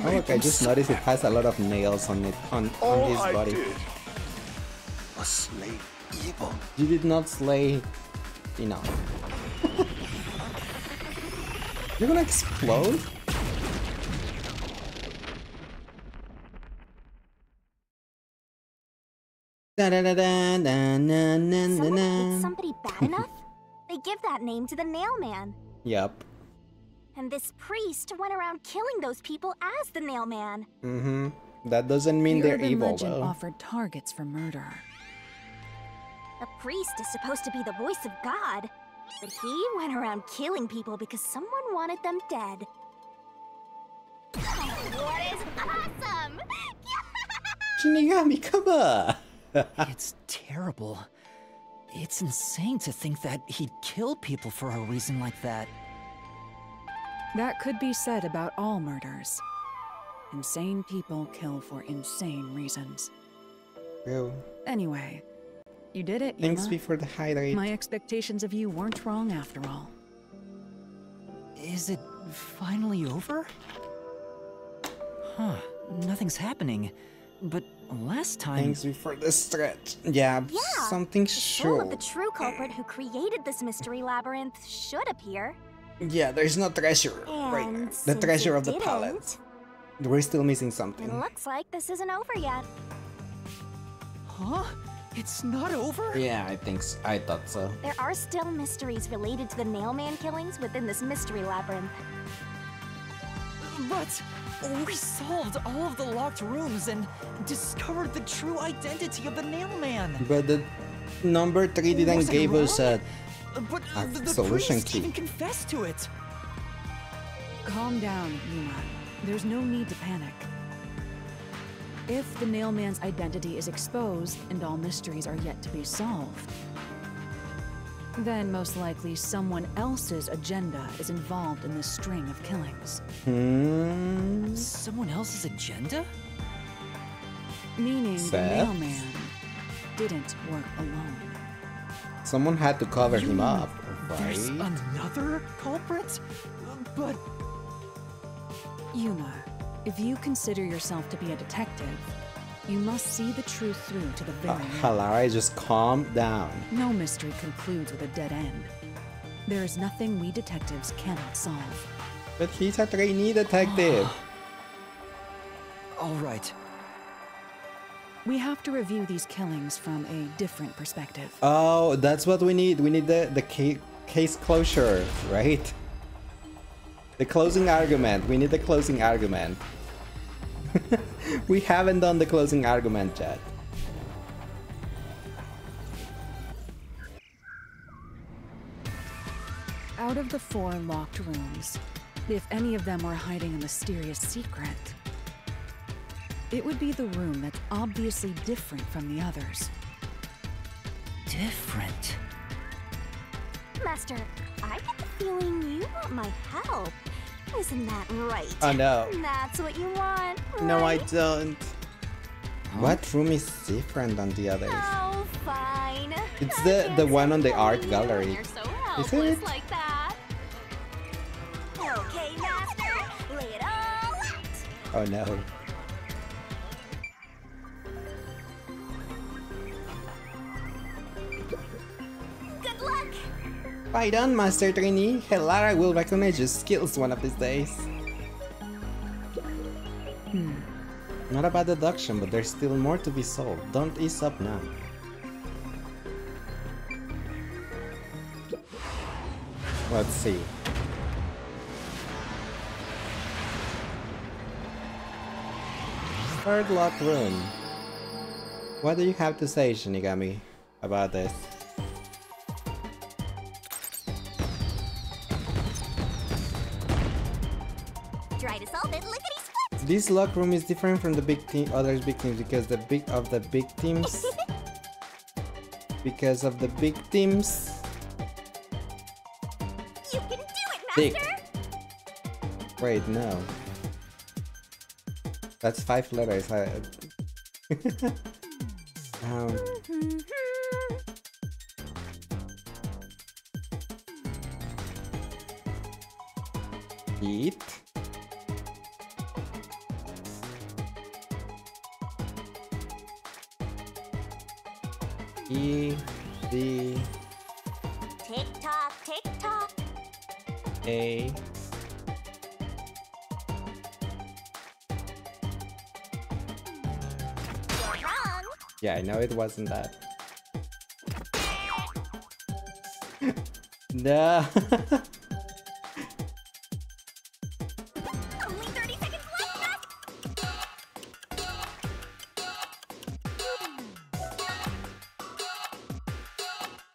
Speaker 1: Oh look, I just noticed it has a lot of nails on it, on his
Speaker 9: All I
Speaker 1: body.
Speaker 9: did was slay evil.
Speaker 1: You did not slay enough. You're gonna explode? Da da da da da na na na
Speaker 4: Someone
Speaker 1: na.
Speaker 4: hates somebody bad enough? They give that name to the Nailman.
Speaker 1: Yup.
Speaker 4: And this priest went around killing those people as the Nailman.
Speaker 1: Mm-hmm. That doesn't mean
Speaker 2: The
Speaker 1: they're
Speaker 2: urban
Speaker 1: evil
Speaker 2: legend
Speaker 1: though.
Speaker 2: offered targets for murder.
Speaker 4: A priest is supposed to be the voice of God, but he went around killing people because someone wanted them dead. What is awesome?
Speaker 1: Shinigami, come on!
Speaker 3: It's terrible. It's insane to think that he'd kill people for a reason like that.
Speaker 2: That could be said about all murders. Insane people kill for insane reasons.
Speaker 1: True.
Speaker 2: Anyway, you did it,
Speaker 1: Thanks
Speaker 2: Yuma.
Speaker 1: be for the hydrate.
Speaker 2: My expectations of you weren't wrong after all.
Speaker 3: Is it finally over? Huh, nothing's happening. But last time...
Speaker 1: Thanks be for the stretch. Yeah, something
Speaker 4: The soul
Speaker 1: sure.
Speaker 4: of the true culprit who created this mystery labyrinth should appear.
Speaker 1: Yeah, there's no treasure right now.
Speaker 4: And
Speaker 1: The
Speaker 4: since
Speaker 1: treasure
Speaker 4: it
Speaker 1: of the
Speaker 4: didn't,
Speaker 1: palette. We're still missing
Speaker 4: It
Speaker 1: something.
Speaker 4: looks like this isn't over yet.
Speaker 3: Huh? It's not over?
Speaker 1: Yeah, I think so. I thought so.
Speaker 4: There are still mysteries related to the Nailman killings within this mystery labyrinth.
Speaker 3: But we solved all of the locked rooms and discovered the true identity of the Nailman.
Speaker 1: But the number 3 didn't
Speaker 3: Was I
Speaker 1: give us a...
Speaker 3: But
Speaker 1: a
Speaker 3: the
Speaker 1: solution
Speaker 3: priest
Speaker 1: key.
Speaker 3: even confessed to it.
Speaker 2: Calm down, Yuma. There's no need to panic. If the Nailman's identity is exposed and all mysteries are yet to be solved, then most likely someone else's agenda is involved in this string of killings.
Speaker 3: Someone else's agenda?
Speaker 2: Meaning the
Speaker 1: Seth?
Speaker 2: Nailman didn't work alone.
Speaker 1: Someone had to cover him up,
Speaker 3: There's
Speaker 1: right?
Speaker 3: another culprit? But
Speaker 2: Yuma, if you consider yourself to be a detective, you must see the truth through to the very end.
Speaker 1: Halara, just calm down.
Speaker 2: No mystery concludes with a dead end. There is nothing we detectives cannot solve.
Speaker 1: But he's a trainee detective.
Speaker 3: all right.
Speaker 2: We have to review these killings from a different perspective.
Speaker 1: Oh, that's what we need. We need the case closure, right? The closing argument. We need the closing argument. We haven't done the closing argument yet.
Speaker 2: Out of the 4 locked rooms, if any of them were hiding a mysterious secret, it would be the room that's obviously different from the others.
Speaker 3: Different.
Speaker 4: Master, I get the feeling you want my help. Isn't that right?
Speaker 1: Oh no.
Speaker 4: That's what you want,
Speaker 1: No, I
Speaker 4: right?
Speaker 1: don't. What room is different than the others?
Speaker 4: Oh, fine.
Speaker 1: It's
Speaker 4: I
Speaker 1: the
Speaker 4: can't
Speaker 1: one on the
Speaker 4: say
Speaker 1: art
Speaker 4: you
Speaker 1: gallery.
Speaker 4: when You're so
Speaker 1: Is
Speaker 4: helpless
Speaker 1: it?
Speaker 4: like that. Okay, master, lay it all out.
Speaker 1: Oh no.
Speaker 4: Good luck.
Speaker 1: Fight on, Master Trainee. Helara will recognize your skills one of these days. Not a bad deduction, but there's still more to be solved. Don't ease up now. Let's see. Third lock room. What do you have to say, Shinigami, about this?
Speaker 4: Try to solve it, lickety split.
Speaker 1: This lock room is different from the big team, other big teams because the big teams. Because of the big teams.
Speaker 4: You can do it,
Speaker 1: Dick.
Speaker 4: master.
Speaker 1: Wait, no. That's 5 letters. Eat. E. D.
Speaker 4: Tick tock, tick tock.
Speaker 1: A.
Speaker 4: You're wrong.
Speaker 1: Yeah, I know it wasn't that. No.
Speaker 4: Only 30 seconds left, master.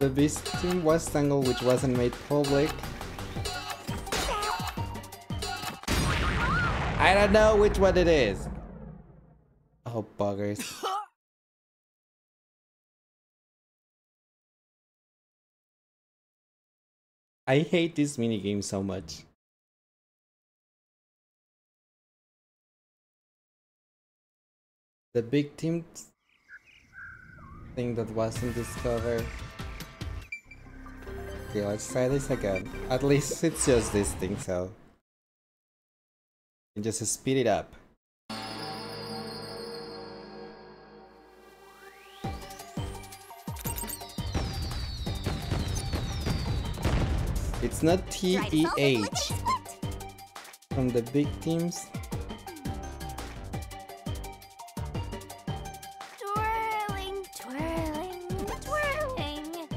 Speaker 1: The beast team was tangled, which wasn't made public. I don't know which one it is. Oh, buggers. I hate this minigame so much. The big team thing that wasn't discovered. Okay, let's try this again. At least it's just this thing, so... And just speed it up. It's not TEH from the big teams.
Speaker 4: Twirling, twirling, twirling.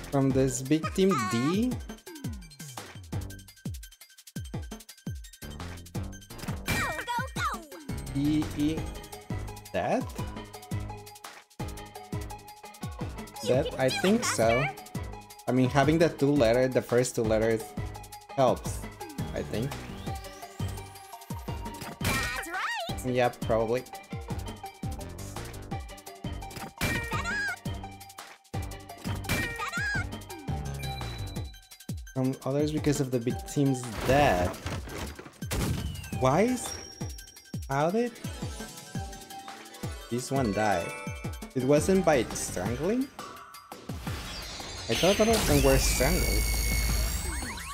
Speaker 1: From this big team D.
Speaker 4: Go, go, go.
Speaker 1: E. That? That? I think so. I mean, having the the first 2 letters helps, I think.
Speaker 4: That's right.
Speaker 1: Yeah, probably. From others because of the big team's death. Why is... How did... This one died? It wasn't by strangling? I thought all of them were strangled.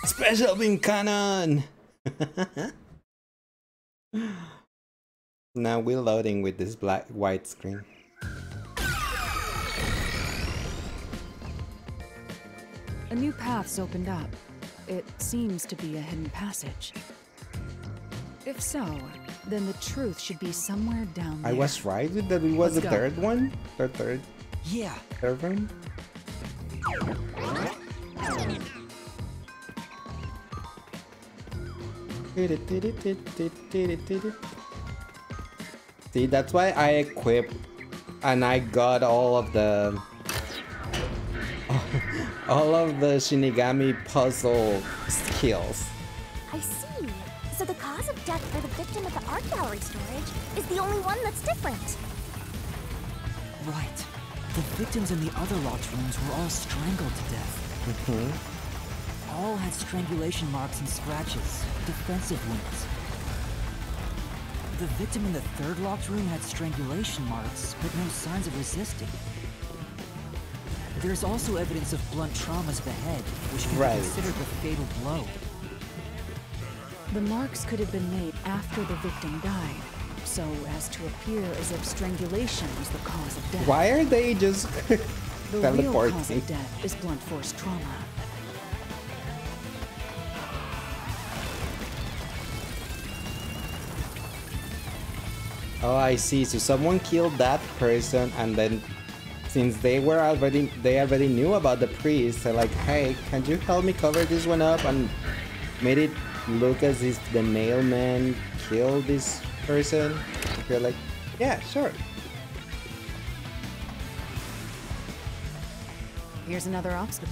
Speaker 1: Special beam cannon! Now we're loading with this white screen.
Speaker 2: A new path's opened up. It seems to be a hidden passage. If so, then the truth should be somewhere down there.
Speaker 1: I was right with that it was
Speaker 2: Let's
Speaker 1: the
Speaker 2: go.
Speaker 1: third one? Third
Speaker 3: Yeah.
Speaker 1: room? See, that's why I equipped and I got all of the Shinigami puzzle skills.
Speaker 4: I see. So the cause of death for the victim of the art gallery storage is the only one that's different.
Speaker 3: Right. The victims in the other locked rooms were all strangled to death. All had strangulation marks and scratches, defensive wounds. The victim in the third locked room had strangulation marks, but no signs of resisting. There's also evidence of blunt traumas to the head, which can be considered the fatal blow.
Speaker 2: The marks could have been made after the victim died, so as to appear as if strangulation was the cause of death.
Speaker 1: Why are they just
Speaker 2: The real cause of death is blunt force trauma.
Speaker 1: Oh, I see. So someone killed that person, and then since they already knew about the priest, they're like, hey, can you help me cover this one up? And made it look as if the mailman killed this person. You're like, yeah, sure.
Speaker 2: Here's another obstacle,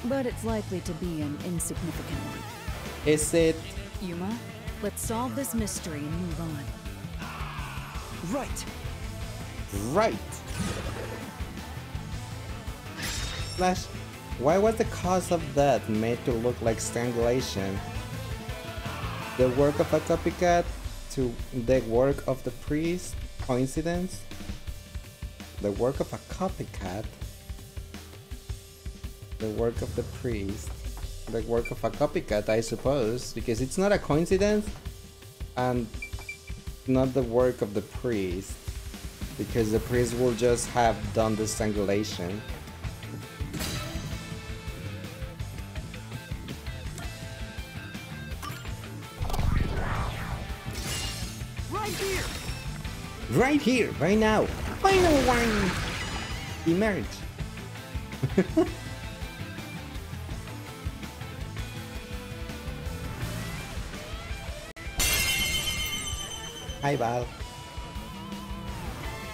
Speaker 2: but it's likely to be an insignificant one.
Speaker 1: Is it?
Speaker 2: Yuma, let's solve this mystery and move on.
Speaker 3: Right.
Speaker 1: Right. Slash, why was the cause of death made to look like strangulation? The work of a copycat to the work of the priest? Coincidence? The work of a copycat? The work of the priest? The work of a copycat, I suppose, because it's not a coincidence and not the work of the priest, because the priest will just have done the strangulation.
Speaker 3: Right here!
Speaker 1: Right here, right now. Final one! Emerge. Hi, Val.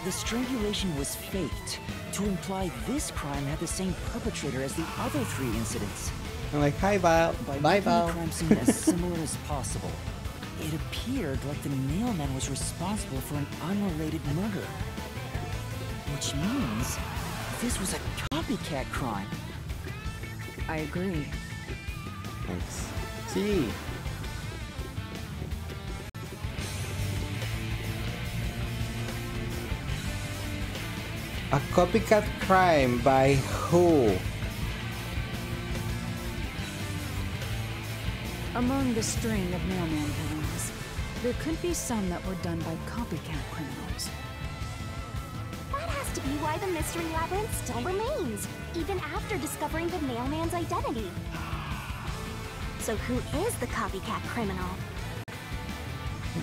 Speaker 3: The strangulation was faked to imply this crime had the same perpetrator as the other 3 incidents.
Speaker 1: I'm like, hi, Val.
Speaker 3: By
Speaker 1: Bye,
Speaker 3: making
Speaker 1: Val.
Speaker 3: the crime scene as similar as possible, it appeared like the mailman was responsible for an unrelated murder. Which means this was a copycat crime.
Speaker 2: I agree.
Speaker 1: Thanks. See. A copycat crime by who?
Speaker 2: Among the string of mailman killings, there could be some that were done by copycat criminals.
Speaker 4: That has to be why the mystery labyrinth still remains, even after discovering the mailman's identity. So who is the copycat criminal?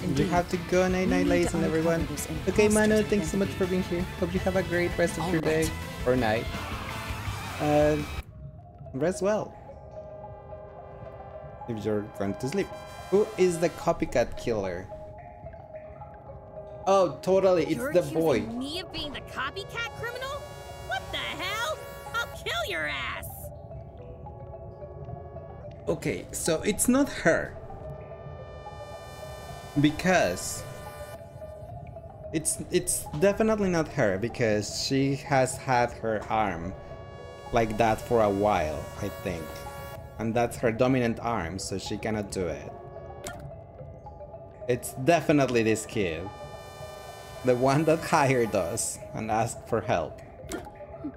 Speaker 2: Indeed.
Speaker 1: You have to go. Night night, Leiss and everyone. Okay, Manu, thanks so much for being here. Hope you have a great rest of your day or night. Rest well. If you're going to sleep. Who is the copycat killer? Oh, totally, it's
Speaker 10: You're
Speaker 1: the boy.
Speaker 10: accusing me of being the copycat criminal? What the hell? I'll kill your ass!
Speaker 1: Okay, so it's not her. Because it's definitely not her, because she has had her arm like that for a while, I think. And that's her dominant arm, so she cannot do it. It's definitely this kid. The one that hired us and asked for help.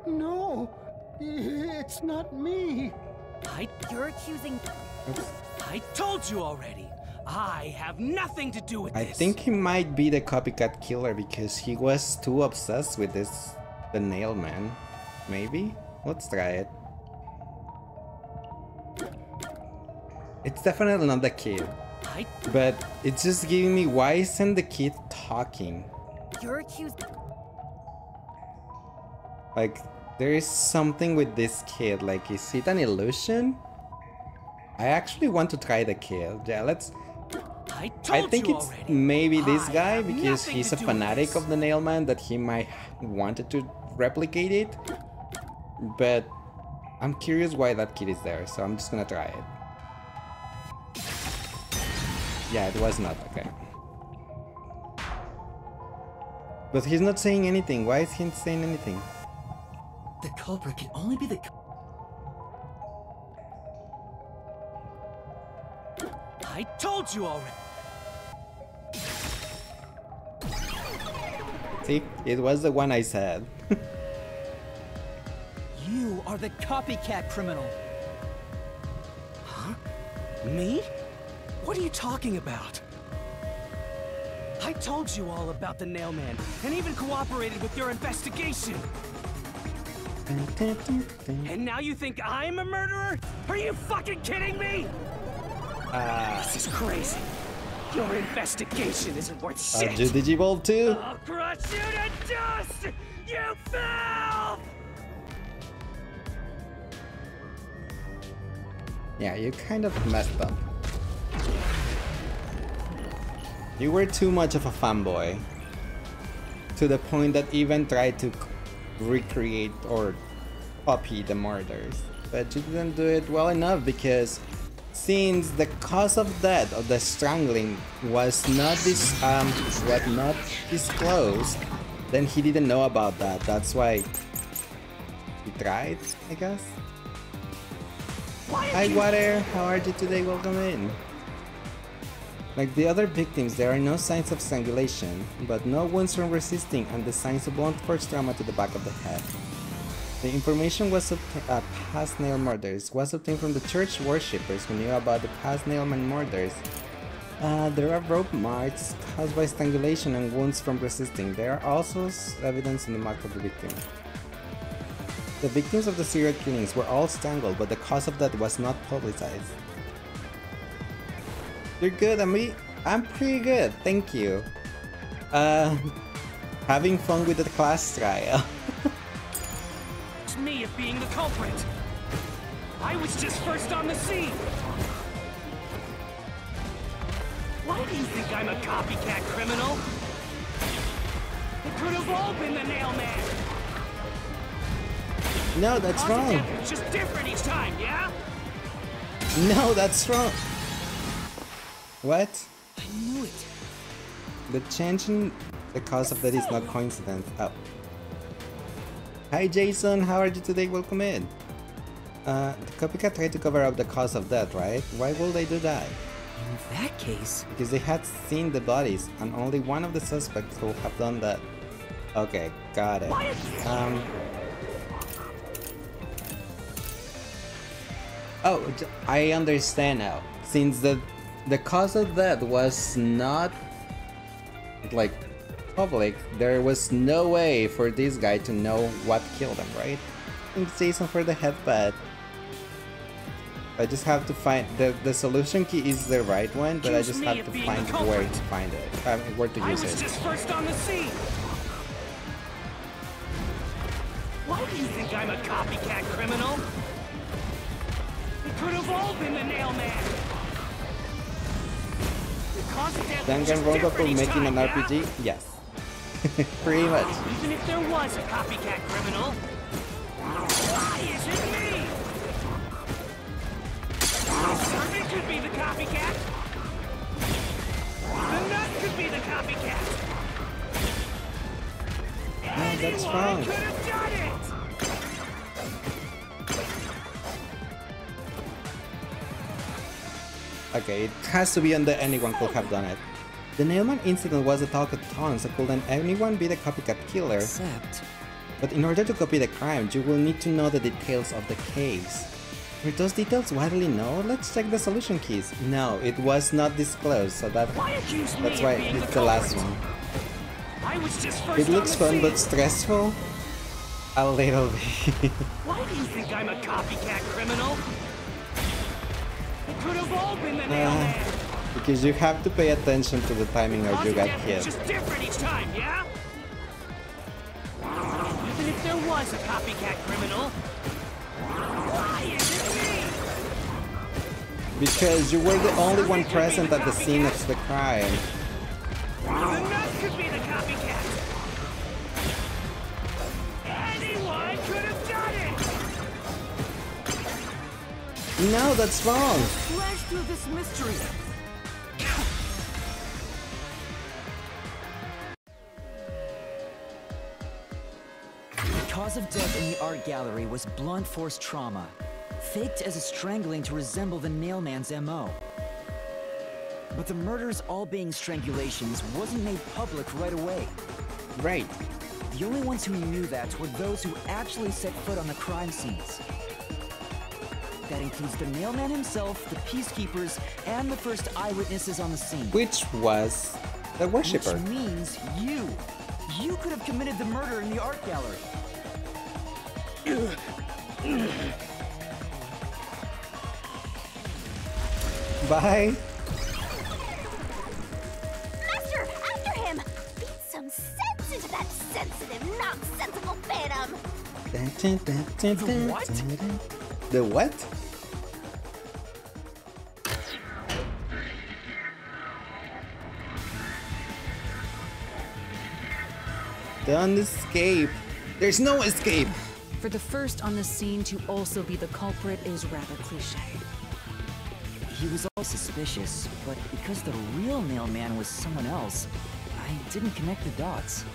Speaker 9: No, it's not me.
Speaker 10: You're accusing...
Speaker 1: Oops.
Speaker 11: I told you already. I have nothing to do with
Speaker 1: I
Speaker 11: this.
Speaker 1: think he might be the copycat killer because he was too obsessed with the nail man. Maybe? Let's try it. It's definitely not the kid. But it's just giving me, why isn't the kid talking?
Speaker 10: You're accused...
Speaker 1: Like, there is something with this kid. Like, is it an illusion? I actually want to try the kid. Yeah, let's... I think it's maybe this guy because he's a fanatic of the nailman that he might wanted to replicate it. But I'm curious why that kid is there, so I'm just gonna try it. Yeah, it was not, okay. But he's not saying anything. Why is he saying anything?
Speaker 3: The culprit can only be the...
Speaker 11: I told you already.
Speaker 1: See, it was the one I said.
Speaker 3: You are the copycat criminal.
Speaker 11: Huh? Me? What are you talking about? I told you all about the Nailman, and even cooperated with your investigation. And now you think I'm a murderer? Are you fucking kidding me? This is crazy. Your investigation isn't worth shit.
Speaker 1: Do Digivolve too?
Speaker 11: I'll crush you to dust, you filth!
Speaker 1: Yeah, you kind of messed up. You were too much of a fanboy. To the point that even tried to recreate or copy the murders. But you didn't do it well enough because since the cause of death of the strangling was not disclosed, then he didn't know about that. That's why he tried, I guess. Hi Water, how are you today? Welcome in. Like the other victims, there are no signs of strangulation, but no wounds from resisting and the signs of blunt force trauma to the back of the head. The information was past nail murders was obtained from the church worshippers who knew about the past nailman murders. There are rope marks caused by strangulation and wounds from resisting. There are also evidence in the mark of the victim. The victims of the serial killings were all strangled, but the cause of death was not publicized. You're good, I'm pretty good, thank you. Having fun with the class trial.
Speaker 11: It's me of being the culprit. I was just first on the scene. Why do you think I'm a copycat criminal? It could have all been the Nailman.
Speaker 1: No, that's wrong.
Speaker 11: It's just different each time, yeah?
Speaker 1: No, that's wrong. What?
Speaker 3: I knew it.
Speaker 1: The change in the cause of that is not coincidence. Oh. Hi Jason, how are you today? Welcome in. The copycat tried to cover up the cause of death, right? Why will they do that?
Speaker 3: In that case...
Speaker 1: Because they had seen the bodies, and only one of the suspects will have done that. Okay, got it. Oh, I understand now. Since the cause of death was not like public, there was no way for this guy to know what killed him, right? Thanks Jason for the headbutt. I just have to find the solution key is the right one, but I just have to find where to find it, where to use it.
Speaker 11: I was just first on the scene. Why do you think I'm a copycat criminal? It could have all been the Nailman.
Speaker 1: Dangan robot for making an RPG? Yes. Pretty much.
Speaker 11: Even if there was a copycat criminal, why is it me? The servant could be the copycat. The nut could be the copycat.
Speaker 1: No, that's wrong.
Speaker 11: Could have done it.
Speaker 1: Okay, it has to be under anyone could have done it. The Nailman incident was a talk of tongue, so couldn't anyone be the copycat killer?
Speaker 3: Except...
Speaker 1: But in order to copy the crime, you will need to know the details of the case. Were those details widely known? Let's check the solution keys. No, it was not disclosed, so that's why it's the last one. It looks fun but stressful? A little bit.
Speaker 11: Why do you think I'm a copycat criminal? It could have all been the Nailman.
Speaker 1: Because you have to pay attention to the timing or you got hit.
Speaker 11: It's just different each time, yeah? Even if there was a copycat criminal, why is it me?
Speaker 1: Because you were the only one present at the scene of the crime.
Speaker 11: The nut could be the copycat. Anyone could have done it.
Speaker 1: No, that's wrong.
Speaker 3: Flash through this mystery. The cause of death in the art gallery was blunt force trauma, faked as a strangling to resemble the Nailman's MO. But the murders all being strangulations wasn't made public right away.
Speaker 1: Right.
Speaker 3: The only ones who knew that were those who actually set foot on the crime scenes. That includes the Nailman himself, the Peacekeepers, and the first eyewitnesses on the scene.
Speaker 1: Which was the worshipper.
Speaker 3: Which means you. You could have committed the murder in the art gallery.
Speaker 1: Bye.
Speaker 4: Master, after him! Beat some sense into that sensitive, nonsensical phantom!
Speaker 3: The what?
Speaker 1: The what? Don't escape. There's no escape.
Speaker 2: For the first on the scene to also be the culprit is rather cliche.
Speaker 3: He was all suspicious, but because the real Nailman was someone else, I didn't connect the dots.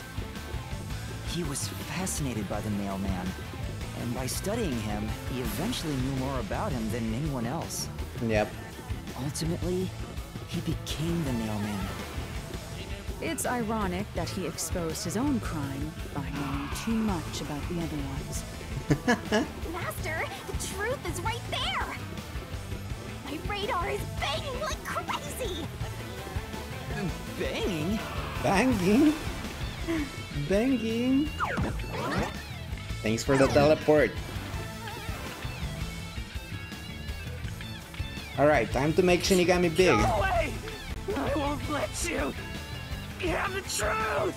Speaker 3: He was fascinated by the Nailman, and by studying him, he eventually knew more about him than anyone else.
Speaker 1: Yep.
Speaker 3: Ultimately, he became the Nailman.
Speaker 2: It's ironic that he exposed his own crime by knowing too much about the other ones.
Speaker 4: Master, the truth is right there! My radar is banging like crazy!
Speaker 3: Banging?
Speaker 1: Banging? Banging? Thanks for the teleport. Alright, time to make Shinigami big.
Speaker 11: Go away! I won't let you! You have the truth!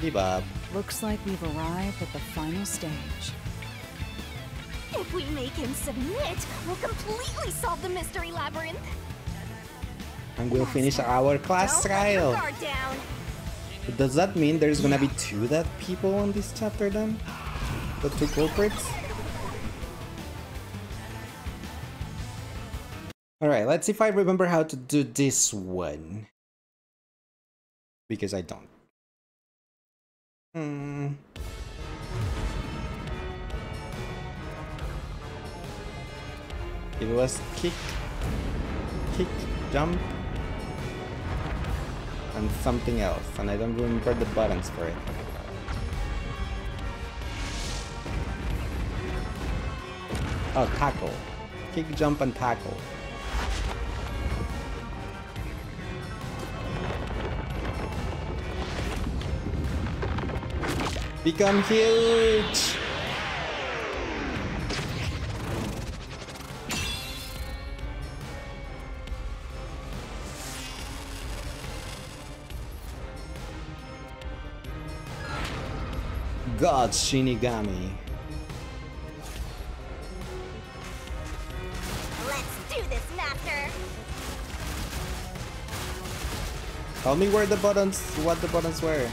Speaker 1: Bebop.
Speaker 2: Looks like we've arrived at the final stage.
Speaker 4: If we make him submit, we'll completely solve the mystery labyrinth.
Speaker 1: And we'll finish our class
Speaker 4: Don't let your
Speaker 1: trial.
Speaker 4: guard down.
Speaker 1: Does that mean there's gonna be two dead people on this chapter then? The two culprits? Alright, let's see if I remember how to do this one. Because I don't. It was kick, jump, and something else, and I don't remember the buttons for it. Oh, tackle. Kick, jump, and tackle. Become huge! God's Shinigami.
Speaker 4: Let's do this, Master!
Speaker 1: Tell me where the buttons, what the buttons were.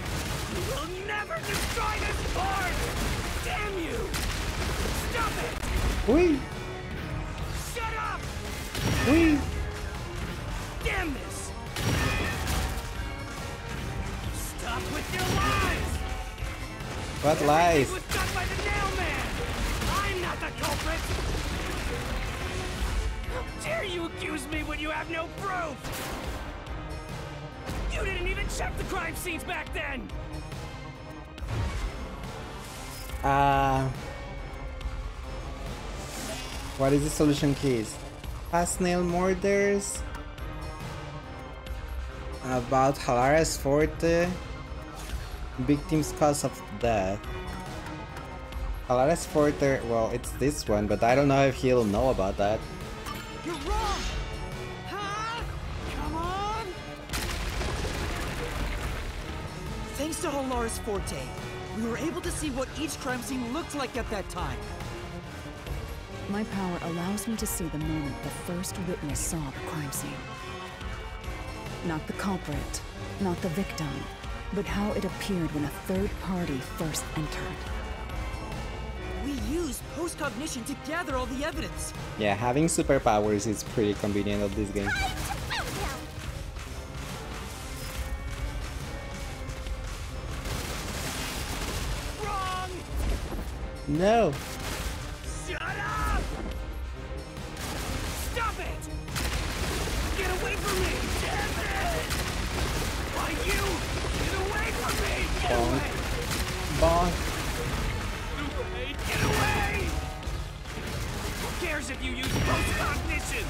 Speaker 11: You'll never destroy this board! Damn you! Stop it!
Speaker 1: Wee!
Speaker 11: Shut up!
Speaker 1: Wee!
Speaker 11: Damn this! Stop with your lies!
Speaker 1: What lies?
Speaker 11: Everything was done by the Nailman! I'm not the culprit! How dare you accuse me when you have no proof? You didn't even check the crime scenes back then!
Speaker 1: What is the solution keys? Past nail murders. About Hilarious Forte. Victim's cause of death. Hilarious Forte, well, it's this one, but I don't know if he'll know about that.
Speaker 3: You're wrong! Huh? Come on! Thanks to Hilarious Forte, we were able to see what each crime scene looked like at that time.
Speaker 2: My power allows me to see the moment the first witness saw the crime scene. Not the culprit, not the victim, but how it appeared when a third party first entered.
Speaker 3: We used post-cognition to gather all the evidence.
Speaker 1: Yeah, having superpowers is pretty convenient of this game.
Speaker 11: Wrong!
Speaker 1: No!
Speaker 11: Shut up! Stop it! Get away from me! Damn it! Why you? Get away from me! Get away!
Speaker 1: Bonk!
Speaker 11: Get away! Get away! Who cares if you use post-cognition?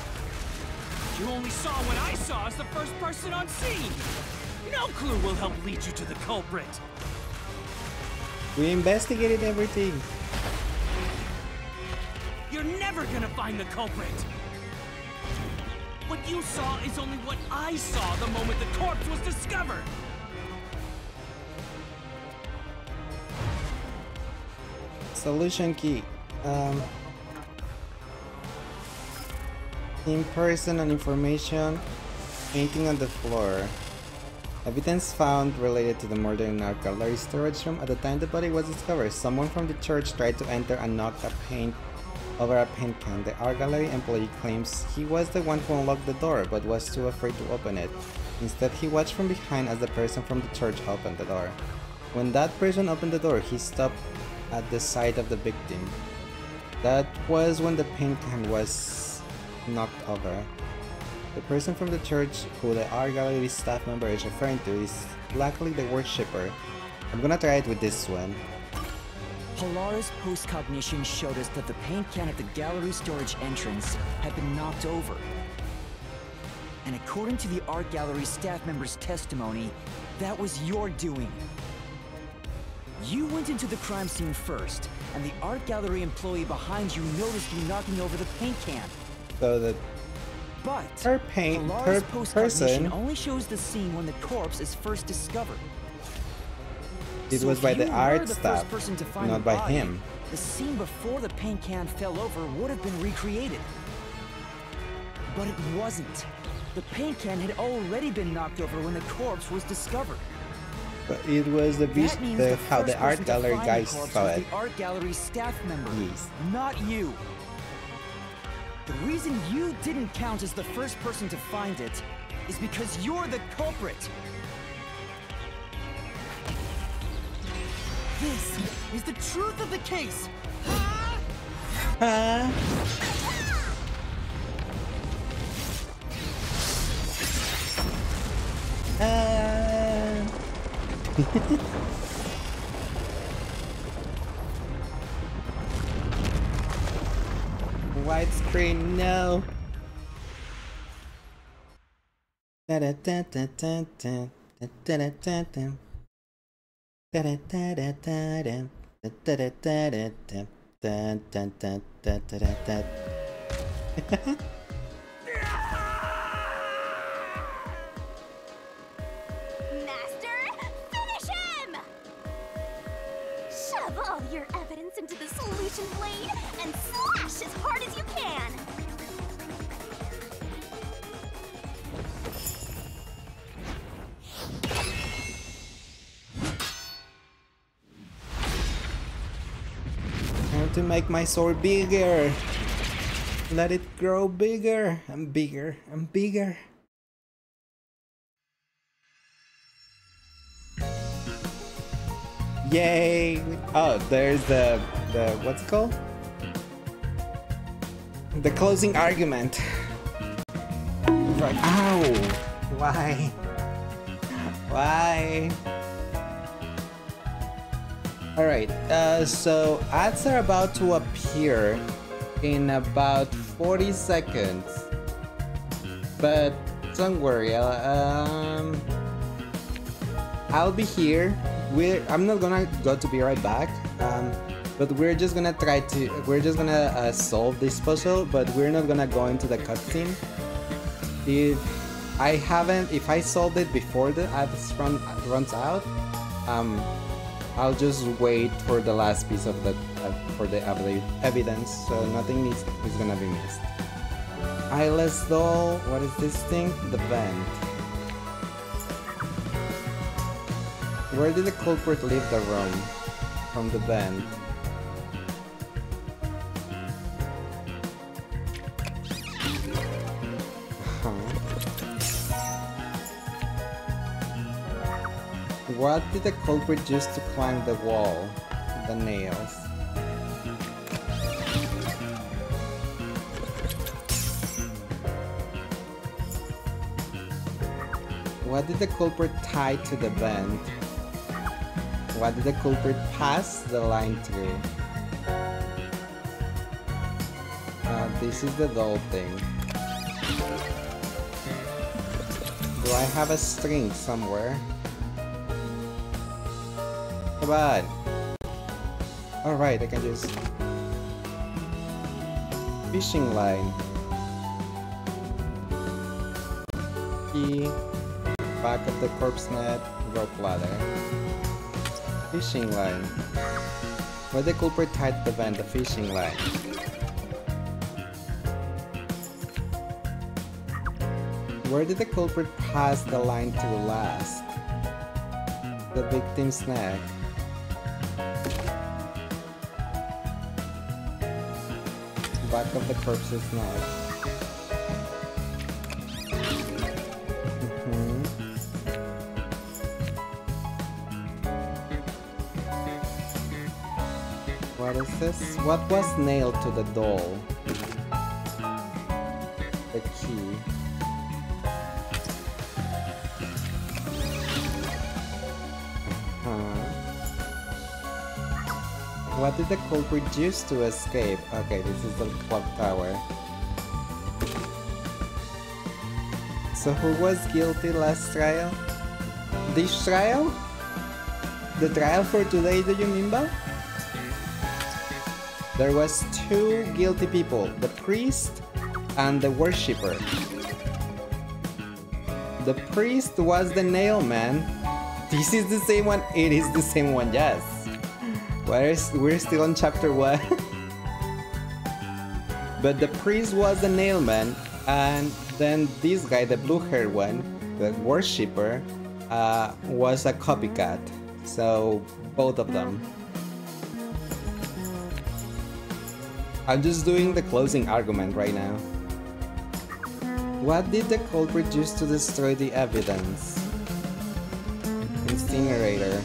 Speaker 11: You only saw what I saw as the first person on scene! No clue will help lead you to the culprit!
Speaker 1: We investigated everything!
Speaker 11: You're never gonna find the culprit! What you saw is only what I saw the moment the corpse was discovered!
Speaker 1: Solution key. In person and information. Painting on the floor. Evidence found related to the murder in our gallery storage room. At the time the body was discovered, someone from the church tried to enter and knocked a paint over a paint can. The art gallery employee claims he was the one who unlocked the door, but was too afraid to open it. Instead, he watched from behind as the person from the church opened the door. When that person opened the door, he stopped at the side of the victim. That was when the paint can was knocked over. The person from the church who the art gallery staff member is referring to is likely the worshipper. I'm gonna try it with this one.
Speaker 3: Polaris post-cognition showed us that the paint can at the gallery storage entrance had been knocked over. And according to the art gallery staff member's testimony, that was your doing. You went into the crime scene first, and the art gallery employee behind you noticed you knocking over the paint can.
Speaker 1: So the
Speaker 3: But
Speaker 1: person
Speaker 3: Polaris post-cognition only shows the scene when the corpse is first discovered.
Speaker 1: it
Speaker 3: So
Speaker 1: was
Speaker 3: if
Speaker 1: by
Speaker 3: you
Speaker 1: the
Speaker 3: were
Speaker 1: art
Speaker 3: the
Speaker 1: staff,
Speaker 3: first person to find
Speaker 1: not
Speaker 3: the
Speaker 1: by
Speaker 3: body,
Speaker 1: him.
Speaker 3: The scene before the paint can fell over would have been recreated. But it wasn't. The paint can had already been knocked over when the corpse was discovered.
Speaker 1: But it was
Speaker 3: That means
Speaker 1: how the
Speaker 3: first
Speaker 1: art
Speaker 3: person to
Speaker 1: gallery
Speaker 3: find
Speaker 1: guys
Speaker 3: the corpse
Speaker 1: saw
Speaker 3: was
Speaker 1: it.
Speaker 3: the art gallery staff member,
Speaker 1: Yes.
Speaker 3: not you. The reason you didn't count as the first person to find it is because you're the culprit. This is the truth of the case.
Speaker 1: Widescreen, no.
Speaker 4: Master, finish him! Shove all your evidence into the solution blade and slash as hard as you can!
Speaker 1: I have to make my sword bigger. Let it grow bigger and bigger and bigger. Yay! Oh, there's the what's it called? The closing argument. Right. Ow! Why? Why? Alright, so ads are about to appear in about 40 seconds. But don't worry, I'll be here. I'm not gonna go to be right back. But we're just gonna solve this puzzle, but we're not gonna go into the cutscene. If I solved it before the ads runs out, I'll just wait for the last piece of the for the evidence, so nothing is gonna be missed. Eyeless doll, what is this thing? The vent. Where did the culprit leave the room? From the vent. What did the culprit use to climb the wall? The nails. What did the culprit tie to the vent? What did the culprit pass the line through? This is the doll thing. Do I have a string somewhere? Come on! Alright, I can just... Fishing line. Key. Back of the corpse net. Rope ladder. Fishing line. Where the culprit tied the vent, the fishing line. Where did the culprit pass the line to last? The victim's neck. Back of the corpse's neck. What is this? What was nailed to the doll? The key. What did the culprit use to escape? Okay, this is the clock tower. So who was guilty last trial? This trial? The trial for today, do you mean, Bob? There was two guilty people, the priest and the worshipper. The priest was the nail man. This is the same one. It is the same one, yes. We're still on chapter 1. But the priest was the nail man, and then this guy, the blue-haired one, the worshipper, was a copycat. So both of them. I'm just doing the closing argument right now. What did the culprit use to destroy the evidence? Incinerator.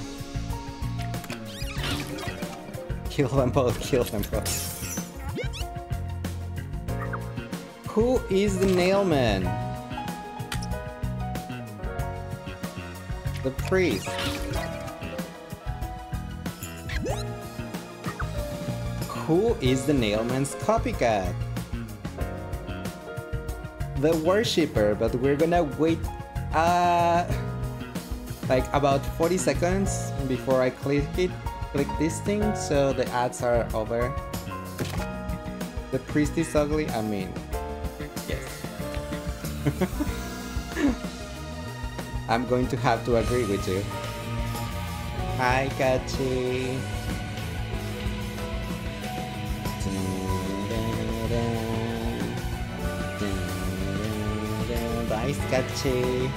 Speaker 1: Kill them both, kill them both. Who is the nailman? The priest. Who is the nailman's copycat? The worshipper, but we're gonna wait like about 40 seconds before I click this thing, so the ads are over. The priest is ugly, I mean, yes. I'm going to have to agree with you. Hi, Kachi. Bye, Kachi.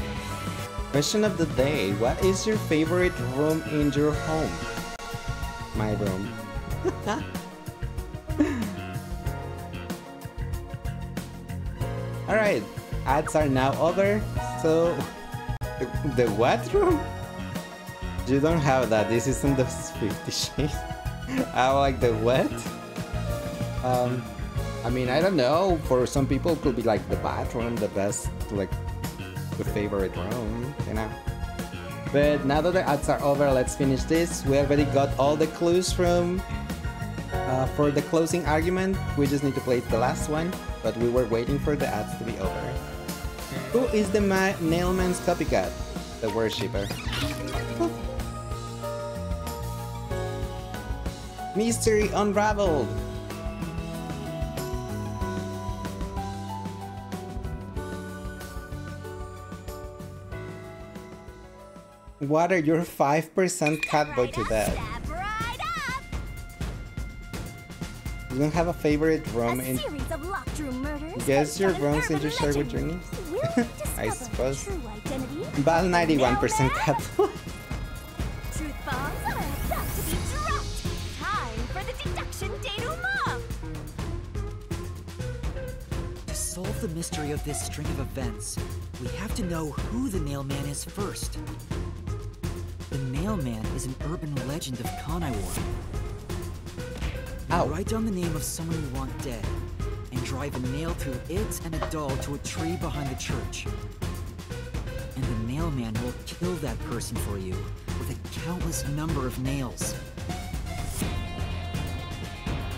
Speaker 1: Question of the day: what is your favorite room in your home? My room. Alright, ads are now over. So, the what room? You don't have that. This isn't the 50 Shades. I like the what? I mean, I don't know. For some people, it could be like the bathroom, the best, like the favorite room, you know. But now that the ads are over, let's finish this. We already got all the clues from for the closing argument. We just need to place the last one, but we were waiting for the ads to be over. Who is the nailman's copycat? The worshipper. Mystery unraveled. What are your 5% catboy to that? You don't have a favorite room in... Guess your rooms in your share with dreams? I suppose. Bal 91% catboy.
Speaker 4: Truth bombs are about to be dropped. Time for the deduction denouement.
Speaker 3: To solve the mystery of this string of events, we have to know who the Nailman is first. The Nailman is an urban legend of Kanaiwar. Write down the name of someone you want dead, and drive a nail through it and a doll to a tree behind the church. And the mailman will kill that person for you with a countless number of nails.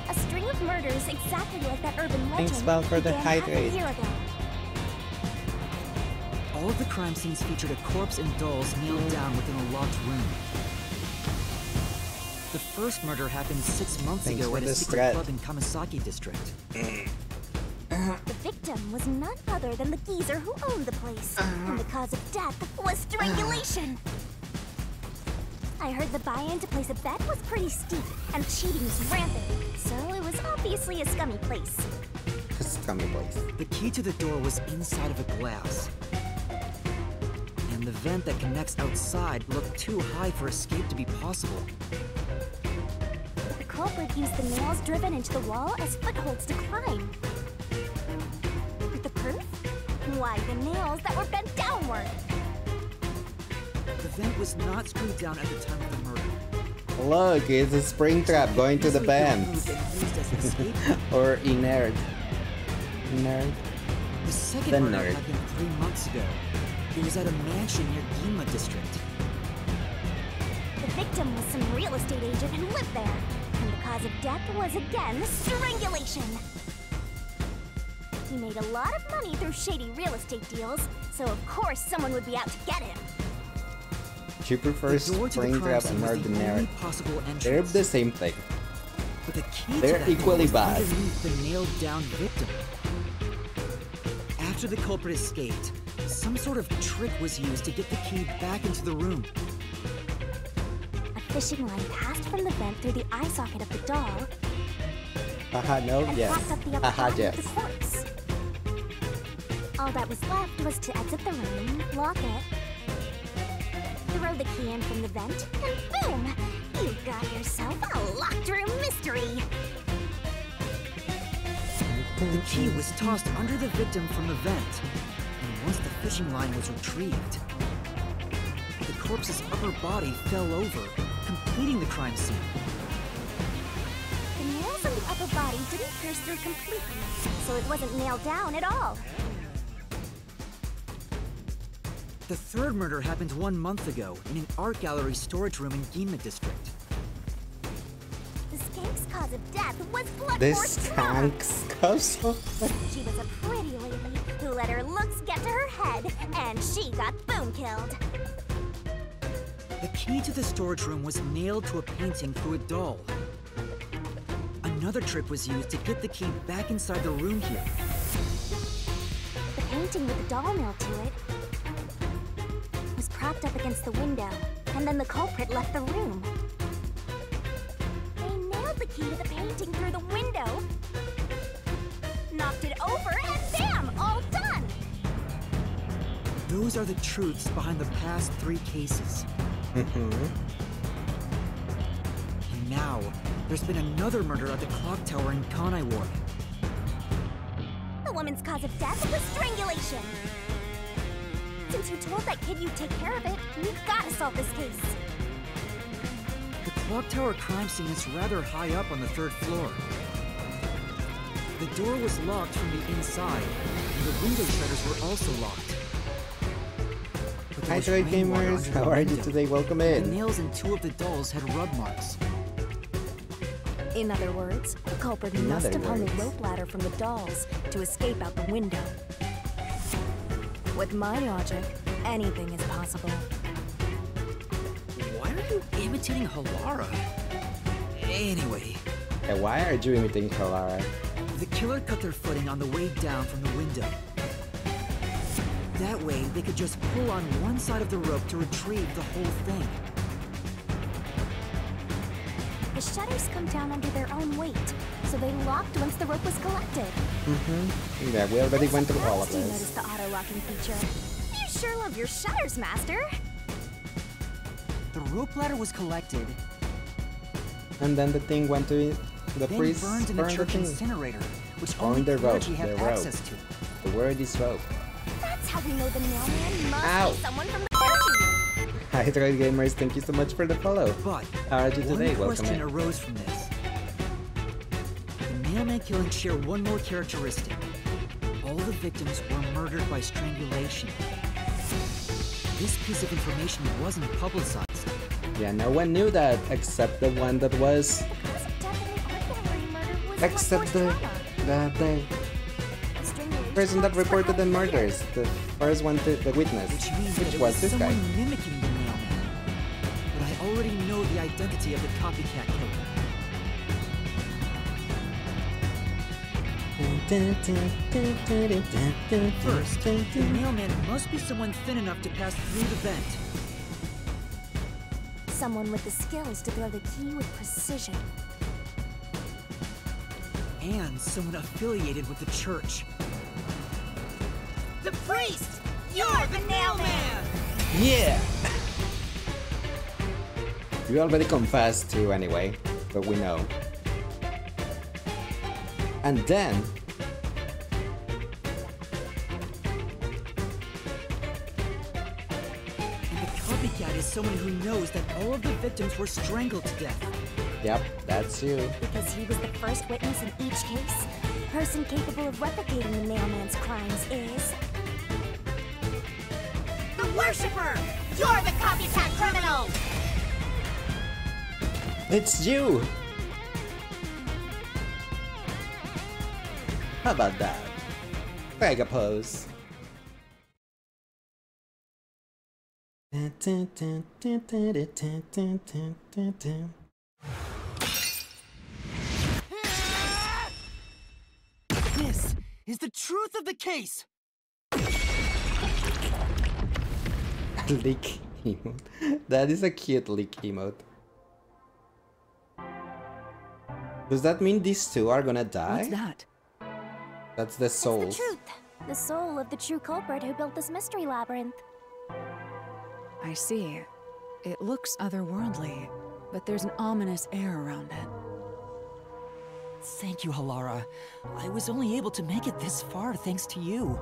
Speaker 4: A string of murders exactly like that urban legend.
Speaker 1: Thanks, Val, for the
Speaker 4: began half a
Speaker 1: hydrate.
Speaker 4: year ago.
Speaker 3: All of the crime scenes featured a corpse and dolls nailed down within a locked room. The first murder happened 6 months
Speaker 1: Thanks
Speaker 3: ago
Speaker 1: for
Speaker 3: at a
Speaker 1: the
Speaker 3: secret
Speaker 1: thread.
Speaker 3: club in Kamisaki district.
Speaker 4: The victim was none other than the geezer who owned the place, and the cause of death was strangulation. I heard the buy-in to place a bet was pretty steep, and cheating was rampant, so it was obviously a scummy place.
Speaker 1: Scummy place.
Speaker 3: The key to the door was inside of a glass. And the vent that connects outside looked too high for escape to be possible.
Speaker 4: The culprit used the nails driven into the wall as footholds to climb. The proof? Why, the nails that were bent downward.
Speaker 3: The vent was not screwed down at the time of the murder.
Speaker 1: Look, it's a spring trap going to the vent. Or inert. Nerd.
Speaker 3: The second
Speaker 1: The
Speaker 3: murder
Speaker 1: nerd.
Speaker 3: happened 3 months ago. It was at a mansion near Ginma district.
Speaker 4: The victim was some real estate agent who lived there, and the cause of death was again strangulation. He made a lot of money through shady real estate deals, so of course someone would be out to get him.
Speaker 1: She prefers
Speaker 3: The door to the
Speaker 1: spring
Speaker 3: crime
Speaker 1: trap
Speaker 3: scene
Speaker 1: and
Speaker 3: was the only
Speaker 1: nerd.
Speaker 3: possible entrance.
Speaker 1: They're the same thing.
Speaker 3: But the key
Speaker 1: They're
Speaker 3: to that
Speaker 1: equally
Speaker 3: door was
Speaker 1: bad.
Speaker 3: underneath the nailed-down victim. After the culprit escaped, some sort of trick was used to get the key back into the room.
Speaker 4: A fishing line passed from the vent through the eye socket of the doll
Speaker 1: Haha, no,
Speaker 4: and
Speaker 1: yes.
Speaker 4: propped up the upper
Speaker 1: Haha,
Speaker 4: body
Speaker 1: yes.
Speaker 4: of the corpse. All that was left was to exit the room, lock it, throw the key in from the vent, and boom! You got yourself a locked room mystery!
Speaker 3: The key was tossed under the victim from the vent, and once the fishing line was retrieved, the corpse's upper body fell over, completing the crime scene.
Speaker 4: The nails on the upper body didn't pierce through completely, so it wasn't nailed down at all.
Speaker 3: The third murder happened 1 month ago in an art gallery storage room in Ginma district.
Speaker 4: The skank's cause of death was blood
Speaker 1: This
Speaker 4: force trauma.
Speaker 1: skanks cause of
Speaker 4: She was a pretty lady who let her looks get to her head, and she got boom killed.
Speaker 3: The key to the storage room was nailed to a painting through a doll. Another trick was used to get the key back inside the room here.
Speaker 4: The painting with the doll nailed to it was propped up against the window, and then the culprit left the room. They nailed the key to the painting through the window, knocked it over, and bam! All done!
Speaker 3: Those are the truths behind the past 3 cases. And now, there's been another murder at the clock tower in Kanai Ward.
Speaker 4: The woman's cause of death was strangulation. Since you told that kid you'd take care of it, we've got to solve this case.
Speaker 3: The clock tower crime scene is rather high up on the 3rd floor. The door was locked from the inside, and the window shutters were also locked. But there
Speaker 1: Hi,
Speaker 3: was
Speaker 1: Droid
Speaker 3: rainwater
Speaker 1: Gamers.
Speaker 3: under the
Speaker 1: How are you
Speaker 3: window.
Speaker 1: today? Welcome
Speaker 3: The
Speaker 1: in.
Speaker 3: nails in 2 of the dolls had rub marks.
Speaker 2: In other words, the culprit
Speaker 1: In
Speaker 2: must
Speaker 1: other
Speaker 2: have hung a
Speaker 1: words.
Speaker 2: rope ladder from the dolls to escape out the window. With my logic, anything is possible.
Speaker 3: Why are you imitating Halara? Anyway,
Speaker 1: Why are you imitating Kalara?
Speaker 3: the killer cut their footing on the way down from the window. That way, they could just pull on one side of the rope to retrieve the whole thing.
Speaker 4: The shutters come down under their own weight, so they locked once the rope was collected.
Speaker 1: Yeah, we already went through all of
Speaker 4: You noticed
Speaker 1: this.
Speaker 4: the auto-locking feature. You sure love your shutters, Master.
Speaker 3: The rope ladder was collected,
Speaker 1: And then the thing went to the
Speaker 3: then
Speaker 1: priest
Speaker 3: burned in the
Speaker 1: burned the
Speaker 3: church
Speaker 1: thing.
Speaker 3: incinerator, which
Speaker 1: On
Speaker 3: only
Speaker 1: the rope,
Speaker 3: clergy have
Speaker 1: the rope.
Speaker 3: access to.
Speaker 1: The word is rope.
Speaker 4: That's how we know the mailman must
Speaker 1: Ow.
Speaker 4: be someone from the clergy.
Speaker 1: Hi, Droid Gamers. Thank you so much for the follow.
Speaker 3: But
Speaker 1: How are you
Speaker 3: one
Speaker 1: today? Welcome
Speaker 3: question
Speaker 1: in.
Speaker 3: arose from this. The mailman killings share one more characteristic. All the victims were murdered by strangulation. this piece of information wasn't publicized.
Speaker 1: Yeah, no one knew that except the one that was. Except the person that reported the murders, the first one, the witness, which was this guy.
Speaker 3: Mimicking the mailman. But I already know the identity of the copycat killer. First, the mailman must be someone thin enough to pass through the vent.
Speaker 4: Someone with the skills to throw the key with precision.
Speaker 3: And someone affiliated with the church.
Speaker 10: The priest! You're the mailman!
Speaker 1: Yeah! You already confessed to anyway, but we know. And then...
Speaker 3: And the copycat is someone who knows that all of the victims were strangled to death.
Speaker 1: Yep, that's you.
Speaker 4: Because he was the first witness in each case, the person capable of replicating the mailman's crimes is...
Speaker 10: The Worshipper! You're the copycat criminal!
Speaker 1: It's you! How about that? Mega pose.
Speaker 3: This is the truth of the case!
Speaker 1: Leak emote. That is a cute leak emote. Does that mean these two are gonna die?
Speaker 2: What's that?
Speaker 1: That's the soul.
Speaker 4: It's the truth. The soul of the true culprit who built this mystery labyrinth.
Speaker 2: I see. It looks otherworldly, but there's an ominous air around it.
Speaker 3: Thank you, Halara. I was only able to make it this far thanks to you.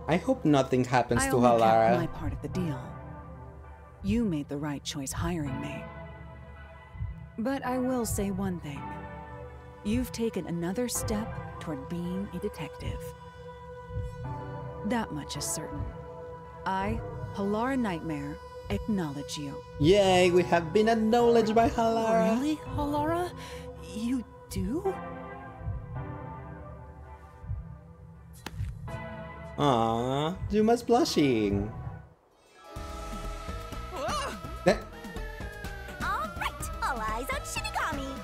Speaker 1: I hope nothing happens
Speaker 2: I
Speaker 1: to
Speaker 2: only count
Speaker 1: Halara.
Speaker 2: my part of the deal. You made the right choice hiring me. But I will say one thing. You've taken another step toward being a detective. That much is certain. I, Halara Nightmare, acknowledge you.
Speaker 1: Yay, we have been acknowledged by Halara.
Speaker 3: Really, Halara? You do?
Speaker 1: Aww, Juma's blushing. Eh,
Speaker 4: Alright, all eyes on Shinigami.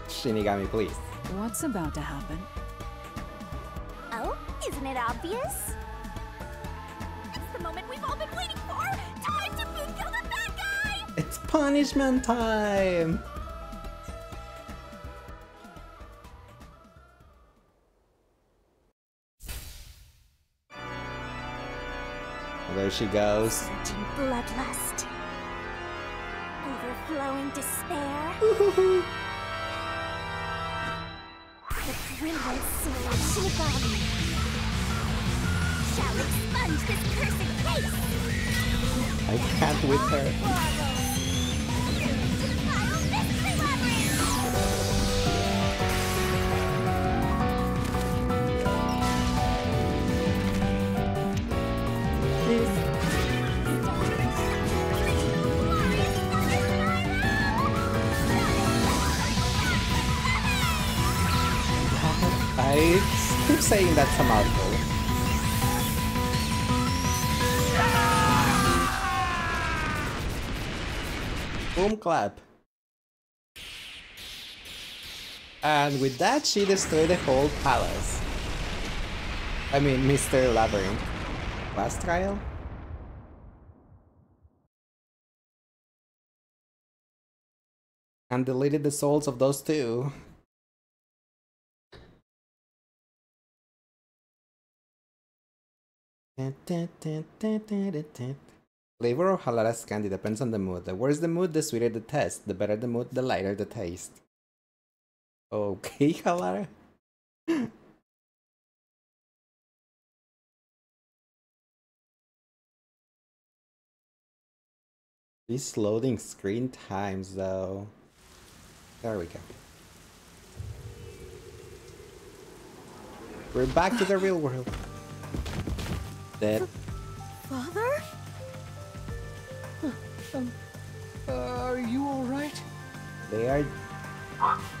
Speaker 1: Shinigami, please.
Speaker 2: What's about to happen?
Speaker 4: Oh, isn't it obvious? It's the moment we've all been waiting for! Time to food kill the bad guy!
Speaker 1: It's punishment time! There she goes.
Speaker 4: Surging bloodlust. Overflowing despair. The brilliant soul of Shinigami shall expunge this cursed case!
Speaker 1: I can't with her. I keep saying that's a mouthful. Boom clap. And with that, she destroyed the whole palace. I mean, Mr. Labyrinth. Last trial? And deleted the souls of those two. Flavor of Halara's candy depends on the mood. The worse the mood, the sweeter the taste. The better the mood, the lighter the taste. Okay, Halara. These loading screen times, though. There we go. We're back to the real world. Dead.
Speaker 4: Father?
Speaker 11: Are you alright?
Speaker 1: They are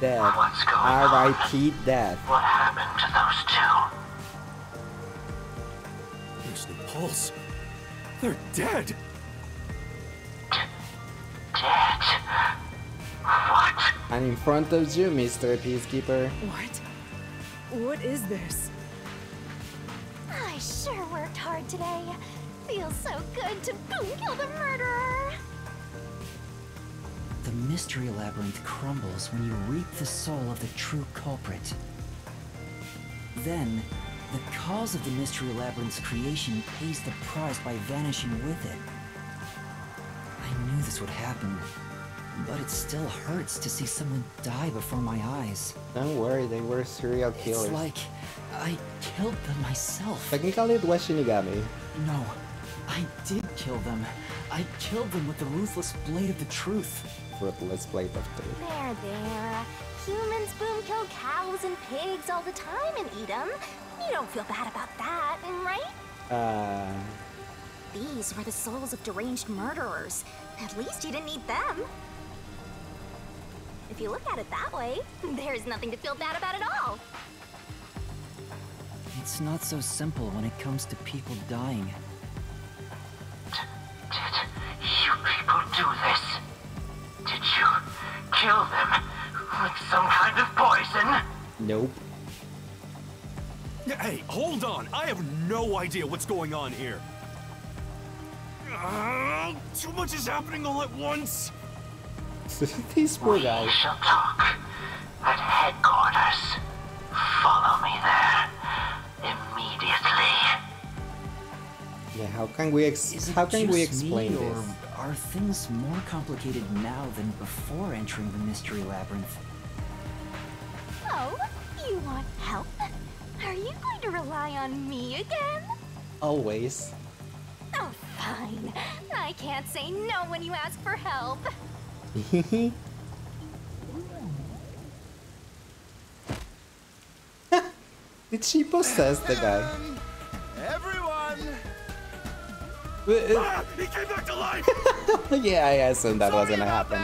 Speaker 1: dead. R.I.P. dead.
Speaker 5: What happened to those two?
Speaker 9: There's no pulse. They're dead.
Speaker 5: Dead? What?
Speaker 1: And in front of you, Mr. Peacekeeper.
Speaker 2: What? What is this?
Speaker 4: I sure worked hard today. Feels so good to boom kill the murderer.
Speaker 3: The mystery labyrinth crumbles when you reap the soul of the true culprit. Then, the cause of the mystery labyrinth's creation pays the price by vanishing with it. I knew this would happen, but it still hurts to see someone die before my eyes.
Speaker 1: Don't worry, they were serial killers.
Speaker 3: It's like I killed them myself.
Speaker 1: Technically, it was Shinigami.
Speaker 3: No, I did kill them. I killed them with the ruthless blade of the truth.
Speaker 1: Ruthless blade of truth.
Speaker 4: There. Humans boom kill cows and pigs all the time and eat them. You don't feel bad about that, right? These were the souls of deranged murderers. At least you didn't eat them. If you look at it that way, there's nothing to feel bad about at all.
Speaker 3: It's not so simple when it comes to people dying.
Speaker 5: Did you people do this? Did you kill them with some kind of poison?
Speaker 1: Nope.
Speaker 9: Hey, hold on. I have no idea what's going on here. Too much is happening all at once.
Speaker 1: These poor
Speaker 5: We
Speaker 1: guys.
Speaker 5: shall talk at headquarters. Follow me there immediately.
Speaker 1: Yeah, how can we
Speaker 3: Is it
Speaker 1: explain
Speaker 3: just me,
Speaker 1: this?
Speaker 3: or are things more complicated now than before entering the mystery labyrinth?
Speaker 4: Oh, you want help? Are you going to rely on me again?
Speaker 1: Always.
Speaker 4: Oh, fine. I can't say no when you ask for help.
Speaker 1: Did she possess the guy?
Speaker 9: Everyone! He came back to life!
Speaker 1: Yeah, I assumed that was gonna happen.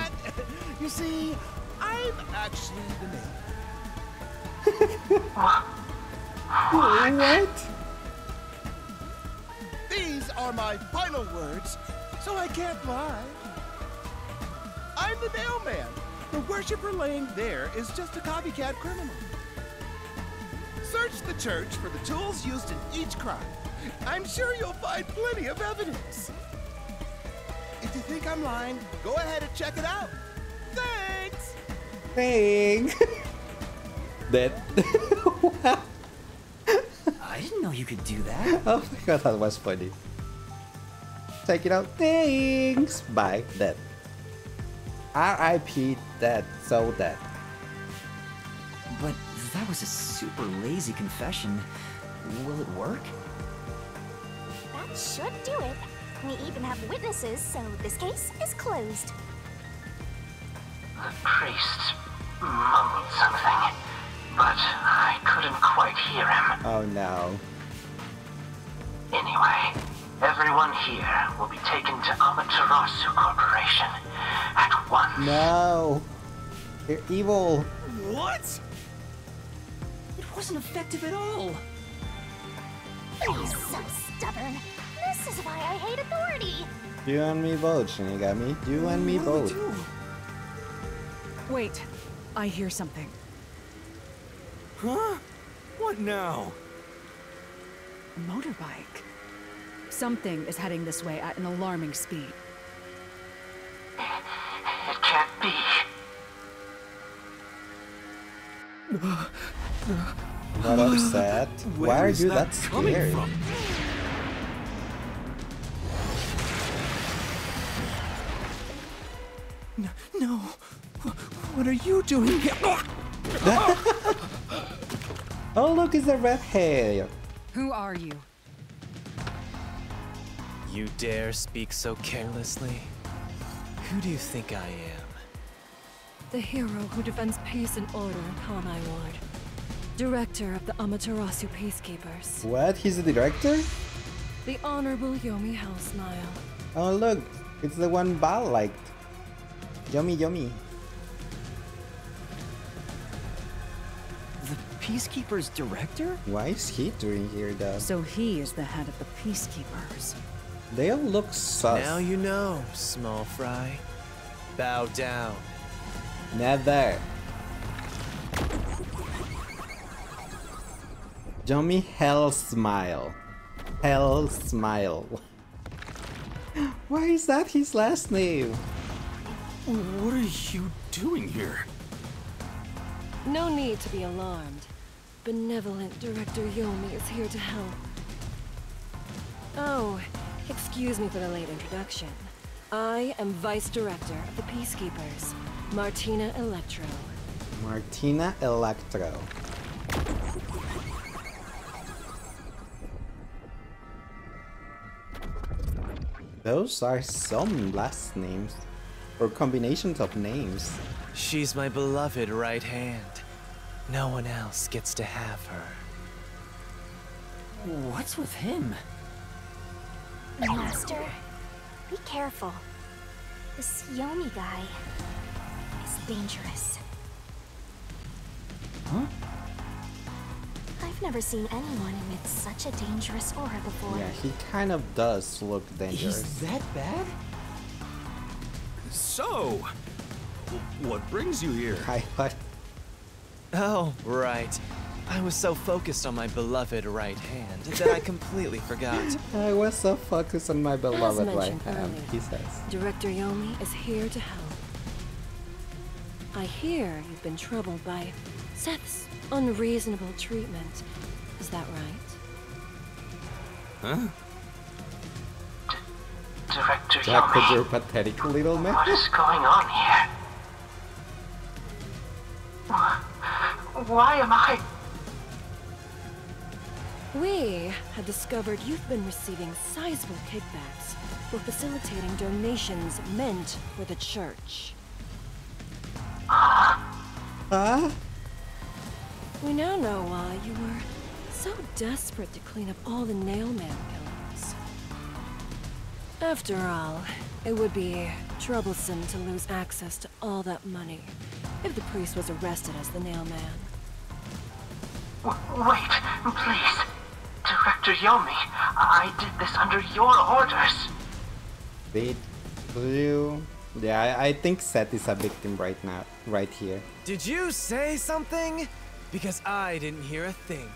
Speaker 11: You see, I'm actually the mayor.
Speaker 1: What?
Speaker 11: These are my final words, so I can't lie. I'm the mailman. The worshiper laying there is just a copycat criminal. Search the church for the tools used in each crime. I'm sure you'll find plenty of evidence. If you think I'm lying, go ahead and check it out. Thanks!
Speaker 1: Thanks. That.
Speaker 3: I didn't know you could do that.
Speaker 1: Oh my god, that was funny. Check it out. Thanks. Bye. Dead. R.I.P. Dead. So dead.
Speaker 3: But that was a super lazy confession. Will it work?
Speaker 4: That should do it. We even have witnesses, so this case is closed.
Speaker 5: The priest mumbled something, but I couldn't quite hear him.
Speaker 1: Oh no.
Speaker 5: Anyway, everyone here will be taken to Amaterasu Corporation at once.
Speaker 1: No. You're evil.
Speaker 9: What?
Speaker 3: It wasn't effective at all.
Speaker 4: He's so stubborn. This is why I hate authority.
Speaker 1: You and me both, Shinigami. You and me both.
Speaker 2: Wait, I hear something.
Speaker 9: Huh? What now?
Speaker 2: A motorbike. Something is heading this way at an alarming speed.
Speaker 5: It can't be.
Speaker 1: Not upset. Why are you that
Speaker 9: coming
Speaker 1: scared?
Speaker 9: from?
Speaker 11: No. What are you doing here?
Speaker 1: Oh look, it's a red hair.
Speaker 2: Who are you?
Speaker 12: You dare speak so carelessly? Who do you think I am?
Speaker 10: The hero who defends peace and order in Kanai Ward. Director of the Amaterasu Peacekeepers.
Speaker 1: What? He's the director?
Speaker 10: The Honorable Yomi Hellsmile.
Speaker 1: Oh look, It's the one Bal liked. Yummy, yummy.
Speaker 3: The Peacekeeper's director?
Speaker 1: Why is he doing here, though?
Speaker 2: So he is the head of the Peacekeepers.
Speaker 1: They all look sus.
Speaker 12: Now you know, small fry. Bow down.
Speaker 1: Never. Yummy Hell Smile. Hell Smile. Why is that his last name?
Speaker 9: What are you doing here?
Speaker 10: No need to be alarmed. Benevolent Director Yomi is here to help. Oh, excuse me for the late introduction. I am Vice Director of the Peacekeepers, Martina Electro.
Speaker 1: Martina Electro. Those are some last names. Or combinations of names.
Speaker 12: She's my beloved right hand. No one else gets to have her.
Speaker 3: What's with him?
Speaker 4: Master, be careful. This Yomi guy is dangerous.
Speaker 3: Huh?
Speaker 4: I've never seen anyone emit such a dangerous aura before.
Speaker 1: Yeah, he kind of does look dangerous.
Speaker 3: Is that bad?
Speaker 9: So, what brings you here?
Speaker 1: Highlight.
Speaker 12: Oh, right. I was so focused on my beloved right hand that I completely forgot.
Speaker 1: I was so focused on my beloved right
Speaker 10: mentioned
Speaker 1: hand,
Speaker 10: earlier,
Speaker 1: he says.
Speaker 10: Director Yomi is here to help. I hear you've been troubled by Seth's unreasonable treatment. Is that right?
Speaker 9: Huh?
Speaker 5: Director
Speaker 1: Jack with
Speaker 5: Yomi,
Speaker 1: your pathetic little man.
Speaker 5: what is going on here? Why am I...
Speaker 10: We had discovered you've been receiving sizable kickbacks for facilitating donations meant for the church.
Speaker 1: Huh?
Speaker 10: We now know why you were so desperate to clean up all the Nailman killings. After all, it would be troublesome to lose access to all that money if the priest was arrested as the Nailman.
Speaker 5: Wait, please. Director Yomi, I did this under your orders.
Speaker 1: Wait, you... Yeah, I think Seth is a victim right now, right here.
Speaker 12: Did you say something? Because I didn't hear a thing.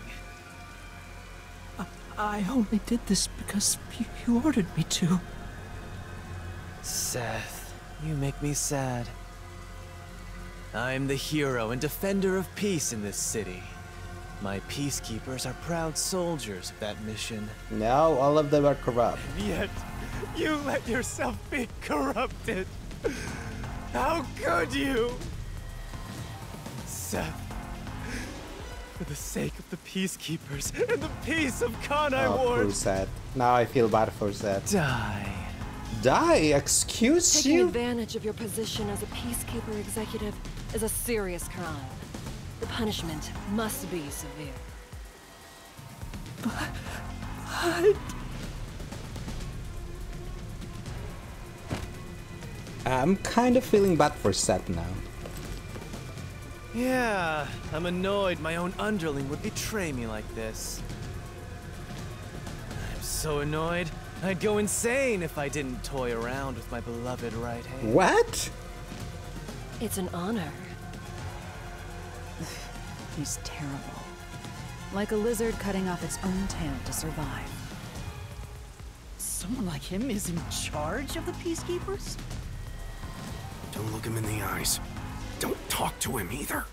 Speaker 11: I only did this because you ordered me to.
Speaker 12: Seth, you make me sad. I'm the hero and defender of peace in this city. My peacekeepers are proud soldiers of that mission.
Speaker 1: No, all of them are corrupt.
Speaker 12: Yet, you let yourself be corrupted. How could you? Seth, for the sake of the peacekeepers and the peace of Kanai
Speaker 1: Oh,
Speaker 12: Ward,
Speaker 1: poor Seth. Now I feel bad for Seth.
Speaker 12: die.
Speaker 1: Die? Excuse
Speaker 10: Taking
Speaker 1: you?
Speaker 10: advantage of your position as a peacekeeper executive is a serious crime. The punishment must be severe.
Speaker 11: But...
Speaker 1: I'm kind of feeling bad for Seth now.
Speaker 12: Yeah, I'm annoyed my own underling would betray me like this. I'm so annoyed, I'd go insane if I didn't toy around with my beloved right hand.
Speaker 1: What?
Speaker 10: It's an honor.
Speaker 2: He's terrible. Like a lizard cutting off its own tail to survive.
Speaker 3: Someone like him is in charge of the Peacekeepers?
Speaker 9: Don't look him in the eyes. Don't talk to him either.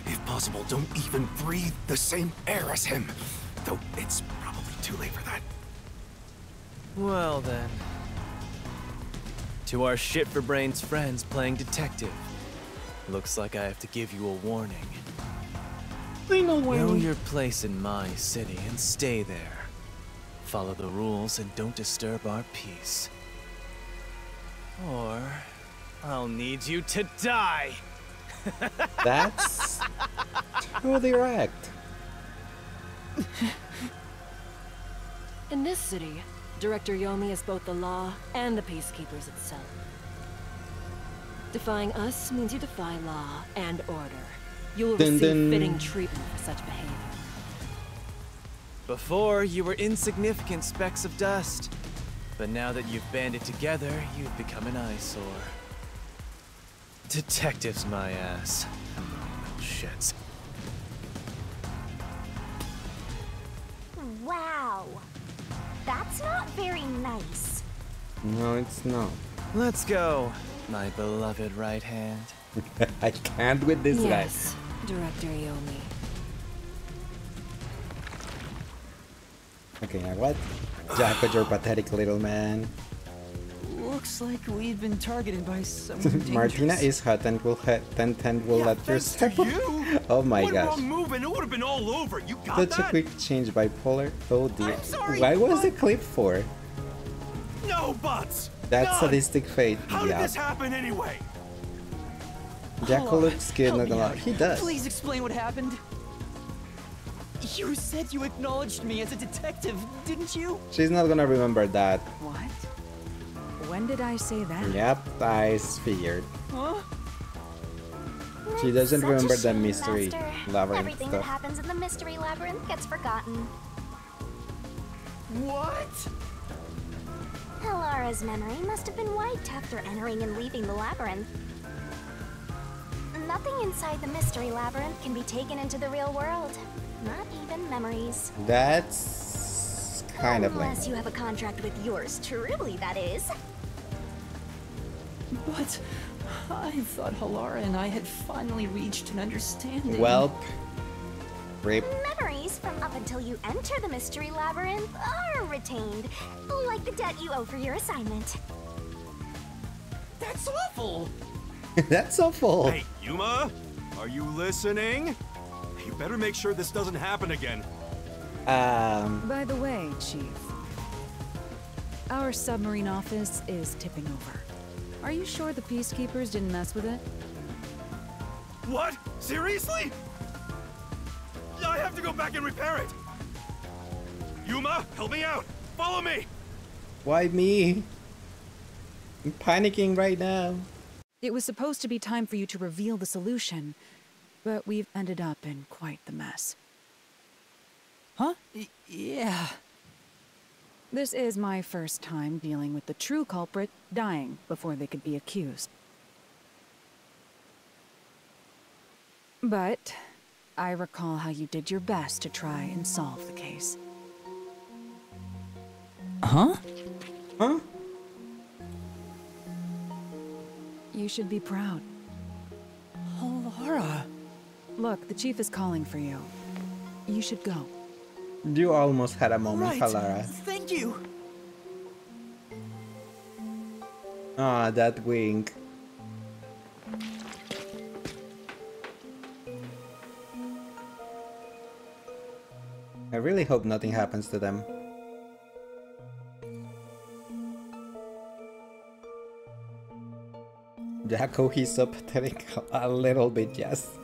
Speaker 9: If possible, don't even breathe the same air as him. Though it's probably too late for that.
Speaker 12: Well then. To our shit-for-brains friends playing detective. Looks like I have to give you a warning. Know your place in my city and stay there. Follow the rules and don't disturb our peace. Or I'll need you to die!
Speaker 1: That's too direct.
Speaker 10: In this city, Director Yomi is both the law and the Peacekeepers itself. Defying us means you defy law and order. You will receive fitting treatment for such behavior.
Speaker 12: Before, you were insignificant specks of dust. But now that you've banded together, you've become an eyesore. Detectives, my ass. Shits.
Speaker 4: Wow. That's not very nice.
Speaker 1: No, it's not.
Speaker 12: Let's go, my beloved right hand.
Speaker 1: I can't with this
Speaker 10: yes, Director Yomi.
Speaker 1: guy. Okay, now what? Jack with your pathetic little man.
Speaker 3: Looks like we've been targeted by someone
Speaker 1: Martina is hot and will let your step. Oh my gosh.
Speaker 9: One wrong move and it would have been all over. You got
Speaker 1: Such
Speaker 9: that?
Speaker 1: a quick change bipolar. Oh dear.
Speaker 9: Sorry,
Speaker 1: Why was
Speaker 9: but...
Speaker 1: the clip for?
Speaker 9: No buts.
Speaker 1: That's
Speaker 9: None.
Speaker 1: sadistic fate.
Speaker 9: How
Speaker 1: Yeah.
Speaker 9: did this happen anyway?
Speaker 1: Jacko looks good, not gonna lie. He does.
Speaker 3: Please explain what happened. You said you acknowledged me as a detective, didn't you?
Speaker 1: She's not gonna remember that.
Speaker 2: What? When did I say that?
Speaker 1: Yep, I figured.
Speaker 3: Huh?
Speaker 1: She doesn't
Speaker 4: Such a
Speaker 1: remember the
Speaker 4: shame,
Speaker 1: mystery
Speaker 4: Master.
Speaker 1: labyrinth
Speaker 4: Everything that
Speaker 1: stuff.
Speaker 4: happens in the mystery labyrinth gets forgotten.
Speaker 3: What?
Speaker 4: Halara's memory must have been wiped after entering and leaving the labyrinth. Nothing inside the mystery labyrinth can be taken into the real world. Not even memories.
Speaker 1: That's kind of lame.
Speaker 4: Unless you have a contract with yours truly, that is.
Speaker 3: But I thought Halara and I had finally reached an understanding.
Speaker 1: Well, rape.
Speaker 4: Memories from up until you enter the mystery labyrinth are retained, like the debt you owe for your assignment.
Speaker 3: That's awful!
Speaker 1: That's awful.
Speaker 9: Hey, Yuma, are you listening? You better make sure this doesn't happen again.
Speaker 2: By the way, Chief, our submarine office is tipping over. Are you sure the Peacekeepers didn't mess with it?
Speaker 9: What? Seriously? I have to go back and repair it. Yuma, help me out. Follow me.
Speaker 1: Why me? I'm panicking right now.
Speaker 2: It was supposed to be time for you to reveal the solution, but we've ended up in quite the mess.
Speaker 3: Huh? Yeah.
Speaker 2: This is my first time dealing with the true culprit dying before they could be accused. But I recall how you did your best to try and solve the case.
Speaker 3: Huh?
Speaker 1: Huh?
Speaker 2: You should be proud.
Speaker 3: Halara.
Speaker 2: Look, the chief is calling for you. You should go.
Speaker 1: You almost had a moment,
Speaker 3: Right.
Speaker 1: Halara.
Speaker 3: Thank you.
Speaker 1: Ah, that wink. I really hope nothing happens to them. Jacko, he's so pathetic. A little bit, yes.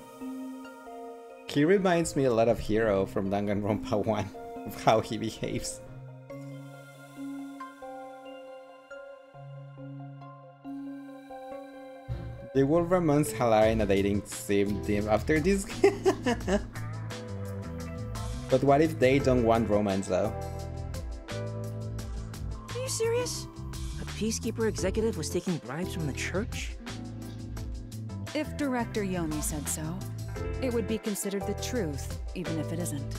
Speaker 1: He reminds me a lot of Hero from Danganronpa 1, of how he behaves. They will romance Halara in a dating sim team after this. But what if they don't want romance though?
Speaker 5: Are you serious? A Peacekeeper executive was taking bribes from the church?
Speaker 2: If Director Yomi said so, it would be considered the truth, even if it isn't.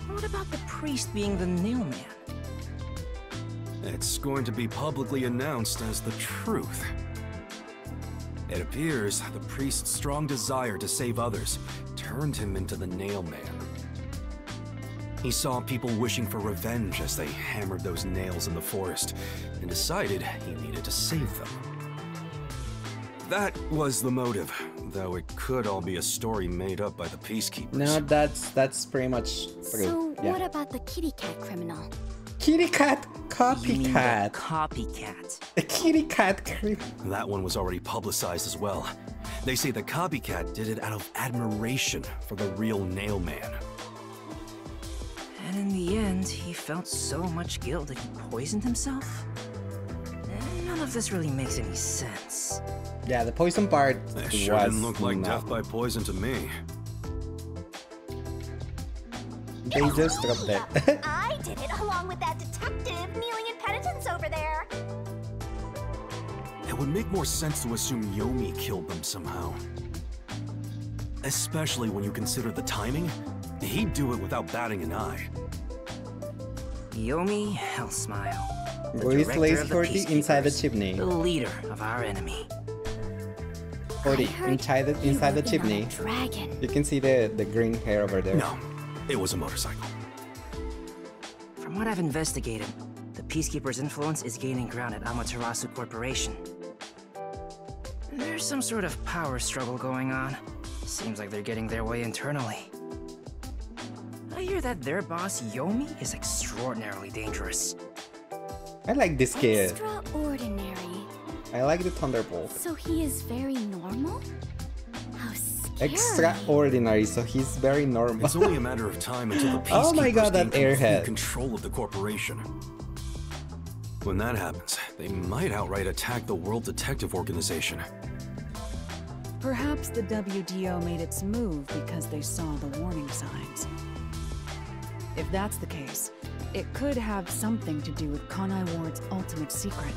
Speaker 5: What about the priest being the nailman?
Speaker 9: It's going to be publicly announced as the truth. It appears the priest's strong desire to save others turned him into the nailman. He saw people wishing for revenge as they hammered those nails in the forest, and decided he needed to save them. That was the motive, though it could all be a story made up by the Peacekeepers.
Speaker 1: No, that's pretty much true.
Speaker 4: So,
Speaker 1: Yeah.
Speaker 4: what about the kitty cat criminal?
Speaker 1: Kitty cat
Speaker 5: You mean the
Speaker 1: copycat.
Speaker 5: copycat.
Speaker 1: The kitty cat creep.
Speaker 9: That one was already publicized as well. They say the copycat did it out of admiration for the real nailman.
Speaker 5: And in the end, he
Speaker 3: felt so much guilt that he poisoned himself? None of this really makes any sense.
Speaker 1: Yeah, the poison part
Speaker 9: That sure didn't look like death by poison to me.
Speaker 1: They just dropped that.
Speaker 4: I did it along with that detective kneeling in penitence over there.
Speaker 9: It would make more sense to assume Yomi killed them somehow. Especially when you consider the timing. He'd do it without batting an eye.
Speaker 3: Yomi Hellsmile. The
Speaker 1: Where is
Speaker 3: director
Speaker 1: Leiss
Speaker 3: of the
Speaker 1: 40 inside the
Speaker 3: Peacekeepers,
Speaker 1: chimney?
Speaker 3: The leader of our enemy.
Speaker 1: 40 inside the chimney.
Speaker 4: Dragon.
Speaker 1: You can see the green hair over there.
Speaker 9: No, it was a motorcycle.
Speaker 3: From what I've investigated, the Peacekeepers' influence is gaining ground at Amaterasu Corporation. There's some sort of power struggle going on. Seems like they're getting their way internally. I hear that their boss, Yomi, is extraordinarily dangerous.
Speaker 1: I like this kid.
Speaker 4: Extraordinary.
Speaker 1: I like the Thunderbolt.
Speaker 4: So he is very normal? How scary.
Speaker 1: Extraordinary, so he's very normal.
Speaker 9: It's only a matter of time until the
Speaker 1: Oh my god, that
Speaker 9: gain complete
Speaker 1: airhead.
Speaker 9: control of the corporation. When that happens, they might outright attack the World Detective Organization.
Speaker 2: Perhaps the WDO made its move because they saw the warning signs. If that's the case, it could have something to do with Kanai Ward's ultimate secret.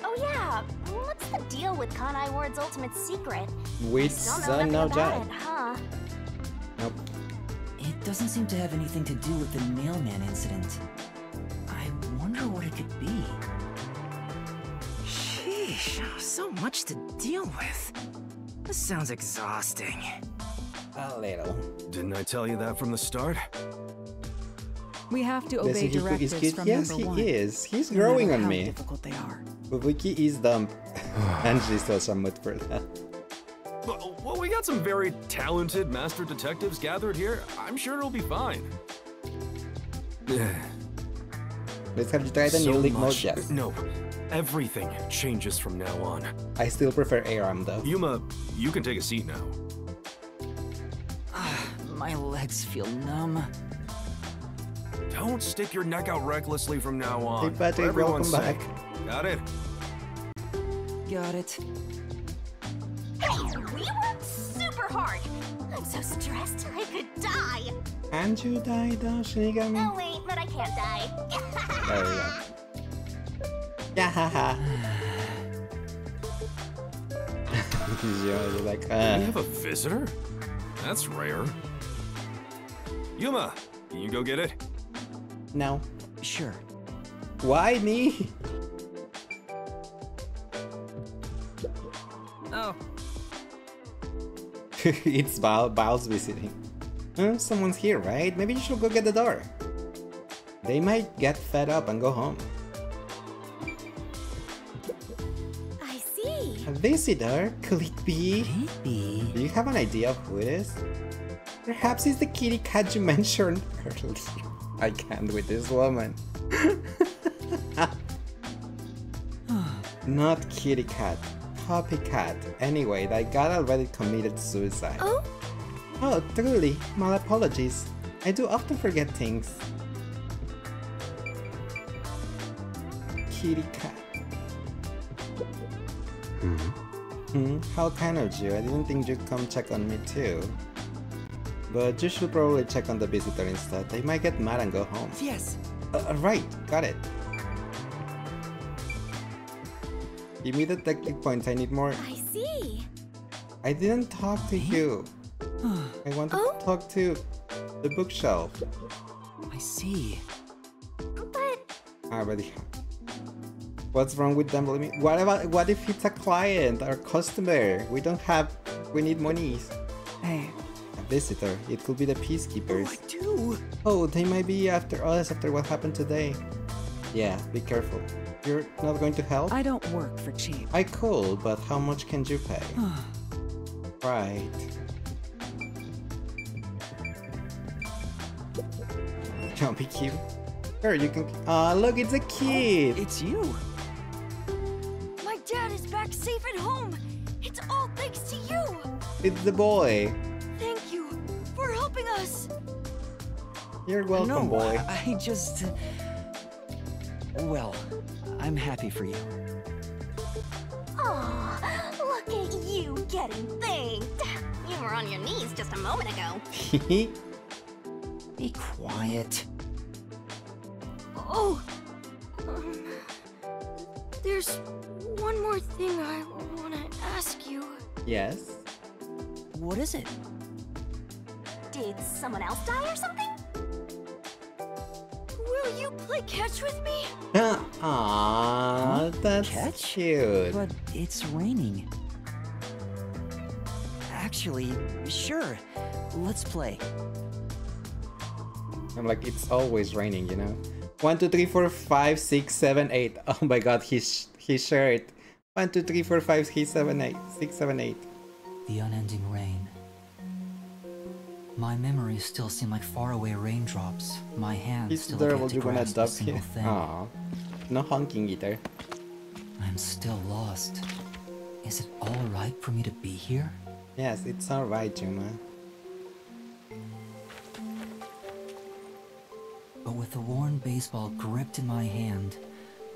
Speaker 4: Oh yeah, what's the deal with Kanai Ward's ultimate secret?
Speaker 1: We
Speaker 4: Don't know
Speaker 1: don't
Speaker 4: nothing
Speaker 1: know
Speaker 4: about
Speaker 1: that.
Speaker 4: it, huh?
Speaker 1: Nope.
Speaker 3: It doesn't seem to have anything to do with the mailman incident. I wonder what it could be. Sheesh, so much to deal with. This sounds exhausting.
Speaker 1: A little.
Speaker 9: Didn't I tell you that from the start?
Speaker 2: We have to
Speaker 1: Does
Speaker 2: obey
Speaker 1: he cook his
Speaker 2: directives
Speaker 1: kid?
Speaker 2: from
Speaker 1: Yes,
Speaker 2: number
Speaker 1: he
Speaker 2: one.
Speaker 1: is. He's
Speaker 2: no
Speaker 1: growing
Speaker 2: matter
Speaker 1: on
Speaker 2: how
Speaker 1: me.
Speaker 2: difficult they are.
Speaker 1: Wiki is dumb. And she's still some mood for that.
Speaker 9: Well, we got some very talented master detectives gathered here. I'm sure it'll be fine.
Speaker 1: Let's have you try the new league mode, yes.
Speaker 9: No, everything changes from now on.
Speaker 1: I still prefer Aram though.
Speaker 9: Yuma, you can take a seat now.
Speaker 3: My legs feel numb.
Speaker 9: Don't stick your neck out recklessly from now on.
Speaker 1: Hey Patrick,
Speaker 9: For everyone's
Speaker 1: welcome back.
Speaker 9: sake. Got it?
Speaker 3: Got it.
Speaker 4: Hey, we worked super hard. I'm so stressed I could die.
Speaker 1: And you died, Shinigami.
Speaker 4: Oh wait, but I can't die.
Speaker 1: There we go. Yeah, haha. You're like,
Speaker 9: We have a visitor? That's rare. Yuma, can you go get it?
Speaker 1: No.
Speaker 3: Sure.
Speaker 1: Why me?
Speaker 3: Oh.
Speaker 1: It's Bao's visiting. Someone's here, right? Maybe you should go get the door. They might get fed up and go home.
Speaker 4: I see.
Speaker 1: A visitor? Could it be?
Speaker 3: Maybe.
Speaker 1: Do you have an idea of who it is? Perhaps it's the kitty cat you mentioned earlier. I can't with this woman. Not kitty cat. Copycat. Anyway, that guy already committed suicide.
Speaker 4: Oh?
Speaker 1: Oh, truly. My apologies. I do often forget things. Kitty cat. How kind of you. I didn't think you'd come check on me too. But you should probably check on the visitor instead. They might get mad and go home.
Speaker 3: Yes.
Speaker 1: Right, got it. Give me the detective points, I need more.
Speaker 4: I see.
Speaker 1: I didn't talk to you. I wanted to talk to the bookshelf.
Speaker 3: I see.
Speaker 4: But
Speaker 1: Already. What's wrong with them? What if it's a client or customer? We need monies.
Speaker 2: Hey.
Speaker 1: A visitor. It could be the peacekeepers.
Speaker 3: I do.
Speaker 1: Oh, they might be after us after what happened today. Yeah, be careful. You're not going to help?
Speaker 2: I don't work for cheap.
Speaker 1: I could, but how much can you pay? Right. Don't be cute. Sure, you can. Look, it's a kid.
Speaker 3: It's you.
Speaker 10: My dad is back safe at home. It's all thanks to you.
Speaker 1: It's the boy.
Speaker 10: Thank you for helping us.
Speaker 1: You're welcome,
Speaker 3: no,
Speaker 1: boy.
Speaker 3: I just... Well, I'm happy for you.
Speaker 4: Aw, look at you getting thanked. You were on your knees just a moment ago.
Speaker 3: Be quiet.
Speaker 10: Oh! There's one more thing I want to ask you.
Speaker 1: Yes?
Speaker 3: What is it?
Speaker 4: Did someone else die or something?
Speaker 10: Will you play catch with me?
Speaker 1: Aww, that's
Speaker 3: Catch?
Speaker 1: cute.
Speaker 3: But it's raining. Actually, sure. Let's play.
Speaker 1: I'm like, it's always raining, you know? 1, 2, 3, 4, 5, 6, 7, 8. Oh my god, his shirt. 1, 2, 3, 4, 5, 6, 7, 8. 6, 7, 8.
Speaker 3: The unending rain. My memories still seem like faraway raindrops. My hands
Speaker 1: He's
Speaker 3: still
Speaker 1: adorable,
Speaker 3: get to
Speaker 1: you wanna
Speaker 3: grasp a
Speaker 1: dub
Speaker 3: single
Speaker 1: him?
Speaker 3: thing.
Speaker 1: Aww. No honking either.
Speaker 3: I'm still lost. Is it all right for me to be here?
Speaker 1: Yes, it's alright, Juma.
Speaker 3: But with the worn baseball gripped in my hand,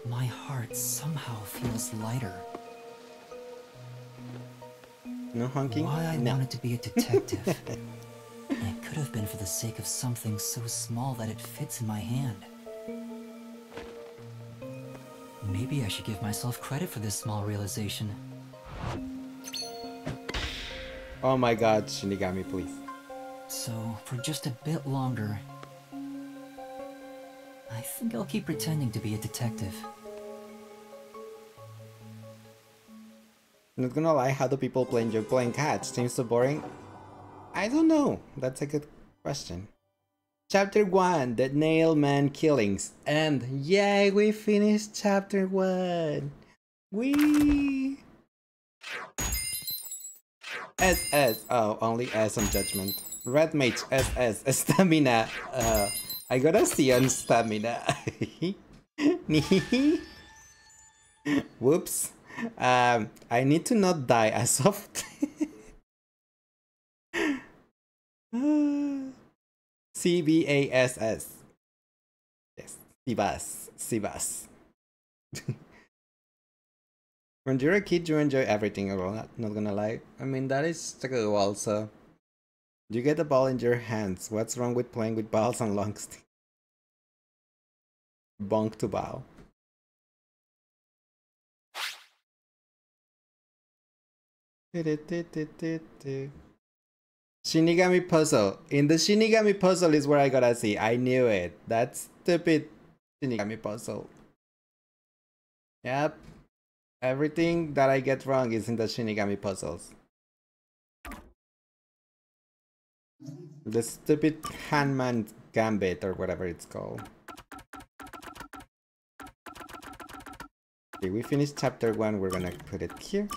Speaker 3: my heart somehow feels lighter.
Speaker 1: No honking?
Speaker 3: Why I
Speaker 1: No.
Speaker 3: wanted to be a detective. It could have been for the sake of something so small that it fits in my hand. Maybe I should give myself credit for this small realization.
Speaker 1: Oh my god, Shinigami, please.
Speaker 3: So, for just a bit longer, I think I'll keep pretending to be a detective.
Speaker 1: Not gonna lie, how do people enjoy playing catch? Seems so boring. I don't know. That's a good question. Chapter 1, the Nailman Killings. And yay, we finished Chapter 1. Whee! SS. Oh, only S on Judgment. Red Mage SS. Stamina. I got a C on Stamina. Whoops. I need to not die as often. CBASS. Yes, Sibas. Sibas. When you're a kid, you enjoy everything. Well, not gonna lie. I mean, that is true also. You get a ball in your hands. What's wrong with playing with balls and long sticks? Bonk to bow. Shinigami puzzle. In the Shinigami puzzle is where I gotta see. I knew it. That stupid Shinigami puzzle. Yep. Everything that I get wrong is in the Shinigami puzzles. The stupid Handman Gambit or whatever it's called. Okay, we finished chapter 1. We're gonna put it here.